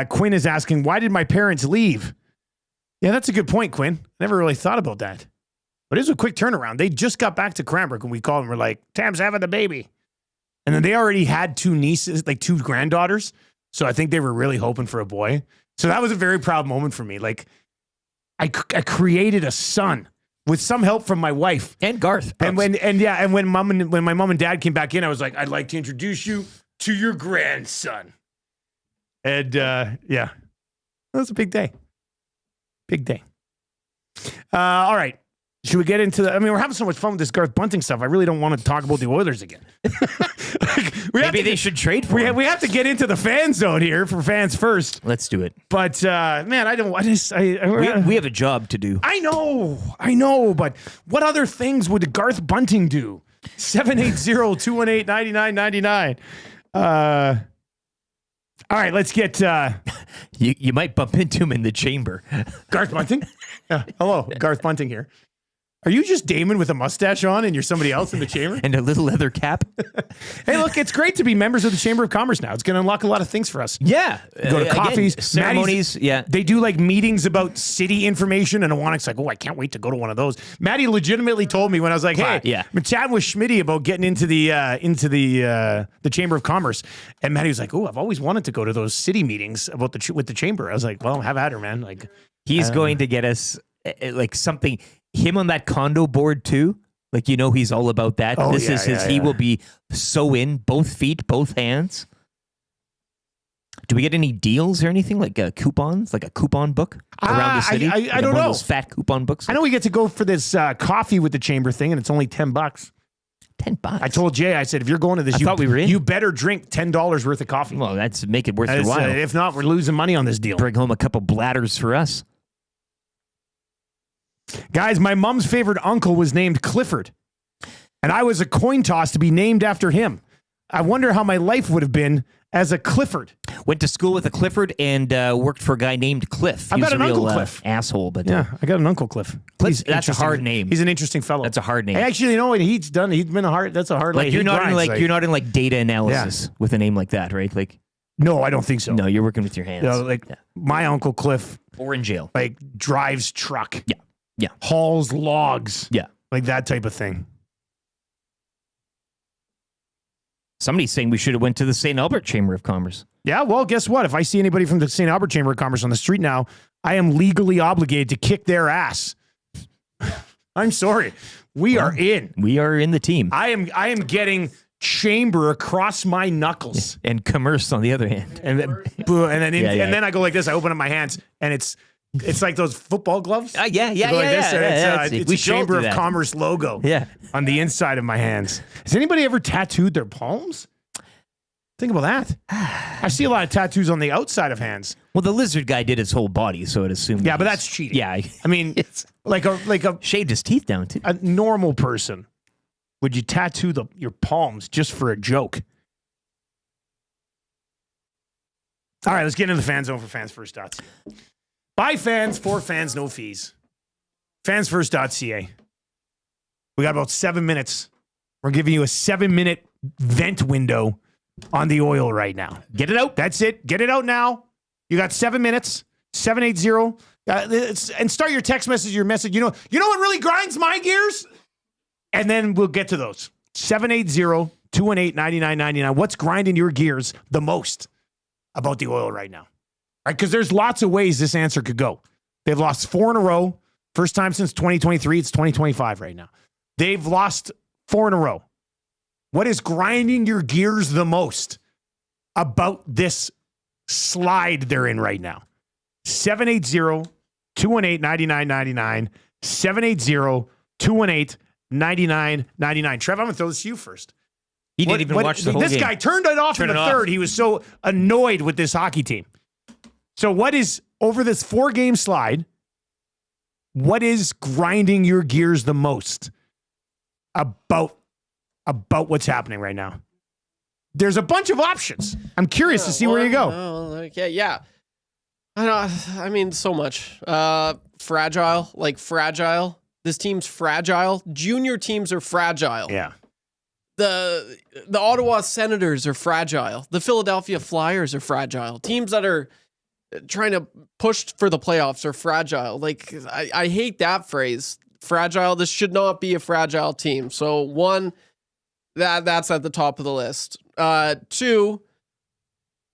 Quinn is asking, why did my parents leave? Yeah, that's a good point, Quinn. Never really thought about that. But it was a quick turnaround. They just got back to Cranbrook when we called and we're like, Tam's having the baby. And then they already had two nieces, like two granddaughters. So I think they were really hoping for a boy. So that was a very proud moment for me. Like I created a son with some help from my wife and Garth. And when my mom and dad came back in, I was like, I'd like to introduce you to your grandson. And that was a big day. Big day. All right. Should we get into we're having so much fun with this Garth Bunting stuff. I really don't want to talk about the Oilers again. Maybe they should trade for him. We have to get into the fan zone here for fans first. Let's do it. But man, we have a job to do. I know, but what other things would Garth Bunting do? 780-218-9999. All right, let's get you might bump into him in the chamber. Garth Bunting? Hello, Garth Bunting here. Are you just Damon with a mustache on and you're somebody else in the chamber? And a little leather cap. Hey, look, it's great to be members of the Chamber of Commerce now. It's going to unlock a lot of things for us. Yeah. Go to coffees, ceremonies. Yeah. They do like meetings about city information, and Awanik's like, oh, I can't wait to go to one of those. Maddie legitimately told me when I was like, hey, Yeah. I'm chatting with Schmitty about getting into the Chamber of Commerce. And Maddie was like, oh, I've always wanted to go to those city meetings about with the chamber. I was like, well, have at her, man. Like, He's going to get us like something, him on that condo board too. Like, he's all about that. Oh, This yeah, is his, yeah, he yeah. will be so in, both feet, both hands. Do we get any deals or anything like coupons, like a coupon book around the city? I don't One know. of those fat coupon books. I know we get to go for this coffee with the chamber thing, and it's only $10. $10. I told Jay, I said, if you're going to this, I thought we were in. You better drink $10 worth of coffee. Well, that's make it worth your while. If not, we're losing money on this deal. Bring home a couple bladders for us. Guys, my mom's favorite uncle was named Clifford, and I was a coin toss to be named after him. I wonder how my life would have been as a Clifford. Went to school with a Clifford and worked for a guy named Cliff. I've He got was an a real, Uncle Cliff. Asshole, but Yeah, I got an Uncle Cliff. Cliff, that's a interesting. hard name. He's an interesting fellow. That's a hard name. Hey, actually, you know what he's done? He's been a hard. That's a hard. Like you're he not in grinds, you're not in like data analysis with a name like that, right? Like No, I don't think so. no, you're working with your hands. My Uncle Cliff, or in jail. like drives truck. Yeah. Hauls logs. Yeah. Like that type of thing. Somebody's saying we should have went to the St. Albert Chamber of Commerce. Yeah, well, guess what? If I see anybody from the St. Albert Chamber of Commerce on the street now, I am legally obligated to kick their ass. I'm sorry. We are in. We are in the team. I am getting chamber across my knuckles. And commerce on the other hand. And then, and then I go like this. I open up my hands, and it's like those football gloves. Yeah. You go like this, and it's we a should all Chamber do of that. Commerce logo Yeah. on the inside of my hands. Has anybody ever tattooed their palms? Think about that. I see a lot of tattoos on the outside of hands. Well, the lizard guy did his whole body, so it assumed. Yeah, but that's cheating. Yeah. I mean, it's like a shaved his teeth down too. A normal person, would you tattoo your palms just for a joke? All right, let's get into the fan zone for Fans First Dots. By fans, for fans, no fees. Fansfirst.ca. We got about 7 minutes. We're giving you a 7-minute vent window on the oil right now. Get it out. That's it. Get it out now. You got 7 minutes. 780. And start your text message, your message. You know what really grinds my gears? And then we'll get to those. 780-218-9999. What's grinding your gears the most about the oil right now? Right? Because there's lots of ways this answer could go. They've lost 4 in a row. First time since 2023. It's 2025 right now. They've lost 4 in a row. What is grinding your gears the most about this slide they're in right now? 780-218-9999. 780-218-9999. Trev, I'm going to throw this to you first. He didn't even watch the whole game. This guy turned it off in the third. He was so annoyed with this hockey team. So what is, over this 4-game slide, what is grinding your gears the most about what's happening right now? There's a bunch of options. I'm curious to see where you go. Okay, yeah. I mean, so much. Fragile. This team's fragile. Junior teams are fragile. Yeah. The Ottawa Senators are fragile. The Philadelphia Flyers are fragile. Teams that are trying to push for the playoffs are fragile. Like, I hate that phrase. Fragile. This should not be a fragile team. So, one, that's at the top of the list. 2,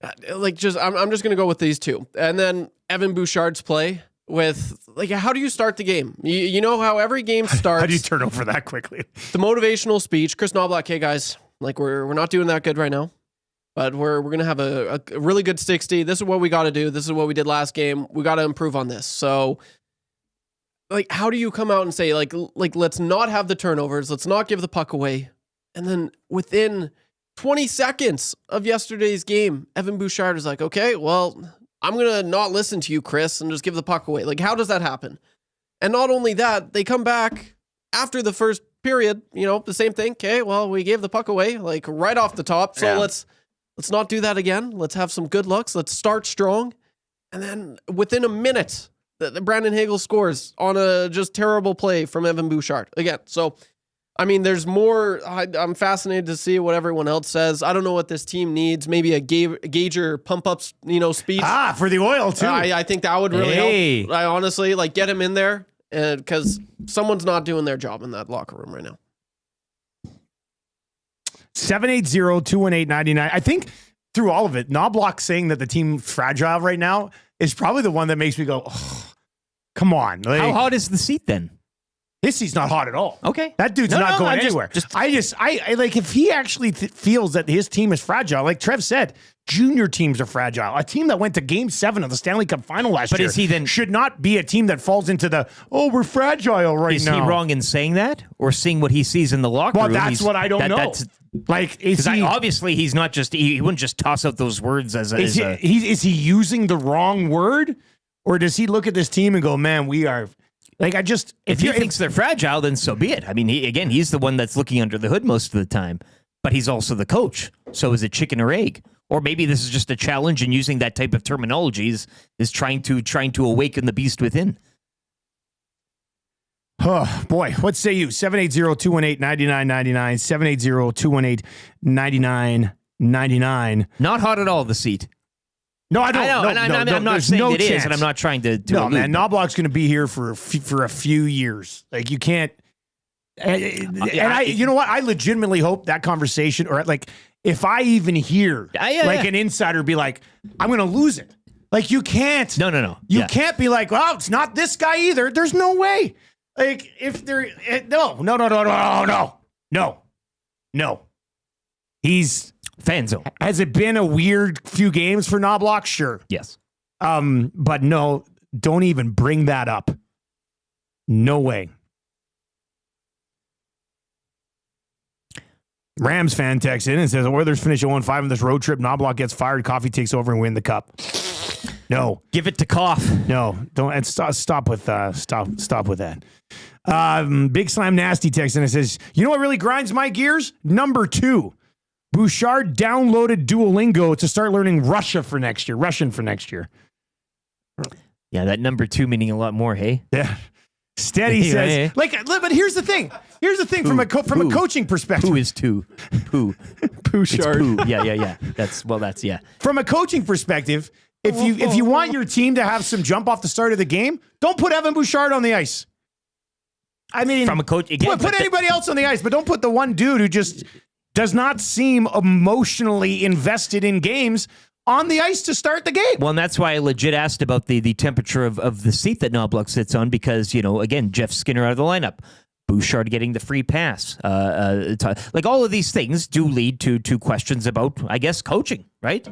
I'm just gonna go with these 2. And then Evan Bouchard's play with, like, how do you start the game? You know how every game starts. How do you turn over that quickly? The motivational speech. Chris Noblock, hey guys, like we're not doing that good right now, but we're gonna have a really good 60. This is what we got to do. This is what we did last game. We got to improve on this. So, like, how do you come out and say like let's not have the turnovers, let's not give the puck away, and then within 20 seconds of yesterday's game, Evan Bouchard is like, okay, well, I'm going to not listen to you, Chris, and just give the puck away. Like, how does that happen? And not only that, they come back after the first period, the same thing. Okay, well, we gave the puck away, like, right off the top. So let's not do that again. Let's have some good looks. Let's start strong. And then within a minute Brandon Hagel scores on a just terrible play from Evan Bouchard again. So, I mean, there's more. I'm fascinated to see what everyone else says. I don't know what this team needs. Maybe a Gager pump up, speed. For the oil too. I think that would really help. I honestly get him in there, because someone's not doing their job in that locker room right now. 780-218-99. I think through all of it, Noblock saying that the team's fragile right now is probably the one that makes me go, oh, come on. Like, how hot is the seat then? This seat's not hot at all. Okay. That dude's not going anywhere. I like, if he actually feels that his team is fragile, like Trev said, junior teams are fragile. A team that went to Game 7 of the Stanley Cup Final last year is he then, should not be a team that falls into the, we're fragile right now. Is he wrong in saying that, or seeing what he sees in the locker room? Well, that's what I don't know. Like, obviously he's not just, he wouldn't just toss out those words as is he using the wrong word, or does he look at this team and go, man, we are... Like, if he thinks they're fragile, then so be it. I mean, he's the one that's looking under the hood most of the time, but he's also the coach. So is it chicken or egg? Or maybe this is just a challenge, and using that type of terminology is trying to awaken the beast within. Oh, boy. What say you? 780-218-9999, 780-218-9999. Not hot at all, the seat. No, I don't. I'm not saying it is, and I'm not trying to no, man, Noblock's going to be here for a few years. Like, you can't. You know what? I legitimately hope that conversation, or like, if I even hear an insider be like, I'm going to lose it. Like, you can't. No. You can't be like, well, it's not this guy either. There's no way. Like, if there, no. He's fan zone. Has it been a weird few games for Noblock? Sure. Yes. But no, don't even bring that up. No way. Rams fan texts in and says, Oilers finish 0-5 on this road trip. Noblock gets fired. Coffee takes over and win the cup. No. Give it to Cough. No. Don't. And stop with that. Big Slam Nasty texts in and says, you know what really grinds my gears? Number 2. Bouchard downloaded Duolingo to start learning Russian for next year. Yeah, that number 2 meaning a lot more, hey? Yeah. Steady says, but here's the thing. From a coaching perspective. Who is 2? Who? Bouchard. Poo. Yeah. That's. From a coaching perspective, if you want your team to have some jump off the start of the game, don't put Evan Bouchard on the ice. I mean, from a coach, again, put anybody else on the ice, but don't put the one dude who just does not seem emotionally invested in games on the ice to start the game. Well, and that's why I legit asked about the temperature of the seat that Noblock sits on, because, again, Jeff Skinner out of the lineup, Bouchard getting the free pass. Like, all of these things do lead to questions about, I guess, coaching, right?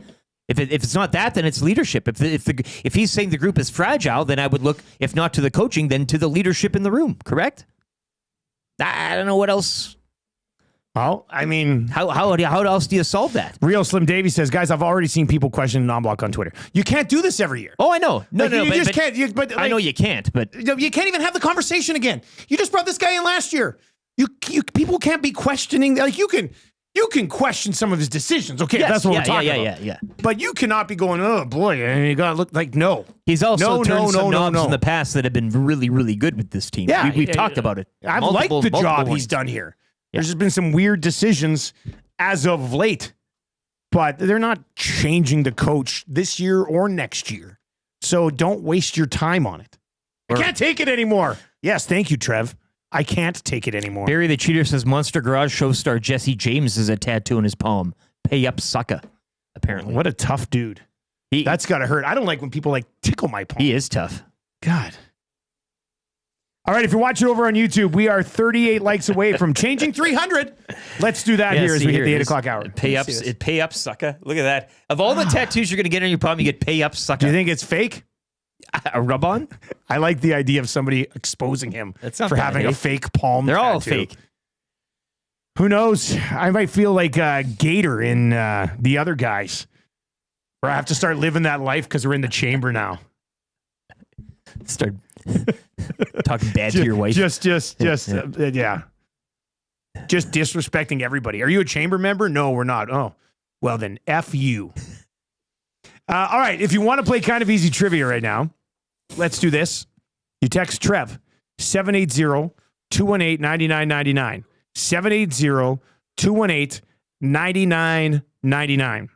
If it's not that, then it's leadership. If he's saying the group is fragile, then I would look, if not to the coaching, then to the leadership in the room, correct? I don't know what else. Well, I mean, how else do you solve that? Real Slim Davey says, guys, I've already seen people question Noblock on Twitter. You can't do this every year. Oh, I know. No, you just can't. But I know you can't. But you can't even have the conversation again. You just brought this guy in last year. People can't be questioning. Like, you can question some of his decisions. Okay, yes, that's what we're talking about. Yeah. But you cannot be going, oh boy, you gotta look like no. He's also turned some knobs in the past that have been really, really good with this team. Yeah, we've talked about it. I've liked the job he's done here. There's just been some weird decisions as of late, but they're not changing the coach this year or next year. So don't waste your time on it. I can't take it anymore. Yes, thank you, Trev. I can't take it anymore. Barry the Cheater says Monster Garage show star Jesse James has a tattoo on his palm. Pay up, sucker. Apparently. What a tough dude. That's got to hurt. I don't like when people tickle my palm. He is tough. God. All right, if you're watching over on YouTube, we are 38 likes away from changing 300. Let's do that here as we hit the 8 o'clock hour. Pay up, sucker. Look at that. Of all the tattoos you're going to get on your palm, you get pay up, sucker. Do you think it's fake? A rub-on? I like the idea of somebody exposing him for having a fake palm They're tattoo. all fake. Who knows? I might feel like Gator in the other guys. Or I have to start living that life because we're in the chamber now. Start talking bad to your wife. Just disrespecting everybody. Are you a chamber member? No, we're not. Oh, well then, F you. All right, if you want to play kind of easy trivia right now, let's do this. You text Trev, 780-218-9999. 780-218-9999.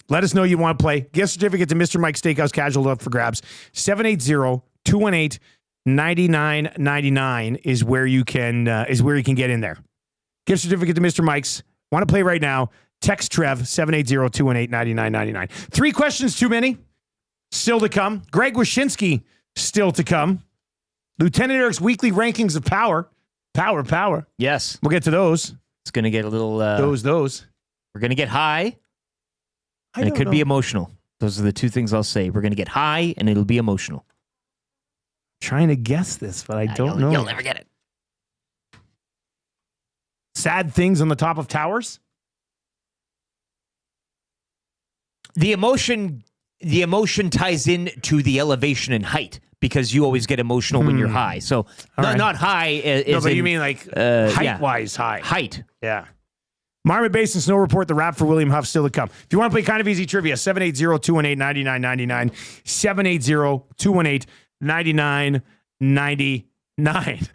Let us know you want to play. Gift certificate to Mr. Mike Steakhouse Casual up for grabs. 780-218-9999 is where you can get in there. Gift certificate to Mr. Mike's. Want to play right now? Text Trev, 780-218-9999. 3 questions too many. Still to come. Greg Wyshynski, still to come. Lieutenant Eric's weekly rankings of power. Power. Yes. We'll get to those. It's going to get a little... Those. We're going to get high, and it could be emotional. Those are the 2 things I'll say. We're going to get high, and it'll be emotional. Trying to guess this, but I don't know. You'll never get it. Sad things on the top of towers? The emotion ties in to the elevation and height, because you always get emotional when you're high. So not high. But you mean like height-wise high. Height. Yeah. Marmot Basin Snow Report, the rap for William Huff still to come. If you want to play kind of easy trivia, 780-218-9999. 780-218-9999.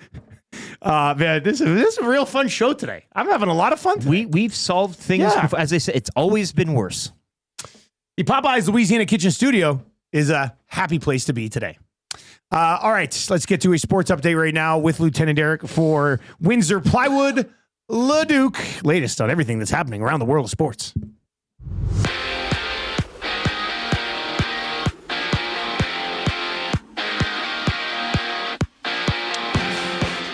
Man, this is a real fun show today. I'm having a lot of fun today. We've solved things before. As I said, it's always been worse. The Popeyes Louisiana Kitchen Studio is a happy place to be today. All right, let's get to a sports update right now with Lieutenant Eric for Windsor Plywood Leduc. Latest on everything that's happening around the world of sports.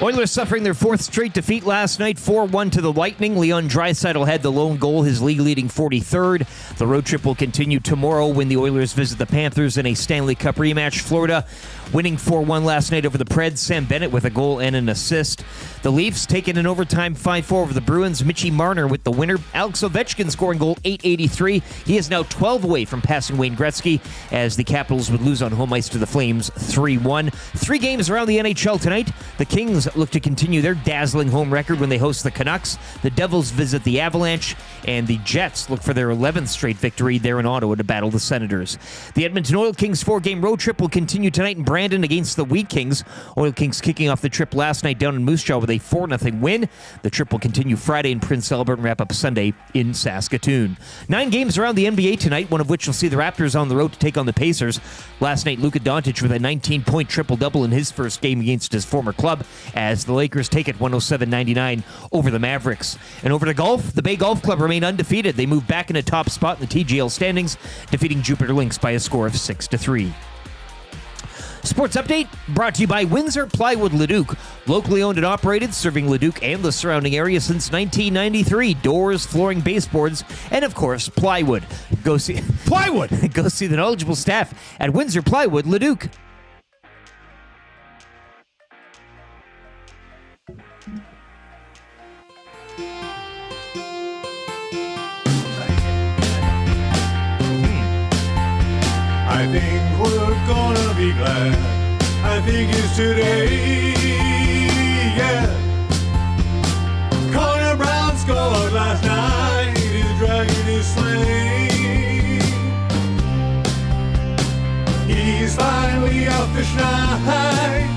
Oilers suffering their 4th straight defeat last night, 4-1 to the Lightning. Leon Draisaitl had the lone goal, his league-leading 43rd. The road trip will continue tomorrow when the Oilers visit the Panthers in a Stanley Cup rematch. Florida winning 4-1 last night over the Preds. Sam Bennett with a goal and an assist. The Leafs taking an overtime 5-4 over the Bruins. Mitchie Marner with the winner. Alex Ovechkin scoring goal 883. He is now 12 away from passing Wayne Gretzky as the Capitals would lose on home ice to the Flames 3-1. 3 games around the NHL tonight. The Kings look to continue their dazzling home record when they host the Canucks. The Devils visit the Avalanche, and the Jets look for their 11th straight victory there in Ottawa to battle the Senators. The Edmonton Oil Kings 4-game road trip will continue tonight in Brandon against the Wheat Kings. Oil Kings kicking off the trip last night down in Moose Jaw with a 4-0 win. The trip will continue Friday in Prince Albert and wrap up Sunday in Saskatoon. 9 games around the NBA tonight, one of which will see the Raptors on the road to take on the Pacers. Last night, Luka Doncic with a 19-point triple-double in his first game against his former club as the Lakers take it 107-99 over the Mavericks. And over to golf, the Bay Golf Club remain undefeated. They move back in a top spot in the TGL standings, defeating Jupiter Lynx by a score of 6-3. Sports update brought to you by Windsor Plywood Leduc, locally owned and operated, serving Leduc and the surrounding area since 1993. Doors, flooring, baseboards, and of course, plywood. Go see plywood. Go see the knowledgeable staff at Windsor Plywood Leduc. I think we're gonna be glad. I think it's today, yeah. Connor Brown scored last night. His dragon is slain. He's finally out fish night.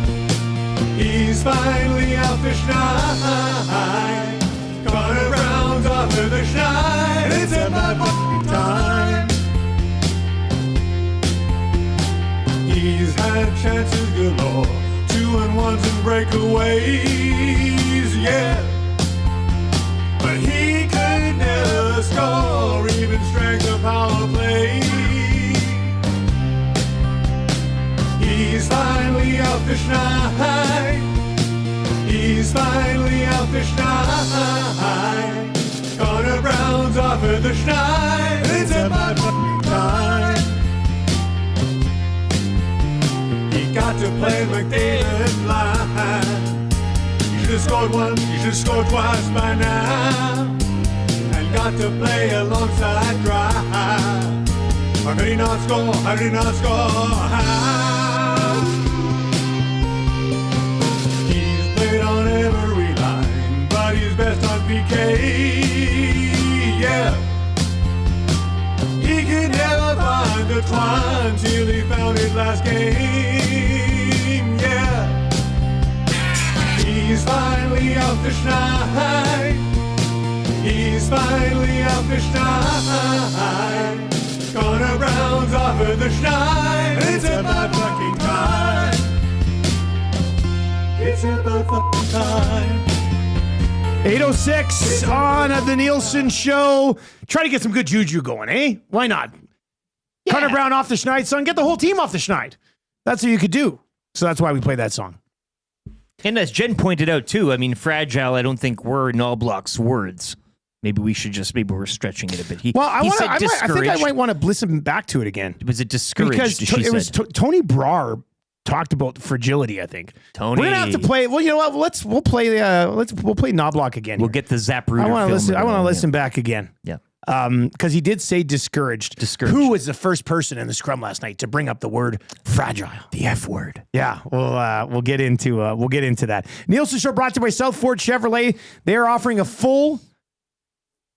He's finally out fish night. Connor Brown's off to the shine. It's about fucking time. He's had chances galore, 2-1s and breakaways, yeah. But he could never score, even strength of power play. He's finally out fish night. He's finally out fish night. Connor Brown's off at the schneid. It's about time. Got to play McDavid line. You should have scored once, you should have scored twice by now. And got to play alongside Drive. How could he not score? How did he not score? How? He's played on every line, but he's best on PK. Yeah. He can never find the climbed till he found his last game. Yeah, he's finally out the schneid. He's finally out the schneid. Connor Brown's off of the schneid. It's about fucking time. It's about fucking time. 8:06 on the Nielson Show. Try to get some good juju going, eh? Why not? Yeah. Connor Brown off the schneid, son. Get the whole team off the schneid. That's what you could do. So that's why we play that song. And as Jen pointed out, too, I mean, fragile, I don't think were Noblock's words. Maybe we're stretching it a bit. I think I might want to listen back to it again. Was it discouraged? Because it was Tony Brar talked about fragility. I think Tony. We're gonna have to play. Well, you know what? We'll play Noblock again. We'll get the Zapruder. I want to listen back again. Yeah. Because he did say discouraged. Who was the first person in the scrum last night to bring up the word fragile? The F word. Yeah, we'll get into that. Nielsen Show brought to you by South Fort Chevrolet. They are offering a full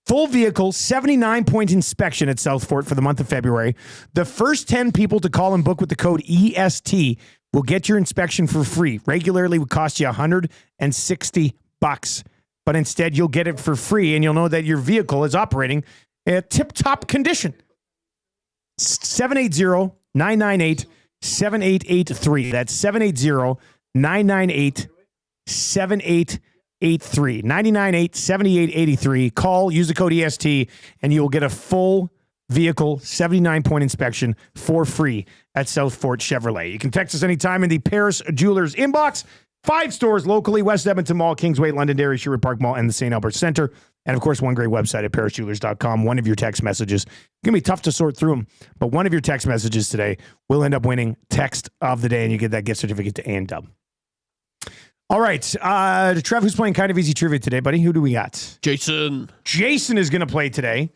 vehicle 79-point inspection at South Fort for the month of February. The first 10 people to call and book with the code EST will get your inspection for free. Regularly would cost you $160, but instead you'll get it for free, and you'll know that your vehicle is operating in tip-top condition. 780-998-7883. That's 780-998-7883. 998-7883. Call, use the code EST, and you will get a full vehicle 79-point inspection for free at South Fort Chevrolet. You can text us anytime in the Paris Jewelers inbox. 5 stores locally: West Edmonton Mall, Kingsway, Londonderry, Sherwood Park Mall, and the St. Albert Center. And of course, one great website at parisjewelers.com. One of your text messages, it's going to be tough to sort through them, but one of your text messages today will end up winning text of the day, and you get that gift certificate to A&W. All right, Trev, who's playing Kind of Easy Trivia today, buddy? Who do we got? Jason. Jason is going to play today,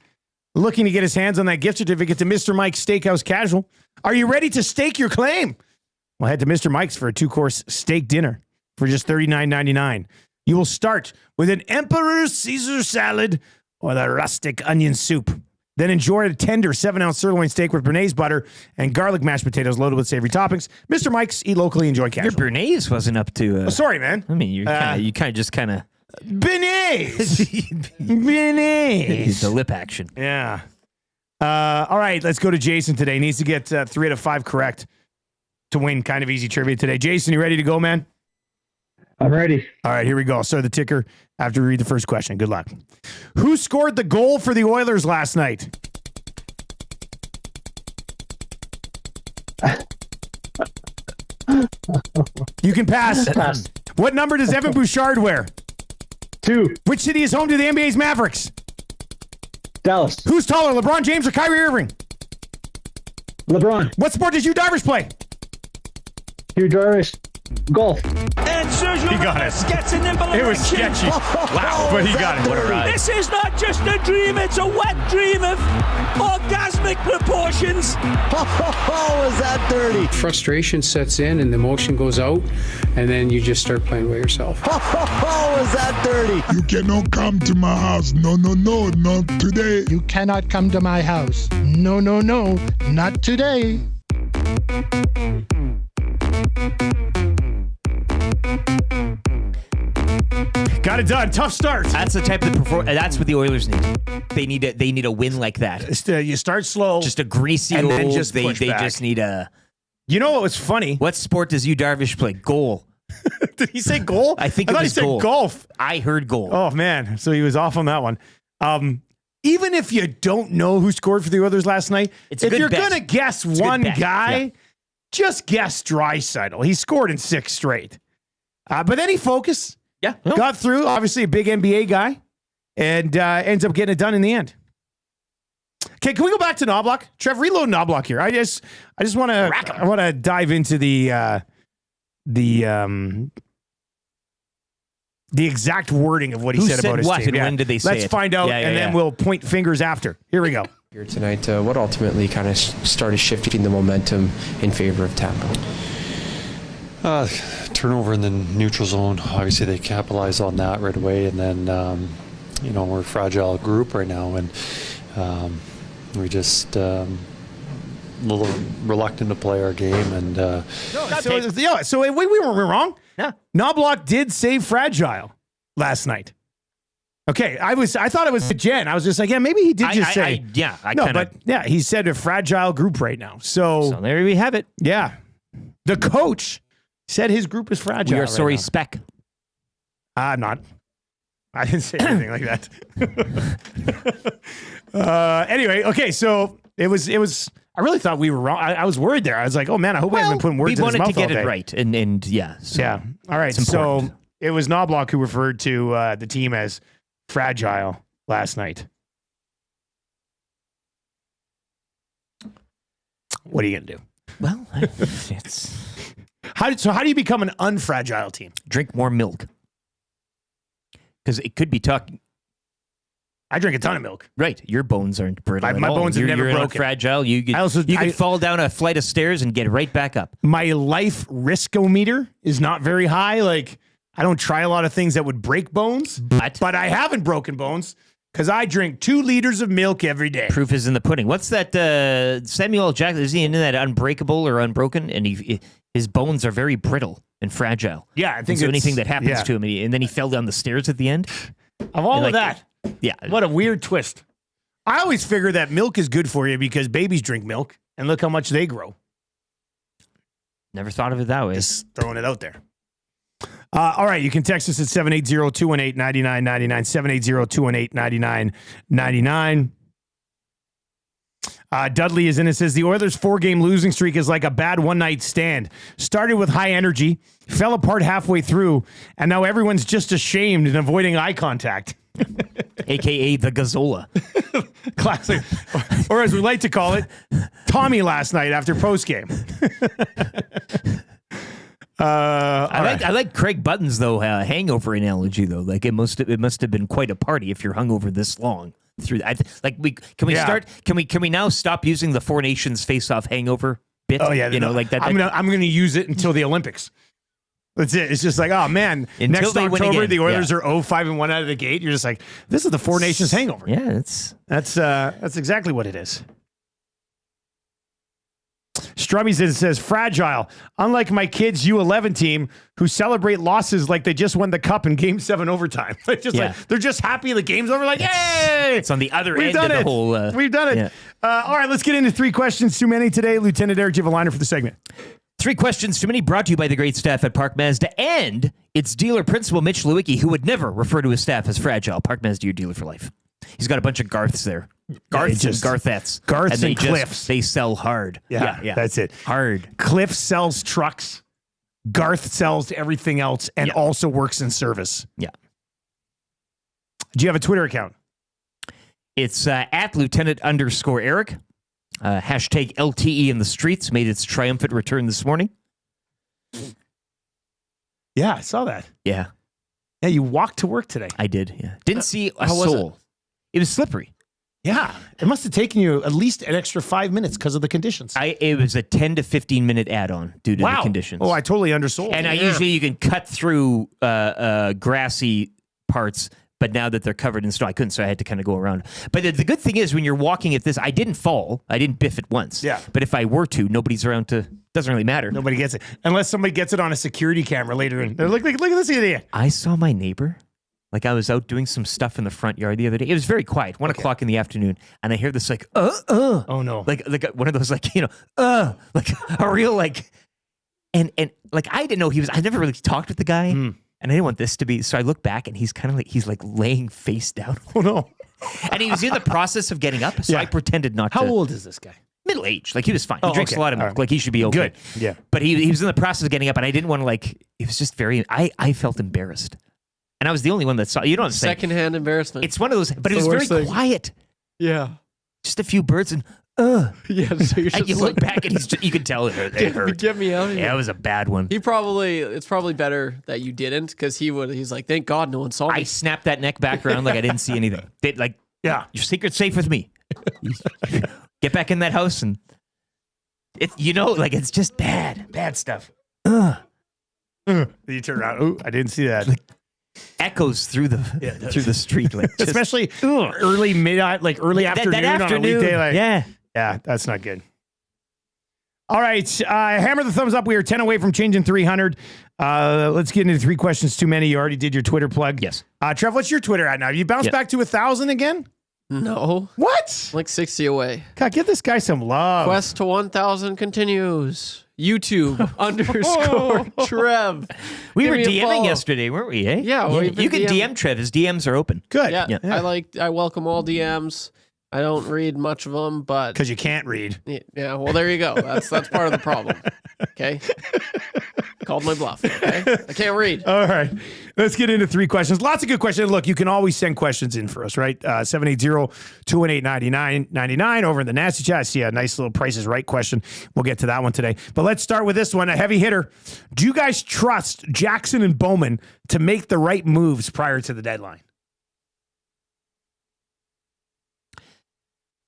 looking to get his hands on that gift certificate to Mr. Mike's Steakhouse Casual. Are you ready to stake your claim? Well, head to Mr. Mike's for a 2-course steak dinner for just $39.99. You will start with an Emperor Caesar salad or the rustic onion soup. Then enjoy a tender 7-ounce sirloin steak with béarnaise butter and garlic mashed potatoes loaded with savory toppings. Mr. Mike's, eat locally, enjoy casual. Your béarnaise wasn't up to... sorry, man. I mean, you just kind of... Béarnaise! Béarnaise! The lip action. Yeah. All right, let's go to Jason today. He needs to get 3 out of 5 correct to win Kind of Easy Trivia today. Jason, you ready to go, man? I'm ready. All right, here we go. I'll start the ticker after we read the first question. Good luck. Who scored the goal for the Oilers last night? You can pass. Pass. What number does Evan Bouchard wear? 2. Which city is home to the NBA's Mavericks? Dallas. Who's taller, LeBron James or Kyrie Irving? LeBron. What sport does Hugh Darvish play? Hugh Darvish. Golf. And Sergio He got Ramos it. gets a nimble It was erection. sketchy. Wow, but he got it. What a ride. This is not just a dream, it's a wet dream of orgasmic proportions. Was that dirty? Frustration sets in and the emotion goes out, and then you just start playing by yourself. Was that dirty? You cannot come to my house. No, not today. You cannot come to my house. No, not today. Got it done. Tough start. That's the type of that's what the Oilers need. They need a win like that. You start slow, just a greasy and old. then just they push back. just need a. You know what was funny? What sport does Hugh Darvish play? Goal. Did he say goal? I think I it thought was he said goal. golf. I heard goal. Oh man, so he was off on that one. Even if you don't know who scored for the Oilers last night, It's a if good you're bet. gonna guess It's a good one bet, guy, yeah. just guess Draisaitl. He scored in 6 straight. But then he focused. Yeah, got through. Obviously, a big NBA guy, and ends up getting it done in the end. Okay, can we go back to Noblock? Trev, reload Noblock here. I just want to dive into the exact wording of what he Who said said about his what team. and when did they say Let's it? find out, and then we'll point fingers after. Here we go. Here tonight, what ultimately kind of started shifting the momentum in favor of Tampa? Turnover in the neutral zone. Obviously, they capitalize on that right away, and then we're a fragile group right now, and we just little reluctant to play our game, and So we were wrong. Yeah. Noblock did say fragile last night. Okay, I thought it was Jen. I was just like, yeah, maybe he did just say. He said a fragile group right now. So there we have it. Yeah. The coach said his group is fragile. We are right sorry, now. Spec. I'm not. I didn't say anything like that. Anyway, okay, so it was. I really thought we were wrong. I was worried there. I was like, oh man, I hope I haven't been putting words in his mouth all day. We wanted to get it right, and yeah. So yeah. All right. So it was Noblock who referred to the team as fragile last night. What are you gonna do? Well, it's how do you become an unfragile team? Drink more milk, because it could be talking. I drink a ton of milk. Right, your bones aren't brittle. My bones have never broken. Fragile. You could fall down a flight of stairs and get right back up. My life riskometer is not very high. Like I don't try a lot of things that would break bones, but I haven't broken bones because I drink 2 liters of milk every day. Proof is in the pudding. What's that? Samuel L. Jackson, is he in that Unbreakable or Unbroken? And his bones are very brittle and fragile. Yeah, I think so anything that happens to him, and then he fell down the stairs at the end. Of all of that. Yeah. What a weird twist. I always figure that milk is good for you because babies drink milk and look how much they grow. Never thought of it that way. Just throwing it out there. All right. You can text us at 780-218-9999, 780-218-9999. Dudley is in and says the Oilers' 4-game losing streak is like a bad one-night stand. Started with high energy, fell apart halfway through, and now everyone's just ashamed and avoiding eye contact. AKA the Gazzola. Classic. Or as we like to call it, Tommy last night after postgame. I like Craig Button's hangover analogy though. Like it must have been quite a party if you're hungover this long through. Can we now stop using the Four Nations face-off hangover bit? Oh yeah, like that. I'm gonna use it until the Olympics. That's it. It's just like, oh man, next October the Oilers are 0-5-1 out of the gate. You're just like, this is the Four Nations hangover. Yeah, that's exactly what it is. Strummy says fragile. Unlike my kids' U11 team who celebrate losses like they just won the cup in Game 7 overtime. Like they're just happy the game's over. Like, yay! It's on the other end of the whole. We've done it. Yeah. All right, let's get into 3 questions too many today. Lieutenant Eric, do you have a liner for the segment? 3 questions too many, brought to you by the great staff at Park Mazda and its dealer principal, Mitch Lewicki, who would never refer to his staff as fragile. Park Mazda, your dealer for life. He's got a bunch of Garths there. Garths and Garthettes. Garths and Cliffs. They sell hard. Yeah, that's it. Hard. Cliff sells trucks. Garth sells everything else and also works in service. Yeah. Do you have a Twitter account? It's at Lieutenant_Eric. Hashtag LTE in the streets made its triumphant return this morning. Yeah, I saw that. Yeah. Yeah, you walked to work today. I did, yeah. Didn't see a soul. It was slippery. Yeah. It must have taken you at least an extra 5 minutes because of the conditions. It was a 10 to 15 minute add-on due to the conditions. Oh, I totally undersold. And usually you can cut through grassy parts, but now that they're covered in snow, I couldn't, so I had to kind of go around. But the good thing is when you're walking at this, I didn't fall. I didn't biff it once. Yeah. But if I were to, nobody's around to, doesn't really matter. Nobody gets it. Unless somebody gets it on a security camera later. They're like, look at this idiot. I saw my neighbor. Like I was out doing some stuff in the front yard the other day. It was very quiet, 1 o'clock in the afternoon. And I hear this like, Oh no. Like one of those like, like a real like, and like I didn't know I never really talked with the guy. And I didn't want this to be, so I look back and he's kind of like, he's like laying face down. Oh no. And he was in the process of getting up. So I pretended not to. How old is this guy? Middle age. Like he was fine. He drinks a lot of milk. Right. Like he should be okay. Good. Yeah. But he was in the process of getting up and I didn't want to like, it was just very, I felt embarrassed. And I was the only one that saw, you know what I'm saying? Secondhand embarrassment. It's one of those, but it was very quiet. Yeah. Just a few birds and, Yeah, so you're and you look back and you can tell it hurt. Get me out of here. Yeah, it was a bad one. It's probably better that you didn't, because he's like, thank God no one saw me. I snapped that neck back around like I didn't see anything. Your secret's safe with me. Get back in that house and it's just bad stuff. You turn around. Oh, I didn't see that. Echoes through the street, like just, especially early midnight, like early afternoon, on a weekday. Like, yeah, that's not good. All right. Hammer the thumbs up. We are 10 away from changing 300. Let's get into 3 questions too many. You already did your Twitter plug. Yes. Trev, what's your Twitter at now? You bounced back to 1,000 again? No. What? Like 60 away. God, give this guy some love. Quest to 1,000 continues. YouTube _ Trev. We Give were me a DMing follow. yesterday, weren't we? Eh? Yeah, well, you can DM Trev. His DMs are open. Good. Yeah, I welcome all DMs. I don't read much of them, but because you can't read. Yeah, well, there you go. That's part of the problem. Okay, called my bluff. Okay, I can't read. All right, let's get into 3 questions. Lots of good questions. Look, you can always send questions in for us, right? 780-218-9999 over in the Nasty Chat. I see a nice little Price is Right question. We'll get to that one today. But let's start with this one, a heavy hitter. Do you guys trust Jackson and Bowman to make the right moves prior to the deadline?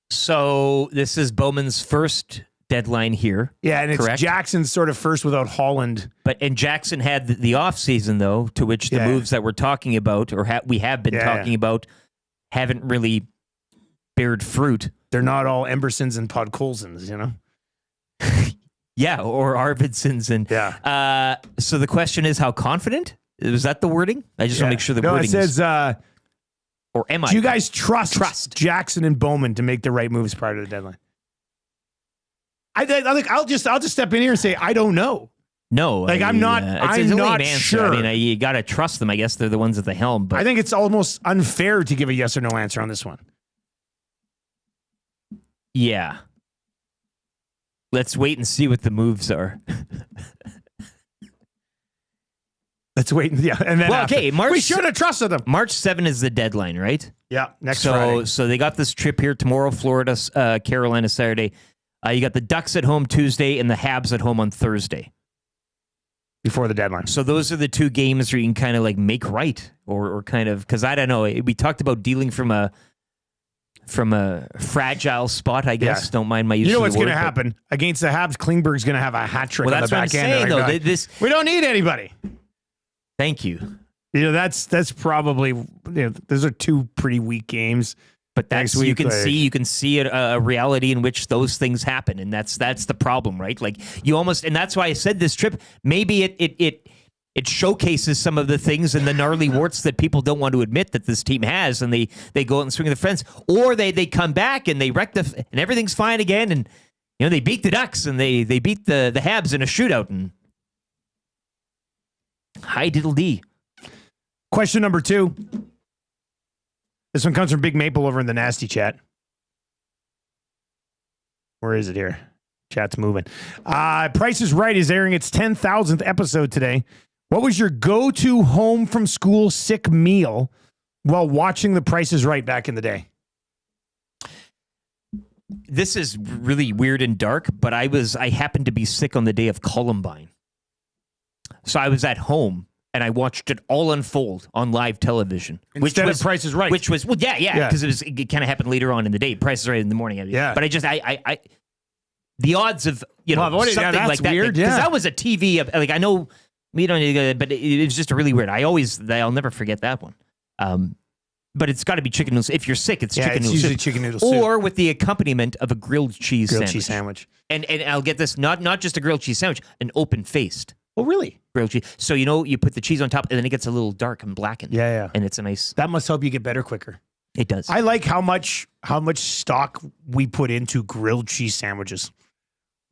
So this is Bowman's first deadline here. Yeah, and it's correct? Jackson's sort of first without Holland. And Jackson had the offseason, though, to which the moves that we're talking about, or we have been talking about, haven't really bared fruit. They're not all Embersons and Podkolsons, you know? Yeah, or Arvidssons. And so the question is, how confident? Was that the wording? I just want to make sure the wording it says, or am I? Do you guys trust Jackson and Bowman to make the right moves prior to the deadline? I'll just step in here and say I don't know. No, like I'm not sure. I mean, you got to trust them. I guess they're the ones at the helm. But I think it's almost unfair to give a yes or no answer on this one. Yeah, let's wait and see what the moves are. Let's wait. And then okay. We should have trusted them. March 7 is the deadline, right? Yeah, next Friday. So they got this trip here tomorrow, Florida, Carolina, Saturday. You got the Ducks at home Tuesday and the Habs at home on Thursday. Before the deadline. So those are the 2 games where you can kind of like make right or kind of, because I don't know. We talked about dealing from a fragile spot, I guess. Yeah. Don't mind my use of the word. You know what's going to happen? Against the Habs, Klingberg's going to have a hat trick on the back end. Well, that's what I'm saying, though. We don't need anybody. Thank you. You know, that's probably, those are 2 pretty weak games. But that's you can see a reality in which those things happen, and that's the problem, right? Like you almost, and that's why I said this trip. Maybe it showcases some of the things and the gnarly warts that people don't want to admit that this team has, and they go out and swing the fence, or they come back and they wreck and everything's fine again, and they beat the Ducks and they beat the Habs in a shootout, and hi diddle dee. Question number 2. This one comes from Big Maple over in the Nasty Chat. Where is it here? Chat's moving. Price is Right is airing its 10,000th episode today. What was your go-to home from school sick meal while watching The Price is Right back in the day? This is really weird and dark, but I happened to be sick on the day of Columbine. So I was at home. And I watched it all unfold on live television. Instead of Price is Right. Which was, because it kind of happened later on in the day. Price is Right in the morning. Yeah. But I the odds of, something like that. Weird, because that was a TV, like I know we don't need to go, but it was just a really weird. I'll never forget that one. But it's got to be chicken noodles. If you're sick, it's chicken noodle usually soup. chicken noodle soup. Or with the accompaniment of a grilled cheese sandwich. And I'll get this, not just a grilled cheese sandwich, an open-faced. Oh, really? Grilled cheese. So, you put the cheese on top and then it gets a little dark and blackened. Yeah. And it's a nice... That must help you get better quicker. It does. I like how much stock we put into grilled cheese sandwiches.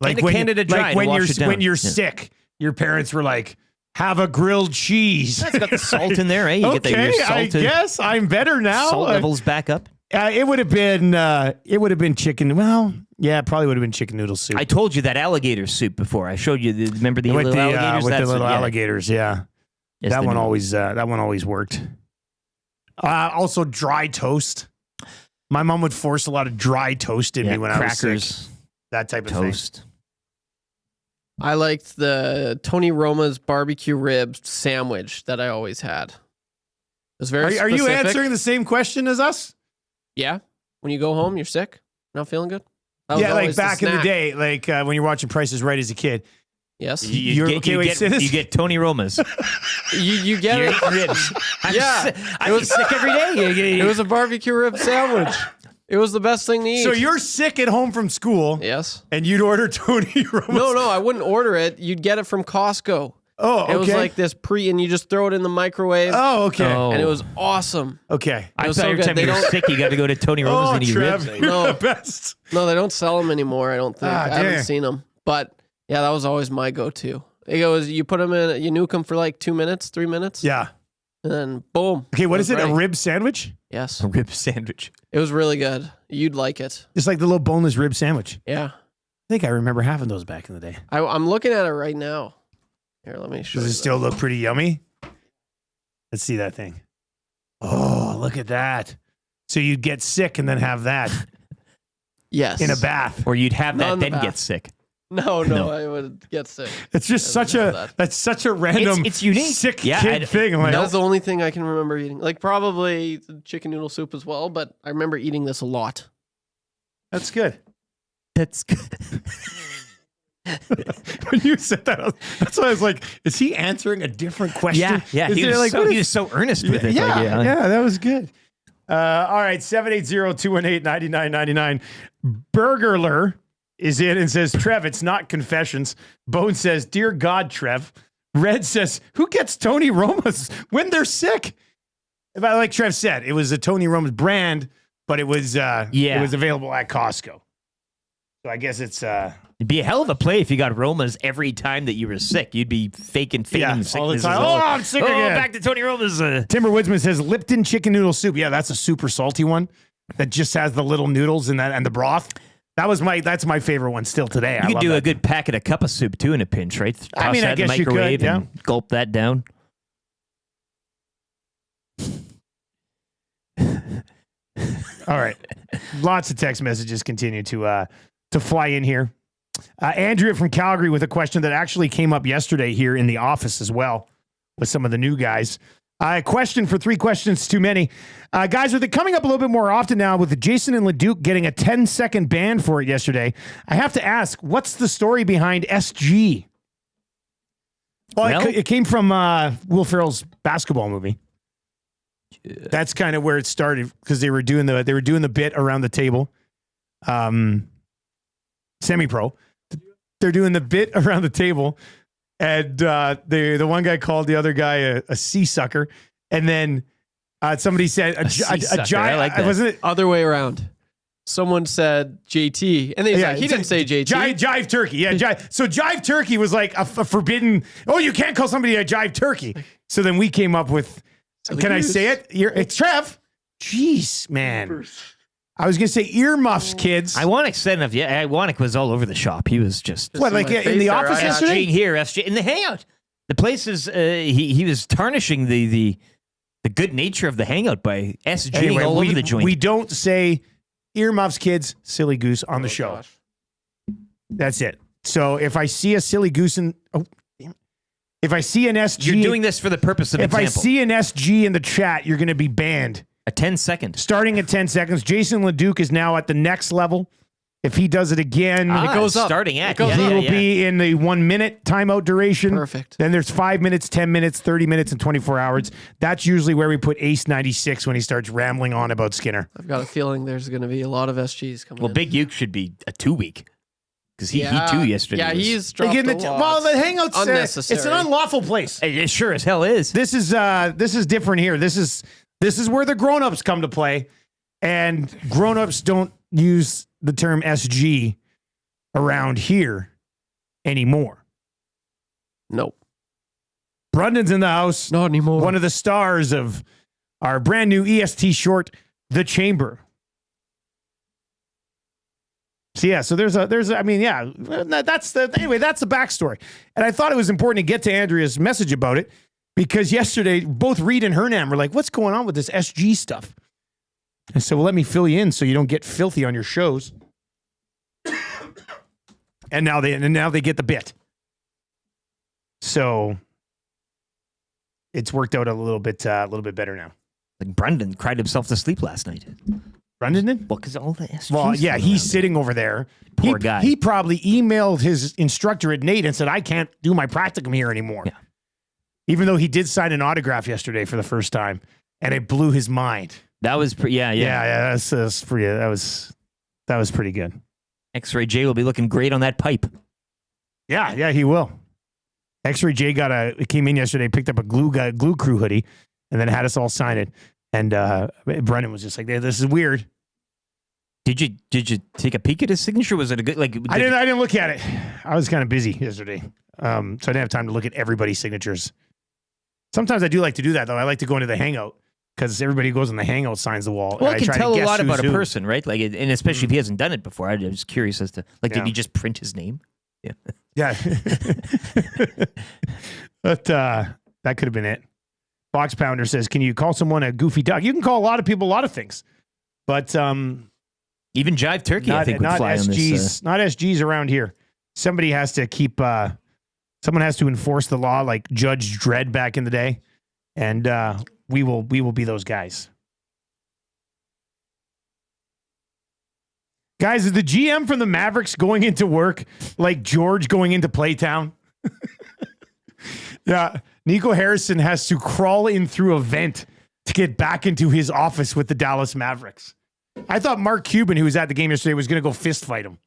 Like when Canada Dry, when you're sick, your parents were like, have a grilled cheese. It's got the salt in there, eh? You get your salted, I guess I'm better now. Salt levels back up. It would have been chicken. Well, yeah, it probably would have been chicken noodle soup. I told you that alligator soup before. I showed you. Remember the little alligators? With the little alligators, yeah. Yes, that one always worked. Also, dry toast. My mom would force a lot of dry toast in me when I was sick. That type of toast. thing. I liked the Tony Roma's barbecue rib sandwich that I always had. It was very Are you specific. answering the same question as us? Yeah. When you go home, you're sick, not feeling good. Yeah, like back in the day, like when you're watching Price is Right as a kid. Yes. You get Tony Roma's. you get it. Ribs. I was sick every day. It was a barbecue rib sandwich. It was the best thing to eat. So you're sick at home from school. Yes. And you'd order Tony Roma's. No, I wouldn't order it. You'd get it from Costco. Oh, okay. It was like this and you just throw it in the microwave. Oh, okay. And it was awesome. Okay. I thought every time you were sick, you got to go to Tony Roma's and eat Trev, ribs. you're the best. No, they don't sell them anymore, I don't think. I dang. haven't seen them. But yeah, that was always my go-to. It goes, you put them in, you nuke them for like 2 minutes, 3 minutes. Yeah. And then boom. Okay, what is it? Ready. A rib sandwich? Yes. A rib sandwich. It was really good. You'd like it. Just like the little boneless rib sandwich. Yeah. I think I remember having those back in the day. I'm looking at it right now. Here, let me show you. Does it still look pretty yummy? Let's see that thing. Oh, look at that. So you'd get sick and then have that. Yes. In a bath. Or you'd have Not that, in the then bath. get sick. No, No. I would get sick. It's just that's such a random It's unique. sick Yeah, kid thing. I'm like, That's the only thing I can remember eating. Like probably chicken noodle soup as well, but I remember eating this a lot. that's good. That's good. When you said that, that's why I was like, is he answering a different question? Yeah. Is He there was, what he is- was so earnest with it. Yeah, Like, yeah, that was good. All right, 780-218-9999. Burgerler is in and says, Trev, it's not confessions. Bone says, dear God, Trev. Red says, who gets Tony Roma's when they're sick? Like Trev said, it was a Tony Roma's brand, but it was it was available at Costco. So I guess it's It'd be a hell of a play if you got Roma's every time that you were sick. You'd be feigning all the sickness. time. Oh, I'm sick again. Back to Tony Roma's. Timber Woodsman says Lipton chicken noodle soup. Yeah, that's a super salty one that just has the little noodles and the broth. That's my favorite one still today. You could do a good packet of cup of soup too in a pinch, right? Toss I mean, that I in the guess you could, microwave yeah. and gulp that down. All right. Lots of text messages continue to fly in here. Andrea from Calgary with a question that actually came up yesterday here in the office as well with some of the new guys. A question for 3 questions too many. Guys, with it coming up a little bit more often now with Jason and LeDuc getting a 10-second ban for it yesterday, I have to ask, what's the story behind SG? Well, it came from Will Ferrell's basketball movie. That's kind of where it started because they were doing the bit around the table. Semi-pro. They're doing the bit around the table, and the one guy called the other guy a sea sucker, and then somebody said a giant. I like that. Wasn't it Other way around. Someone said JT, and he didn't say JT. Jive turkey. Yeah, jive. So jive turkey was like a forbidden. Oh, you can't call somebody a jive turkey. So then we came up with. Can I say it? It's Trev. Jeez, man. I was gonna say earmuffs, kids. Iwanic said enough. Yeah, Iwanic was all over the shop. He was just What, like in the office yesterday? SG here, SG in the hangout. The place is he was tarnishing the good nature of the hangout by SGing all over the joint. We don't say earmuffs, kids, silly goose on the show. gosh. That's it. So if I see a silly goose if I see an SG, You're doing this for the purpose of if example. I see an SG in the chat, you're going to be banned. A 10-second. Starting at 10 seconds. Jason LeDuc is now at the next level. If he does it again, it goes up. Starting at he will be in the 1 minute timeout duration. Perfect. Then there's 5 minutes, 10 minutes, 30 minutes, and 24 hours. That's usually where we put Ace 96 when he starts rambling on about Skinner. I've got a feeling there's going to be a lot of SGs coming. Well, in. Big Uke should be a 2-week because he Yeah. too yesterday. Yeah, was- he's dropped Again, a lot. well, the hangouts Unnecessary. it's an unlawful place. It sure as hell is. This is different here. This is where the grown-ups come to play, and grown-ups don't use the term SG around here anymore. Nope. Brundon's in the house. Not anymore. One of the stars of our brand new EST short, The Chamber. So yeah, so that's the backstory. And I thought it was important to get to Andrea's message about it because yesterday both Reed and Hernam were like, what's going on with this SG stuff? I said, well, let me fill you in so you don't get filthy on your shows. And now they get the bit. So it's worked out a little bit better now. Like Brundon cried himself to sleep last night. Brundon did? Well, because all the SGs. Well, yeah, he's sitting over there. Poor guy. He probably emailed his instructor at Nate and said, I can't do my practicum here anymore. Yeah. Even though he did sign an autograph yesterday for the first time, and it blew his mind. That was Yeah, that's pretty. That was pretty good. X-Ray J will be looking great on that pipe. Yeah, he will. X-Ray J came in yesterday, picked up a glue crew hoodie, and then had us all sign it. And Brendan was just like, "This is weird." Did you take a peek at his signature? Was it a good I didn't look at it. I was kind of busy yesterday, so I didn't have time to look at everybody's signatures. Sometimes I do like to do that though. I like to go into the Hangout because everybody who goes in the Hangout signs the wall. Well, and it can tell a lot about a who. person, right? Like, and especially if he hasn't done it before. I'm just curious as to did he just print his name? Yeah. Yeah. But that could have been it. Box Pounder says, "Can you call someone a goofy duck?" You can call a lot of people a lot of things, but even Jive Turkey, I think, would fly on this. Not SGs around here. Somebody has to keep. Someone has to enforce the law, like Judge Dredd back in the day, and we will be those guys. Guys, is the GM from the Mavericks going into work like George going into Playtown? Yeah, Nico Harrison has to crawl in through a vent to get back into his office with the Dallas Mavericks. I thought Mark Cuban, who was at the game yesterday, was going to go fist fight him.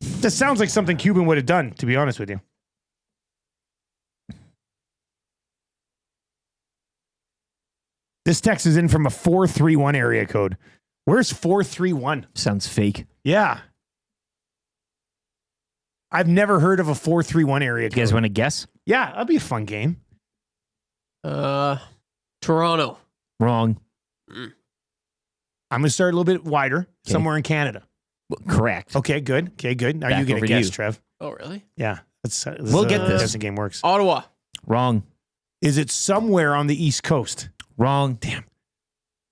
That sounds like something Cuban would have done, to be honest with you. This text is in from a 431 area code. Where's 431? Sounds fake. Yeah. I've never heard of a 431 area code. You guys want to guess? Yeah, that'd be a fun game. Toronto. Wrong. I'm going to start a little bit wider, somewhere in Canada. Well, correct. Okay, good. Now Back you get a over to guess, you. Trev. Oh, really? Yeah. We'll get this. Guessing game works. Ottawa. Wrong. Is it somewhere on the East Coast? Wrong. Damn.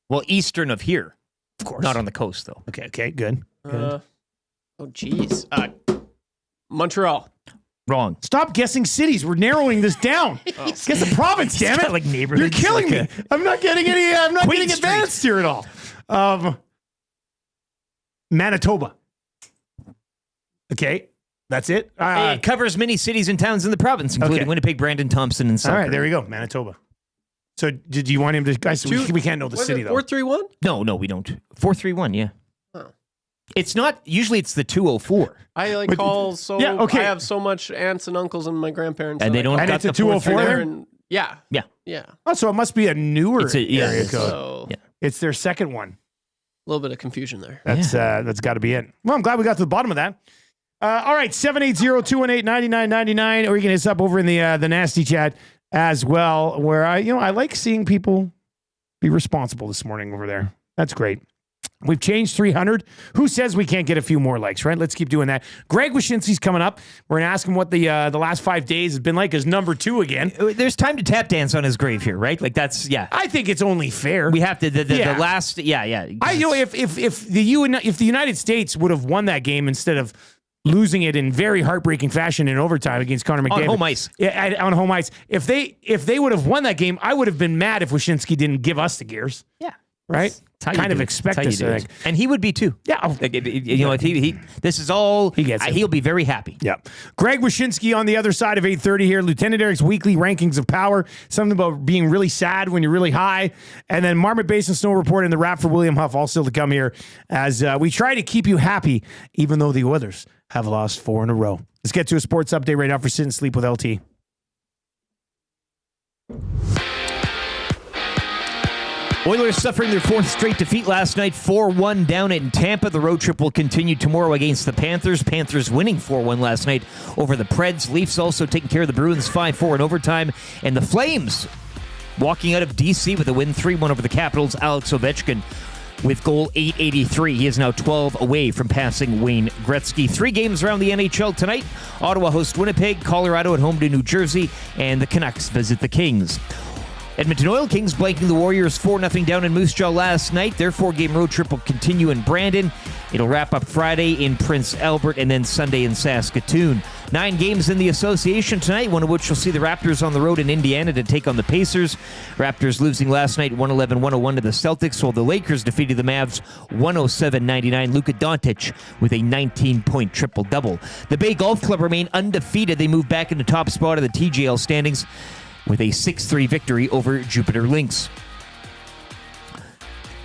Well, eastern of here. Of course. Not on the coast, though. Okay, good. Oh, geez. Montreal. Wrong. Stop guessing cities. We're narrowing this down. Guess the province, damn it. Like neighborhoods. You're killing me. I'm not getting Queen advanced here at all. Manitoba. Okay, that's it. It covers many cities and towns in the province, including Winnipeg, Brandon, Thompson, and Selkirk. All right, there we go. Manitoba. So did you want him to, guys, we can't know the city though. 431? No, we don't. 431, yeah. Oh. It's not, usually it's the 204. I call so, I have so much aunts and uncles and my grandparents. And they don't And got it's a the 204 there? And, yeah. Yeah. Oh, so it must be a newer area code. So, It's their second one. a little bit of confusion there. That's got to be it. Well, I'm glad we got to the bottom of that. All right, 780-218-9999, or you can hit us up over in the nasty chat as well, where I like seeing people be responsible this morning over there. That's great. We've changed 300. Who says we can't get a few more likes, right? Let's keep doing that. Greg Wyshynski's coming up. We're going to ask him what the last 5 days has been like as number 2 again. There's time to tap dance on his grave here, right? Like that's, I think it's only fair. We have to, the last, if the United States would have won that game instead of losing it in very heartbreaking fashion in overtime against Connor McDavid. On home ice. Yeah, on home ice. If they would have won that game, I would have been mad if Wyshynski didn't give us the gears. Yeah. Right? Kind of expect this, I think. And he would be too. Yeah. If he this is all, he gets it. He'll be very happy. Yeah. Greg Wyshynski on the other side of 8:30 here. Lieutenant Eric's weekly rankings of power. Something about being really sad when you're really high. And then Marmot Basin Snow Report and the wrap for William Huff all still to come here as we try to keep you happy, even though the Oilers have lost 4 in a row. Let's get to a sports update right now for Sit and Sleep with LT. Oilers suffering their 4th straight defeat last night, 4-1 down in Tampa. The road trip will continue tomorrow against the Panthers. Panthers winning 4-1 last night over the Preds. Leafs also taking care of the Bruins 5-4 in overtime. And the Flames walking out of D.C. with a win 3-1 over the Capitals. Alex Ovechkin with goal 883. He is now 12 away from passing Wayne Gretzky. 3 games around the NHL tonight. Ottawa hosts Winnipeg, Colorado at home to New Jersey, and the Canucks visit the Kings. Edmonton Oil Kings blanking the Warriors 4-0 down in Moose Jaw last night. Their 4-game road trip will continue in Brandon. It'll wrap up Friday in Prince Albert and then Sunday in Saskatoon. 9 games in the association tonight, one of which will see the Raptors on the road in Indiana to take on the Pacers. Raptors losing last night 111-101 to the Celtics, while the Lakers defeated the Mavs 107-99. Luka Doncic with a 19-point triple-double. The Bay Golf Club remain undefeated. They move back in the top spot of the TGL standings with a 6-3 victory over Jupiter Lynx.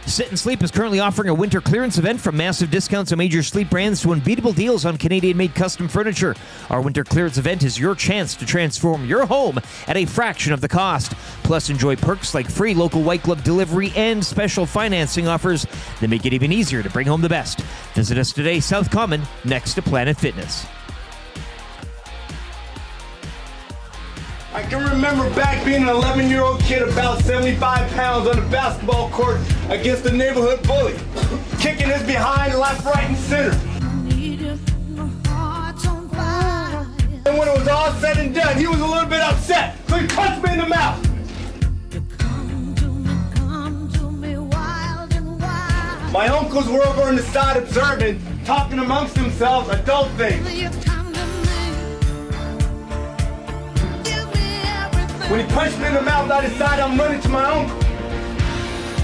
Sit and Sleep is currently offering a winter clearance event from massive discounts on major sleep brands to unbeatable deals on Canadian-made custom furniture. Our winter clearance event is your chance to transform your home at a fraction of the cost. Plus, enjoy perks like free local white glove delivery and special financing offers that make it even easier to bring home the best. Visit us today, South Common, next to Planet Fitness. I can remember back being an 11-year-old kid about 75 pounds on the basketball court against the neighborhood bully, kicking his behind left, right, and center. And when it was all said and done, he was a little bit upset, so he punched me in the mouth. My uncles were over on the side observing, talking amongst themselves adult things. When he punched me in the mouth, I decided I'm running to my uncle.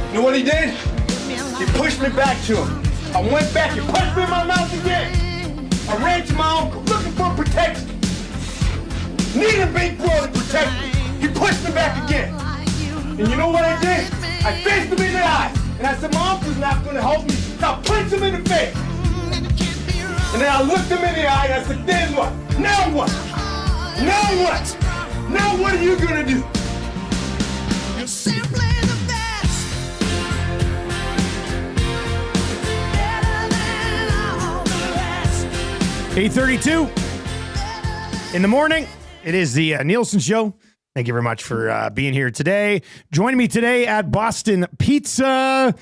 You know what he did? He pushed me back to him. I went back, he punched me in my mouth again. I ran to my uncle, looking for protection. Needed a big bro to protect me. He pushed me back again. And you know what I did? I faced him in the eye. And I said, my uncle's not going to help me. So I punched him in the face. And then I looked him in the eye and I said, then what? Now what? Now what? Now what are you gonna do? You're simply the best. Better than all the rest. 8:32 in the morning. It is the Nielson Show. Thank you very much for being here today. Joining me today at Boston Pizza.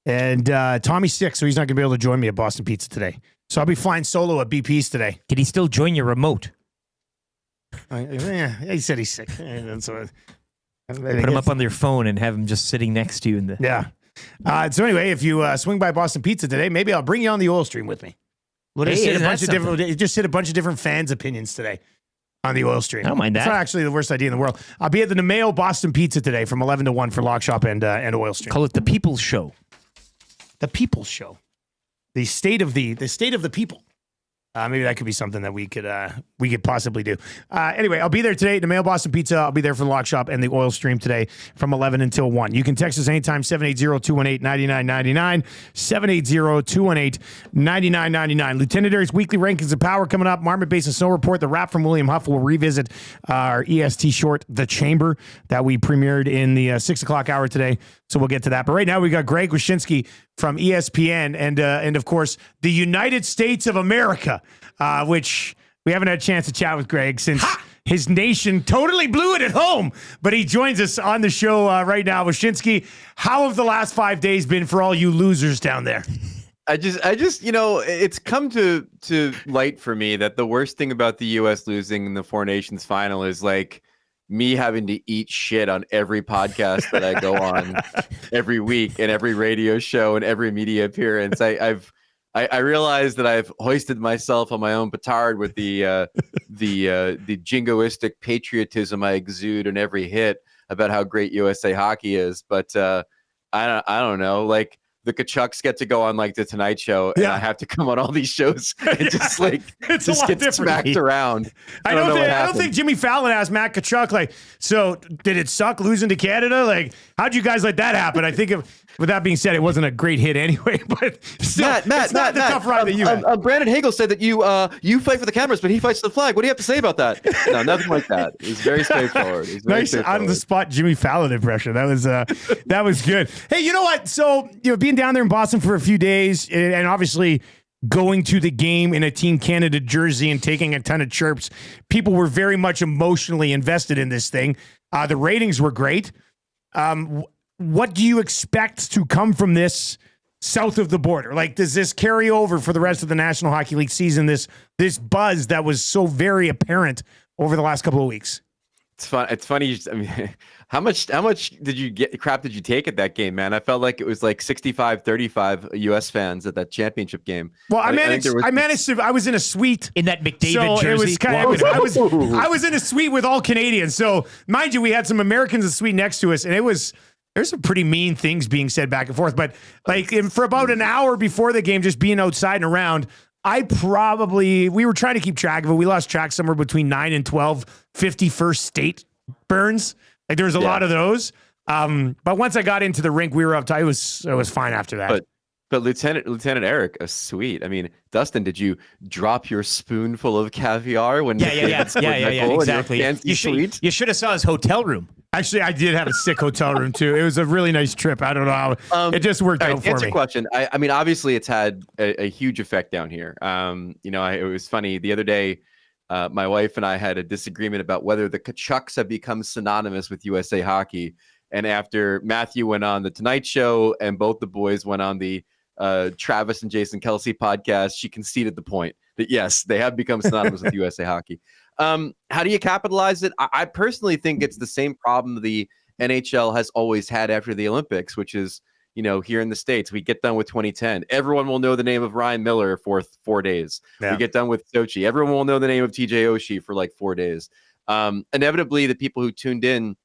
And Tommy's sick, so he's not going to be able to join me at Boston Pizza today. So I'll be flying solo at BP's today. Can he still join your remote? Yeah, he said he's sick. So, put him up on your phone and have him just sitting next to you. Yeah. So anyway, if you swing by Boston Pizza today, maybe I'll bring you on the oil stream with me. We'll just hit a bunch of different fans' opinions today on the oil stream. I don't mind that. It's not actually the worst idea in the world. I'll be at the Nemeo Boston Pizza today from 11 to 1 for Lock Shop and oil stream. Call it the People's Show. The People's Show. The state of the people. Maybe that could be something that we could possibly do. Anyway, I'll be there today at the Mail Boston Pizza. I'll be there for the Lock Shop and the oil stream today from 11 until 1. You can text us anytime, 780-218-9999, 780-218-9999. Lieutenant Air's weekly rankings of power coming up. Marmot Basin Snow Report. The rap from William Huff will revisit our EST short, The Chamber, that we premiered in the 6 o'clock hour today. So we'll get to that. But right now we got Greg Wyshynski from ESPN and of course, the United States of America, which we haven't had a chance to chat with Greg since his nation totally blew it at home. But he joins us on the show right now. Wyshynski, how have the last 5 days been for all you losers down there? I just, it's come to light for me that the worst thing about the U.S. losing in the Four Nations final is like me having to eat shit on every podcast that I go on every week and every radio show and every media appearance. I realized that I've hoisted myself on my own petard with the jingoistic patriotism I exude in every hit about how great USA hockey is. But I don't know, like the Kachucks get to go on like the Tonight Show, and I have to come on all these shows and just like get smacked around. I don't think Jimmy Fallon asked Matt Kachuk, like, so did it suck losing to Canada? Like, how'd you guys let that happen? I think with that being said, it wasn't a great hit anyway, but still, it's not the tough ride that you had. Brandon Hagel said that you fight for the cameras, but he fights for the flag. What do you have to say about that? No, nothing like that. It's very straightforward. Nice on the spot Jimmy Fallon impression. That was good. Hey, you know what? So, being down there in Boston for a few days and obviously going to the game in a Team Canada jersey and taking a ton of chirps, people were very much emotionally invested in this thing. The ratings were great. What do you expect to come from this south of the border? Like, does this carry over for the rest of the National Hockey League season, this buzz that was so very apparent over the last couple of weeks? It's fun. It's funny. I mean, how much did you take at that game, man? I felt like it was like 65-35 US fans at that championship game. Well, I was in a suite in that McDavid jersey. It was kind of, I was in a suite with all Canadians. So mind you, we had some Americans in the suite next to us, and there's some pretty mean things being said back and forth. But like for about an hour before the game, just being outside and around, we were trying to keep track of it. We lost track somewhere between 9 and 12 51st state burns. Like there was a lot of those. But once I got into the rink, we were up tight. It was fine after that. But Lieutenant Eric, sweet. I mean, Dustin, did you drop your spoonful of caviar when? Yeah, exactly. You should have saw his hotel room. Actually, I did have a sick hotel room too. It was a really nice trip. I don't know how it just worked out for answer me. Question. I mean, obviously, it's had a huge effect down here. It was funny the other day. My wife and I had a disagreement about whether the Kachucks have become synonymous with USA Hockey. And after Matthew went on the Tonight Show and both the boys went on the Travis and Jason Kelsey podcast, she conceded the point that yes, they have become synonymous with USA Hockey. How do you capitalize it? I personally think it's the same problem the NHL has always had after the Olympics, which is, here in the States, we get done with 2010. Everyone will know the name of Ryan Miller for 4 days. Yeah. We get done with Sochi. Everyone will know the name of TJ Oshie for like 4 days. Inevitably, the people who tuned in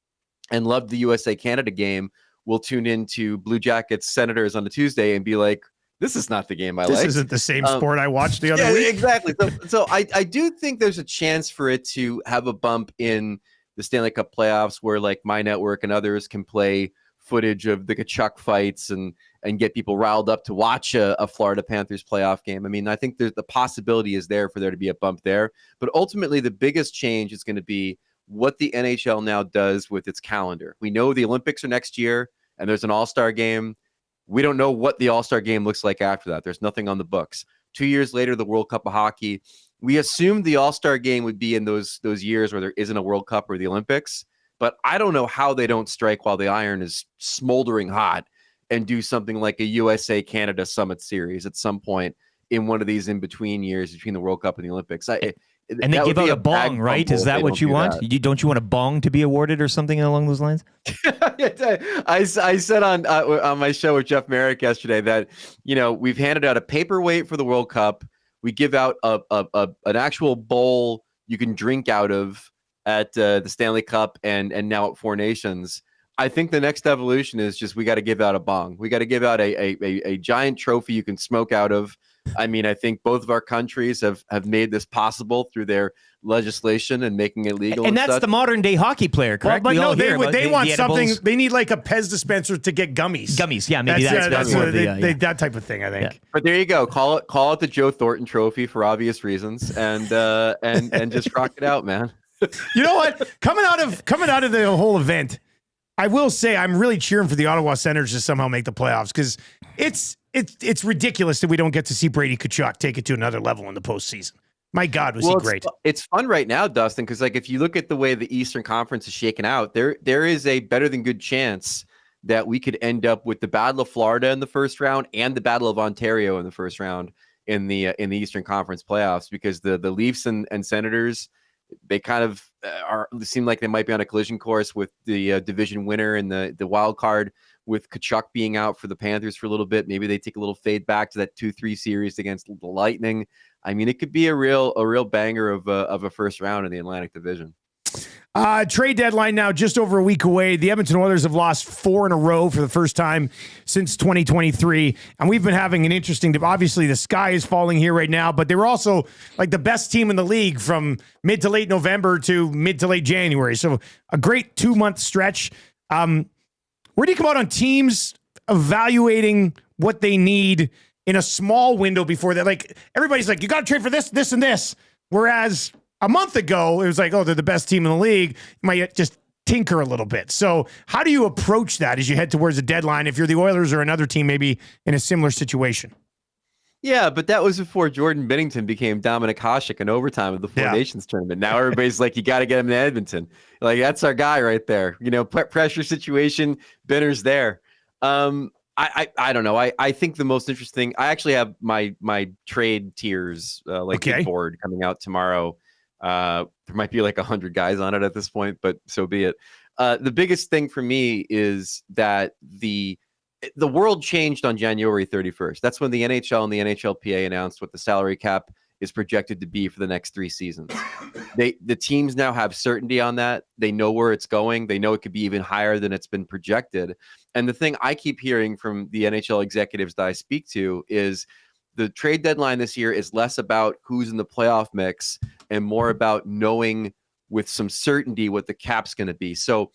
and loved the USA-Canada game will tune into Blue Jackets Senators on a Tuesday and be like, this is not the game I like. This isn't the same sport I watched the other week. Exactly. So I do think there's a chance for it to have a bump in the Stanley Cup playoffs where like my network and others can play footage of the Kachuk fights and get people riled up to watch a Florida Panthers playoff game. I mean, I think the possibility is there for there to be a bump there. But ultimately, the biggest change is going to be what the NHL now does with its calendar. We know the Olympics are next year and there's an all-star game. We don't know what the all-star game looks like after that. There's nothing on the books. 2 years later, the World Cup of Hockey. We assumed the all-star game would be in those years where there isn't a World Cup or the Olympics. But I don't know how they don't strike while the iron is smoldering hot and do something like a USA-Canada Summit Series at some point in one of these in-between years between the World Cup and the Olympics. And they give out a bong, right? Is that what you want? Don't you want a bong to be awarded or something along those lines? I said on my show with Jeff Merrick yesterday that, we've handed out a paperweight for the World Cup. We give out an actual bowl you can drink out of at the Stanley Cup and now at Four Nations. I think the next evolution is just we got to give out a bong. We got to give out a giant trophy you can smoke out of. I mean, I think both of our countries have made this possible through their legislation and making it legal. And that's such. The modern day hockey player, correct? Well, but no, they want something. They need like a Pez dispenser to get gummies. Gummies, yeah, maybe that's that type of thing, I think. Yeah. But there you go. Call it the Joe Thornton Trophy for obvious reasons, and just rock it out, man. You know what? Coming out of the whole event, I will say I'm really cheering for the Ottawa Senators to somehow make the playoffs because it's ridiculous that we don't get to see Brady Tkachuk take it to another level in the postseason. My God, was he great. It's fun right now, Dustin, because like if you look at the way the Eastern Conference is shaken out, there is a better than good chance that we could end up with the Battle of Florida in the first round and the Battle of Ontario in the first round in the Eastern Conference playoffs, because the Leafs and Senators, they kind of seem like they might be on a collision course with the division winner and the wild card, with Tkachuk being out for the Panthers for a little bit. Maybe they take a little fade back to that 2-3 series against the Lightning. I mean, it could be a real banger of a first round in the Atlantic Division. Trade deadline now just over a week away. The Edmonton Oilers have lost 4 in a row for the first time since 2023. And we've been having an interesting, obviously the sky is falling here right now, but they were also like the best team in the league from mid to late November to mid to late January. So a great 2-month stretch. Where do you come out on teams evaluating what they need in a small window before that? Like everybody's like, you got to trade for this, this, and this. Whereas a month ago, it was like, oh, they're the best team in the league. You might just tinker a little bit. So how do you approach that as you head towards the deadline if you're the Oilers or another team maybe in a similar situation? Yeah, but that was before Jordan Binnington became Dominic Hasek in overtime of the Four Nations tournament. Now everybody's like, you got to get him to Edmonton. Like, that's our guy right there. Pressure situation, Binner's there. I don't know. I think the most interesting, I actually have my trade tiers, board coming out tomorrow. There might be like 100 guys on it at this point, but so be it. The biggest thing for me is that the world changed on January 31st. That's when the NHL and the NHLPA announced what the salary cap is projected to be for the next 3 seasons. The teams now have certainty on that. They know where it's going. They know it could be even higher than it's been projected. And the thing I keep hearing from the NHL executives that I speak to is the trade deadline this year is less about who's in the playoff mix and more about knowing with some certainty what the cap's going to be. So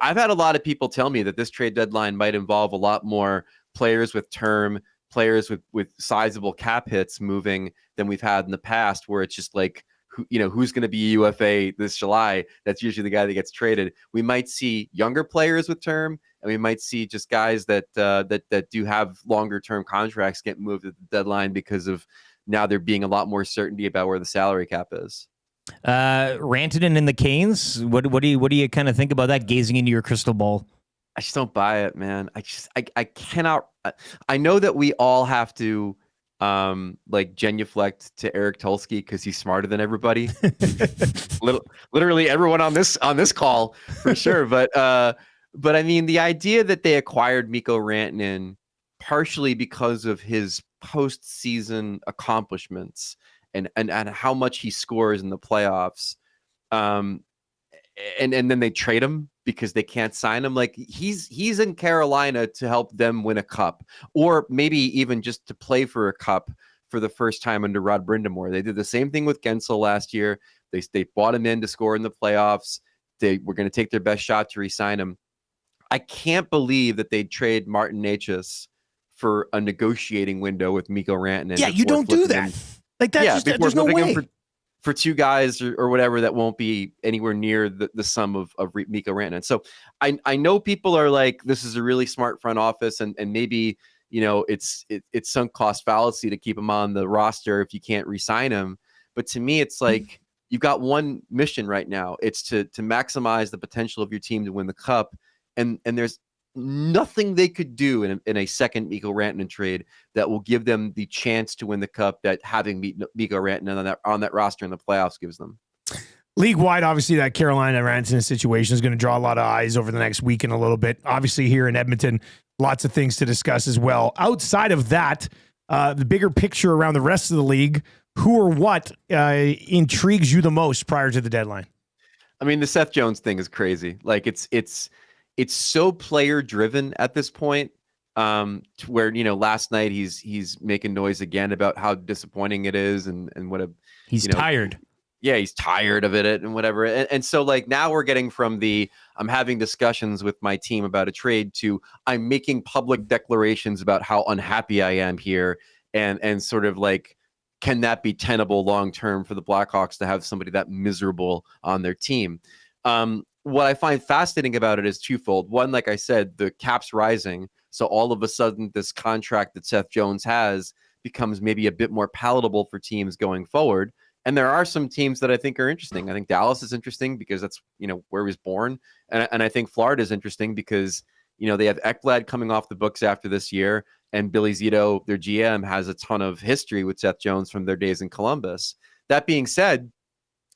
I've had a lot of people tell me that this trade deadline might involve a lot more players with term, players with sizable cap hits moving than we've had in the past, where it's just like, who's going to be UFA this July? That's usually the guy that gets traded. We might see younger players with term, and we might see just guys that do have longer term contracts get moved at the deadline because of now there being a lot more certainty about where the salary cap is. Rantanen and the Canes. What do you kind of think about that? Gazing into your crystal ball. I just don't buy it, man. I cannot. I know that we all have to like genuflect to Eric Tulsky because he's smarter than everybody. Literally everyone on this call for sure. But I mean, the idea that they acquired Mikko Rantanen partially because of his postseason accomplishments and how much he scores in the playoffs, and then they trade him because they can't sign him. Like he's in Carolina to help them win a cup, or maybe even just to play for a cup for the first time under Rod Brindamore. They did the same thing with Gensel last year. They bought him in to score in the playoffs. They were going to take their best shot to re-sign him. I can't believe that they'd trade Martin Necas for a negotiating window with Mikko Rantanen. Yeah, you don't do that. Like that. Yeah, there's no way. For two guys or whatever that won't be anywhere near the sum of Mikko Rantanen. So I know people are like, this is a really smart front office, and maybe it's sunk cost fallacy to keep him on the roster if you can't re-sign him. But to me, it's like you've got one mission right now. It's to maximize the potential of your team to win the cup, and there's nothing they could do in a second Mikko Rantanen trade that will give them the chance to win the cup that having Mikko Rantanen on that roster in the playoffs gives them. League-wide, obviously, that Carolina Rantanen situation is going to draw a lot of eyes over the next week and a little bit. Obviously, here in Edmonton, lots of things to discuss as well. Outside of that, the bigger picture around the rest of the league, who or what intrigues you the most prior to the deadline? I mean, the Seth Jones thing is crazy. Like it's so player driven at this point, where last night he's making noise again about how disappointing it is and what he's tired. Yeah, he's tired of it and whatever. And so like now we're getting from I'm having discussions with my team about a trade to I'm making public declarations about how unhappy I am here and sort of like, can that be tenable long term for the Blackhawks to have somebody that miserable on their team? What I find fascinating about it is twofold. One, like I said, the cap's rising. So all of a sudden, this contract that Seth Jones has becomes maybe a bit more palatable for teams going forward. And there are some teams that I think are interesting. I think Dallas is interesting because that's, where he was born. And I think Florida is interesting because, they have Ekblad coming off the books after this year. And Billy Zito, their GM, has a ton of history with Seth Jones from their days in Columbus. That being said,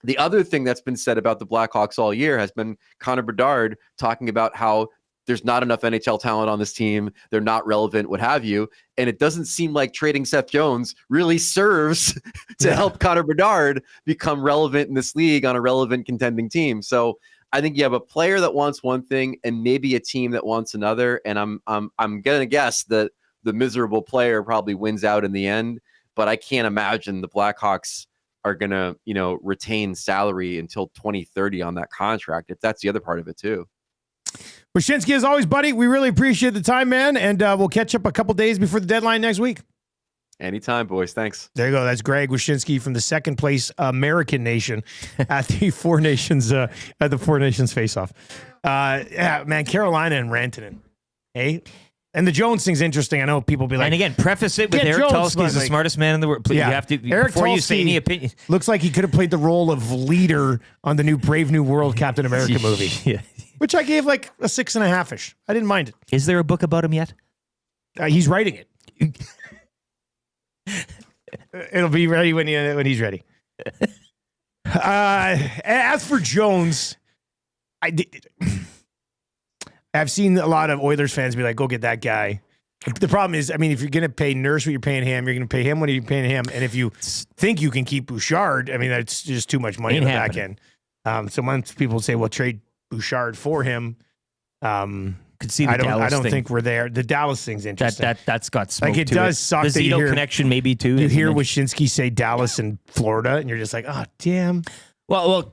the other thing that's been said about the Blackhawks all year has been Connor Bedard talking about how there's not enough NHL talent on this team. They're not relevant, what have you. And it doesn't seem like trading Seth Jones really serves to help Connor Bedard become relevant in this league on a relevant contending team. So I think you have a player that wants one thing and maybe a team that wants another. And I'm going to guess that the miserable player probably wins out in the end. But I can't imagine the Blackhawks are going to, retain salary until 2030 on that contract. If that's the other part of it too. Wyshynski, as always, buddy, we really appreciate the time, man. And we'll catch up a couple days before the deadline next week. Anytime, boys. Thanks. There you go. That's Greg Wyshynski from the second place American nation at the Four Nations face-off. Yeah, man, Carolina and Rantanen. Hey. And the Jones thing's interesting. I know people be like, and again, preface it with Eric Tulsky is the smartest man in the world. Yeah. You have to, Eric before Tulsky you say any opinion. Looks like he could have played the role of leader on the new Brave New World Captain America movie, which I gave like a 6.5-ish. I didn't mind it. Is there a book about him yet? He's writing it. It'll be ready when he's ready. As for Jones, I've seen a lot of Oilers fans be like, go get that guy. The problem is, I mean, if you're going to pay Nurse what you're paying him, you're going to pay him what you're paying him. And if you think you can keep Bouchard, I mean, that's just too much money in the back end. So once people say, well, trade Bouchard for him, could see the I don't think we're there. The Dallas thing's interesting. That's got smoke. Like it does suck. The Zito connection maybe too. You hear Wyshynski say Dallas and Florida, and you're just like, oh damn. Well,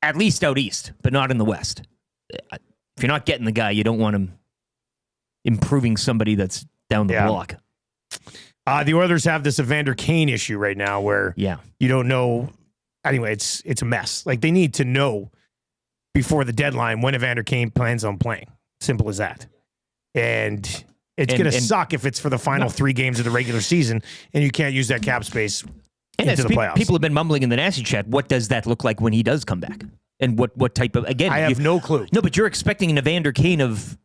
at least out east, but not in the West. if you're not getting the guy, you don't want him improving somebody that's down the block. The Oilers have this Evander Kane issue right now where you don't know. Anyway, it's a mess. Like, they need to know before the deadline when Evander Kane plans on playing. Simple as that. And it's going to suck if it's for the final 3 games of the regular season and you can't use that cap space into the playoffs. People have been mumbling in the nasty chat, what does that look like when he does come back? And what type of, again, I have no clue. No, but you're expecting an Evander Kane of,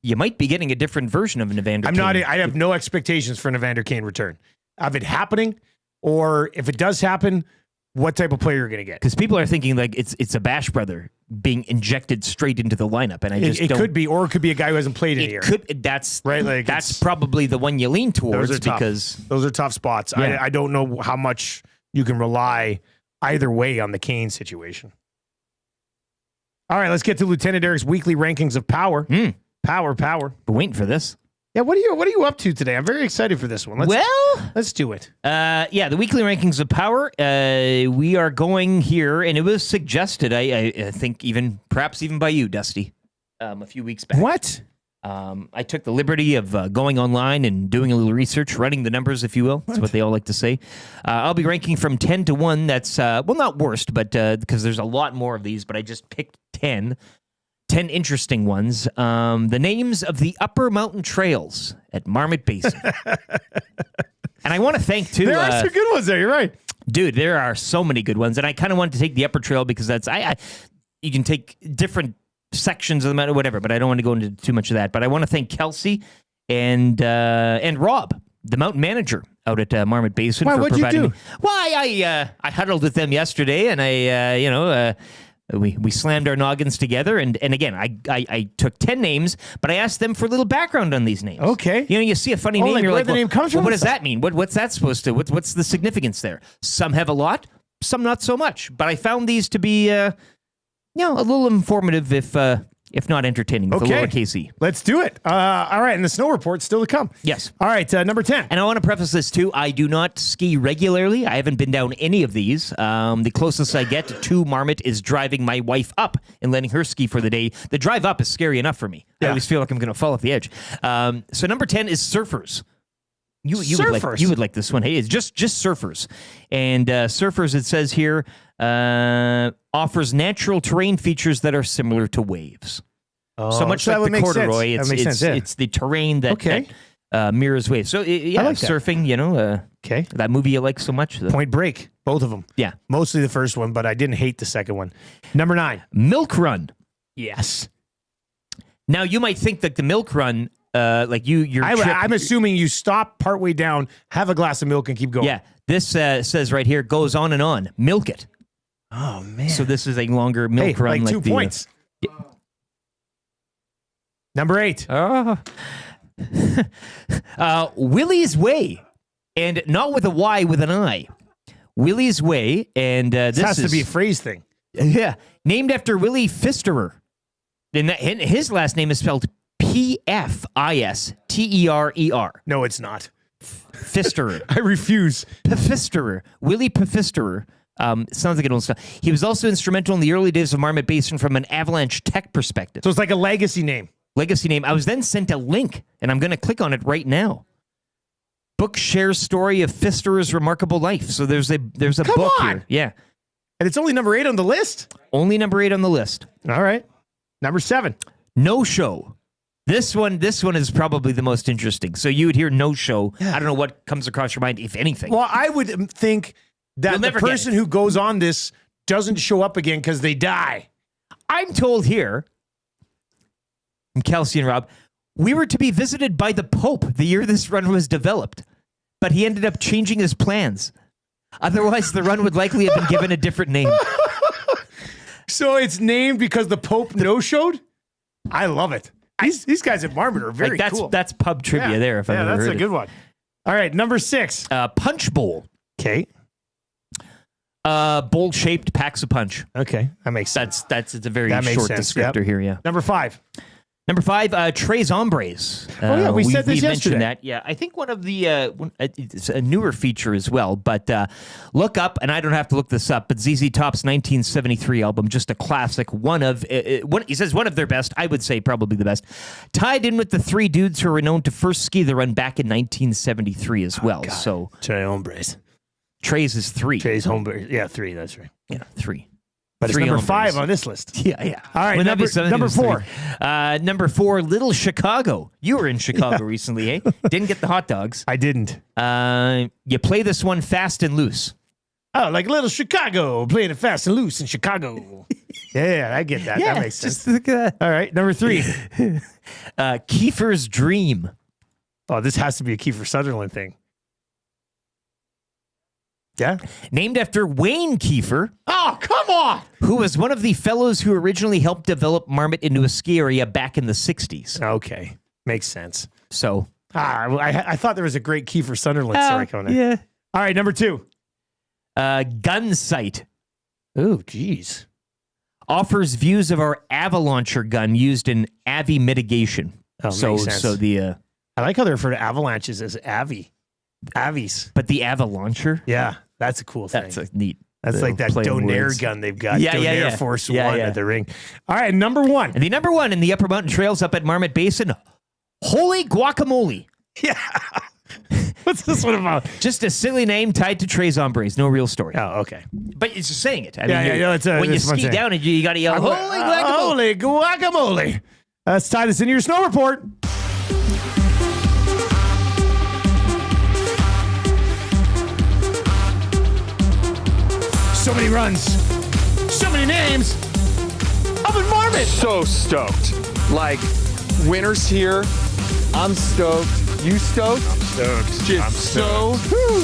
you might be getting a different version of an Evander Kane. I have no expectations for an Evander Kane return of it happening, or if it does happen, what type of player you're going to get. Because people are thinking like it's a Bash brother being injected straight into the lineup, and it could be, or it could be a guy who hasn't played in a year. That's right. Like, that's probably the one you lean towards because those are tough spots. Yeah. I don't know how much you can rely either way on the Kane situation. All right, let's get to Lieutenant Eric's weekly rankings of power. Power. Been waiting for this. Yeah, what are you up to today? I'm very excited for this one. Let's do it. The weekly rankings of power. We are going here, and it was suggested, I think, perhaps even by you, Dusty, a few weeks back. What? I took the liberty of going online and doing a little research, running the numbers, if you will. That's what they all like to say. I'll be ranking from 10 to 1. That's, not worst, but because there's a lot more of these, but I just picked 10. 10 interesting ones. The names of the upper mountain trails at Marmot Basin. And I want to thank, too. There are some good ones there. You're right. Dude, there are so many good ones. And I kind of wanted to take the upper trail because that's, you can take different sections of the mountain, whatever, but I don't want to go into too much of that. But I want to thank Kelsey and Rob, the mountain manager out at Marmot Basin. Why, what'd you do? I huddled with them yesterday, and we slammed our noggins together, and again, I took 10 names, but I asked them for a little background on these names. Okay. You see a funny name, like you're where like, the name comes from? What does that mean? What's that supposed to? What's the significance there? Some have a lot, some not so much. But I found these to be, a little informative, if not entertaining, with a lowercase e. Let's do it. All right, and the snow report's still to come. Yes. All right, number 10. And I want to preface this, too. I do not ski regularly. I haven't been down any of these. The closest I get to Marmot is driving my wife up and letting her ski for the day. The drive up is scary enough for me. I always feel like I'm going to fall off the edge. So number 10 is surfers. You would like this one. Hey, it's just surfers. And surfers, it says here, offers natural terrain features that are similar to waves. So much like the corduroy, it's the terrain that mirrors waves. So I like surfing, that movie you like so much. Point Break, both of them. Yeah. Mostly the first one, but I didn't hate the second one. Number 9. Milk Run. Yes. Now, you might think that the Milk Run, I'm assuming you stop partway down, have a glass of milk, and keep going. Yeah. This says right here, goes on and on. Milk it. Oh, man. So this is a longer milk run. Like 2 points. Number 8. Willie's Way. And not with a Y, with an I. Willie's Way. And this has to be a phrase thing. Yeah. Named after Willie Pfisterer. And his last name is spelled Pfisterer. No, it's not. Pfisterer. I refuse. Pfisterer. Willie Pfisterer. Sounds like an old stuff. He was also instrumental in the early days of Marmot Basin from an Avalanche tech perspective. So it's like a legacy name. I was then sent a link, and I'm going to click on it right now. Book shares story of Pfisterer's remarkable life. So there's a book here. Yeah. And it's only number 8 on the list? Only number 8 on the list. All right. Number 7. No Show. This one is probably the most interesting. So you would hear No Show. Yeah. I don't know what comes across your mind, if anything. Well, I would think that the person who goes on this doesn't show up again because they die. I'm told here, from Kelsey and Rob, we were to be visited by the Pope the year this run was developed, but he ended up changing his plans. Otherwise, the run would likely have been given a different name. So it's named because the Pope no-showed? I love it. These guys at Marmot are very cool. That's pub trivia there, if I've ever heard that's a it. good one. All right, number 6. Punch Bowl. Okay. Bowl-shaped packs a punch. Okay, that makes sense. It's a very short descriptor here, yeah. Number 5. Number 5, Tres Hombres. We said this we yesterday. mentioned that. Yeah, I think one of the it's a newer feature as well. But look up, and I don't have to look this up. But ZZ Top's 1973 album, just a classic. He says one of their best. I would say probably the best. Tied in with the 3 dudes who were known to first ski the run back in 1973 as well. God. So Tres Hombres. Tres is 3. Tres Hombres. Yeah, 3. That's right. Yeah, 3. But it's 3 number hombres. 5 on this list. Yeah. All right, Wouldn't that be something? number 4. Number 4, Little Chicago. You were in Chicago recently, eh? Didn't get the hot dogs. I didn't. You play this one fast and loose. Oh, like Little Chicago, playing it fast and loose in Chicago. Yeah, I get that. That makes sense. Just look at that. All right, number 3. Kiefer's Dream. Oh, this has to be a Kiefer Sutherland thing. Yeah? Named after Wayne Kiefer. Oh, come on! Who was one of the fellows who originally helped develop Marmot into a ski area back in the 60s. Okay. Makes sense. So. I thought there was a great Kiefer Sutherland story coming in. Yeah. All right, number 2. Gun Sight. Oh, geez. Offers views of our Avalauncher gun used in AVI mitigation. Oh, makes sense. So the... I like how they refer to avalanches as Avies. But the Avalauncher? Yeah, that's a cool thing. That's a neat... That's like that Donaire gun they've got. Donaire Force 1 at the ring. All right, number 1. And the number 1 in the Upper Mountain Trails up at Marmot Basin, Holy Guacamole. Yeah. What's this one about? Just a silly name tied to Tres Hombres. No real story. Oh, okay. But it's just saying it. I mean, when you ski down, you got to yell, Holy Guacamole. Holy Guacamole. Let's tie this into your snow report. So many runs. So many names. Up in Marmot. So stoked. Like, winter's here. I'm stoked. You stoked? I'm stoked. Just so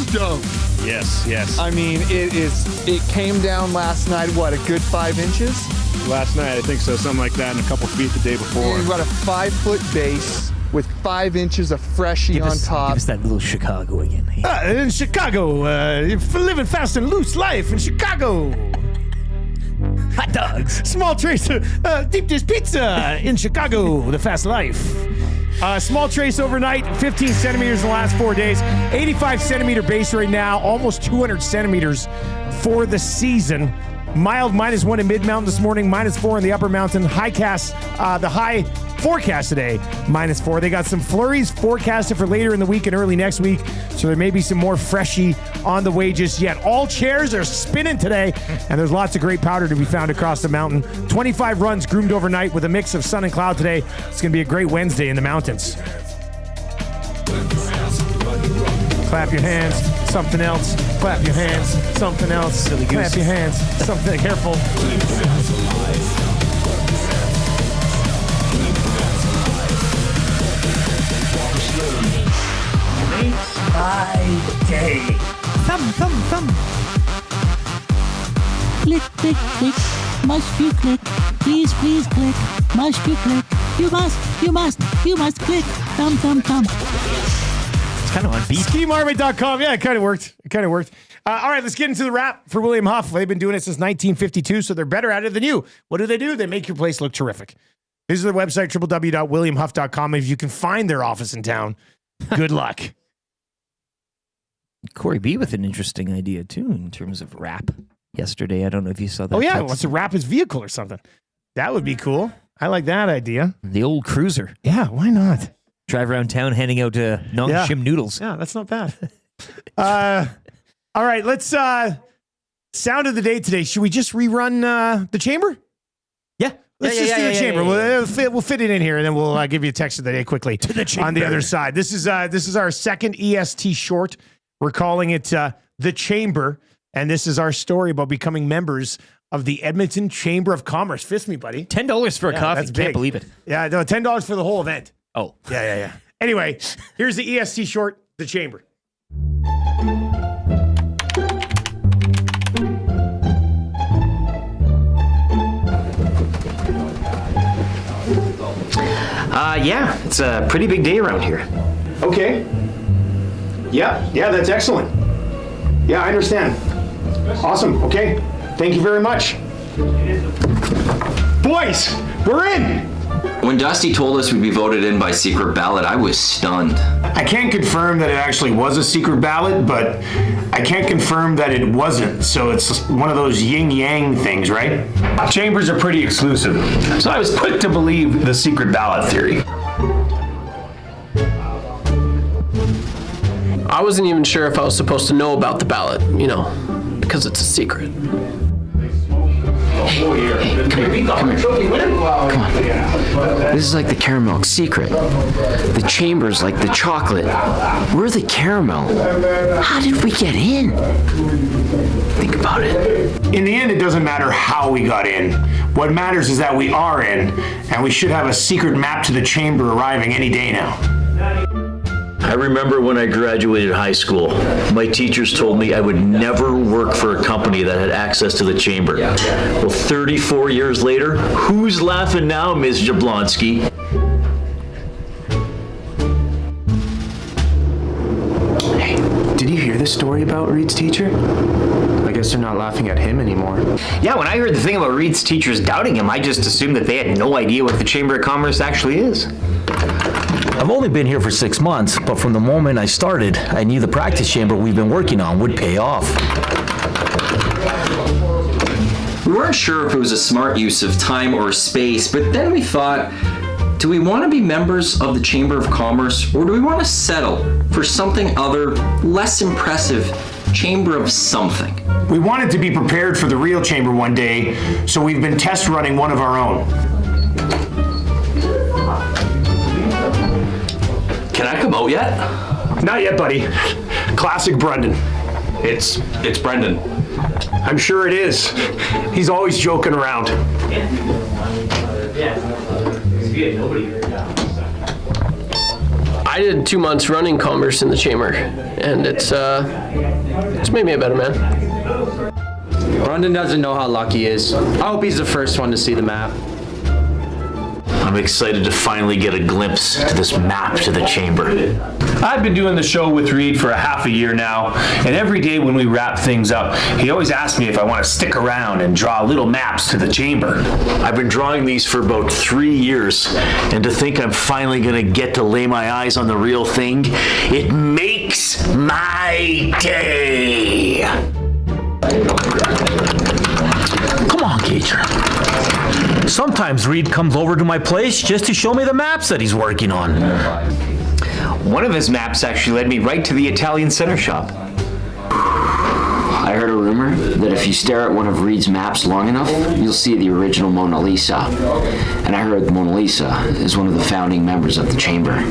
stoked. Yes. I mean, it came down last night, what, a good 5 inches? Last night, I think so. Something like that, and a couple feet the day before. You've got a 5-foot base with 5 inches of freshie on top. Give us that little Chicago again. In Chicago, living fast and loose life in Chicago. Hot dogs. Small trace deep dish pizza in Chicago, the fast life. Small trace overnight, 15 centimeters in the last 4 days. 85 centimeter base right now, almost 200 centimeters for the season. Mild -1 in mid-mountain this morning, -4 in the upper mountain. The high forecast today, -4. They got some flurries forecasted for later in the week and early next week, so there may be some more freshie on the way just yet. All chairs are spinning today, and there's lots of great powder to be found across the mountain. 25 runs groomed overnight with a mix of sun and cloud today. It's going to be a great Wednesday in the mountains. Clap your hands, something else. Clap your hands, something else. Silly goose. Clap your hands, something. Careful. Makes my day. Thumb. Click, click, click. Must you click? Please, please click. Must you click? You must click. Thumb. It's kind of on beat. SkiMarmot.com. Yeah, it kind of worked. All right, let's get into the wrap for William Huff. They've been doing it since 1952, so they're better at it than you. What do? They make your place look terrific. Visit their website, www.williamhuff.com. If you can find their office in town, good luck. Corey B with an interesting idea, too, in terms of rap yesterday. I don't know if you saw that. Oh, yeah. text. Wants to wrap his vehicle or something. That would be cool. I like that idea. The old cruiser. Yeah, why not? Drive around town handing out Nong-Shim noodles. Yeah, that's not bad. All right, let's sound of the day today. Should we just rerun the chamber? Yeah. Let's just do the chamber. We'll fit it in here, and then we'll give you a text of the day quickly to the chamber. On the other side. This is our second EST short. We're calling it The Chamber, and this is our story about becoming members of the Edmonton Chamber of Commerce. Fist me, buddy. $10 for a coffee. That's big. Can't believe it. Yeah, no, $10 for the whole event. Oh. Yeah. Anyway, here's the EST short, The Chamber. Yeah, it's a pretty big day around here. Okay. Yeah, that's excellent. Yeah, I understand. Awesome. Okay. Thank you very much. Boys, we're in. When Dusty told us we'd be voted in by secret ballot, I was stunned. I can't confirm that it actually was a secret ballot, but I can't confirm that it wasn't. So it's one of those yin-yang things, right? Chambers are pretty exclusive, so I was quick to believe the secret ballot theory. I wasn't even sure if I was supposed to know about the ballot, because it's a secret. Come here. This is like the caramel secret. The chamber's like the chocolate. We're the caramel. How did we get in? Think about it. In the end, it doesn't matter how we got in. What matters is that we are in, and we should have a secret map to the chamber arriving any day now. I remember when I graduated high school, my teachers told me I would never work for a company that had access to the chamber. Well, 34 years later, who's laughing now, Ms. Jablonski? Hey, did you hear the story about Reed's teacher? I guess they're not laughing at him anymore. Yeah, when I heard the thing about Reed's teachers doubting him, I just assumed that they had no idea what the Chamber of Commerce actually is. I've only been here for 6 months, but from the moment I started, I knew the practice chamber we've been working on would pay off. We weren't sure if it was a smart use of time or space, but then we thought, do we want to be members of the Chamber of Commerce, or do we want to settle for something other, less impressive, Chamber of something? We wanted to be prepared for the real chamber one day, so we've been test running one of our own. Can I come out yet? Not yet, buddy. Classic Brendan. It's Brendan. I'm sure it is. He's always joking around. I did 2 months running commerce in the chamber, and it's made me a better man. Brendan doesn't know how lucky he is. I hope he's the first one to see the map. I'm excited to finally get a glimpse to this map to the chamber. I've been doing the show with Reed for a half a year now, and every day when we wrap things up, he always asks me if I want to stick around and draw little maps to the chamber. I've been drawing these for about 3 years, and to think I'm finally going to get to lay my eyes on the real thing, it makes my day. Come on, Gager. Sometimes Reed comes over to my place just to show me the maps that he's working on. One of his maps actually led me right to the Italian center shop. I heard a rumor that if you stare at one of Reed's maps long enough, you'll see the original Mona Lisa. And I heard Mona Lisa is one of the founding members of the chamber.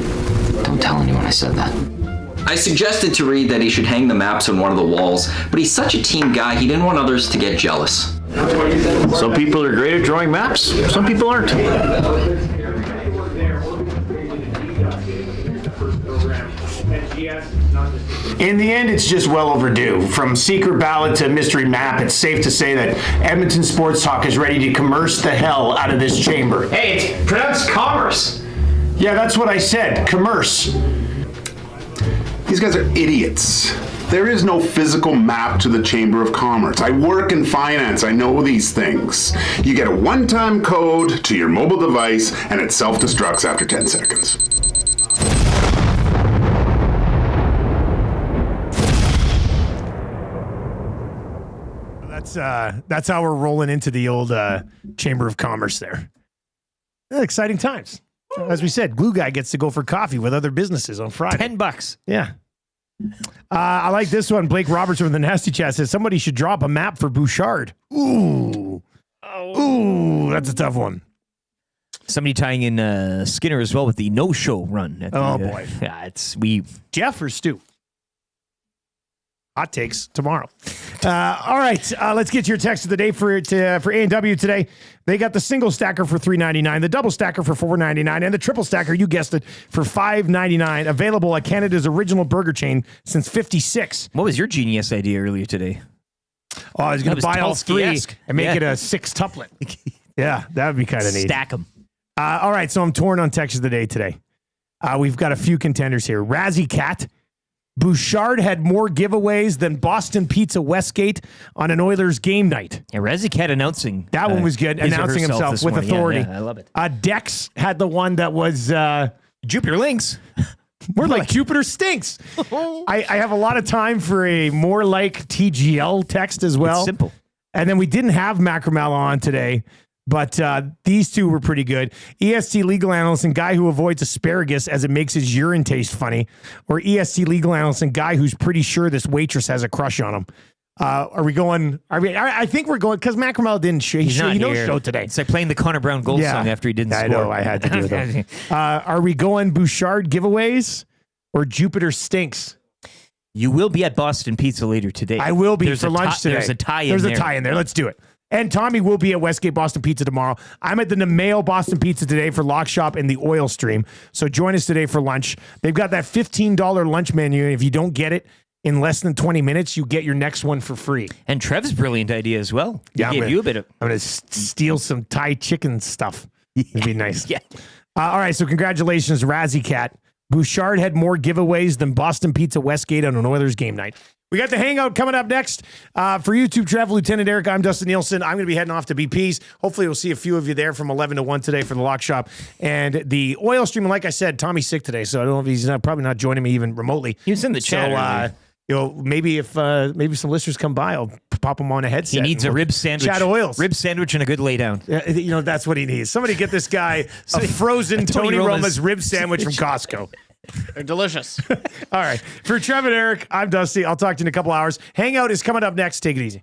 Don't tell anyone I said that. I suggested to Reed that he should hang the maps on one of the walls, but he's such a team guy, he didn't want others to get jealous. Some people are great at drawing maps, some people aren't. In the end, it's just well overdue. From secret ballot to mystery map, it's safe to say that Edmonton Sports Talk is ready to commerce the hell out of this chamber. Hey, it's pronounced commerce. Yeah, that's what I said, commerce. These guys are idiots. There is no physical map to the Chamber of Commerce. I work in finance. I know these things. You get a one-time code to your mobile device, and it self-destructs after 10 seconds. That's how we're rolling into the old Chamber of Commerce there. Exciting times. As we said, Glue Guy gets to go for coffee with other businesses on Friday. $10. Yeah. I like this one. Blake Roberts from the Nasty Chat says somebody should drop a map for Bouchard. Ooh. Ooh, that's a tough one. Somebody tying in Skinner as well with the no-show run. At the, boy. Yeah, Jeff or Stu? Hot takes tomorrow. All right, let's get your text of the day for A&W today. They got the single stacker for $3.99, the double stacker for $4.99, and the triple stacker, you guessed it, for $5.99. Available at Canada's original burger chain since '56. What was your genius idea earlier today? Oh, I was going to buy all three and make it a 6-tuplet. Yeah, that would be kind of neat. Stack them. All right, so I'm torn on text of the day today. We've got a few contenders here. Razzie Cat, Bouchard had more giveaways than Boston Pizza Westgate on an Oilers game night. Yeah, Rezicat announcing. That one was good. Announcing himself with authority. Yeah, I love it. Dex had the one that was Jupiter Links. More like Jupiter stinks. I have a lot of time for a more like TGL text as well. It's simple. And then we didn't have Macramalla on today, but these two were pretty good. EST legal analyst and guy who avoids asparagus as it makes his urine taste funny. Or EST legal analyst and guy who's pretty sure this waitress has a crush on him. Are we going? I think we're going because Macramalla didn't show. He don't show today. It's like playing the Connor Brown goal song after he didn't score. I know. I had to do that. Are we going Bouchard giveaways or Jupiter stinks? You will be at Boston Pizza later today. I will be for lunch today. There's a tie in there. There's a tie in there. Let's do it. And Tommy will be at Westgate Boston Pizza tomorrow. I'm at the Nemeo Boston Pizza today for Lock Shop and the Oil Stream. So join us today for lunch. They've got that $15 lunch menu. And if you don't get it in less than 20 minutes, you get your next one for free. And Trev's brilliant idea as well. Yeah, gave you a bit of. I'm going to steal some Thai chicken stuff. It'd be nice. Yeah. All right. So congratulations, Razzie Cat. Bouchard had more giveaways than Boston Pizza Westgate on an Oilers game night. We got the hangout coming up next. For YouTube Travel Lieutenant Eric, I'm Dustin Nielson. I'm going to be heading off to BP's. Hopefully we'll see a few of you there from 11 to 1 today for the Lock Shop. And the Oil Stream, like I said, Tommy's sick today, so I don't know if he's probably not joining me even remotely. He was in the chat. So, maybe if maybe some listeners come by, I'll pop him on a headset. He needs a rib sandwich. Chat Oils. Rib sandwich and a good lay down. That's what he needs. Somebody get this guy a frozen Tony Roma's rib sandwich from Costco. They're delicious. All right. For Trev and Eric, I'm Dusty. I'll talk to you in a couple hours. Hangout is coming up next. Take it easy.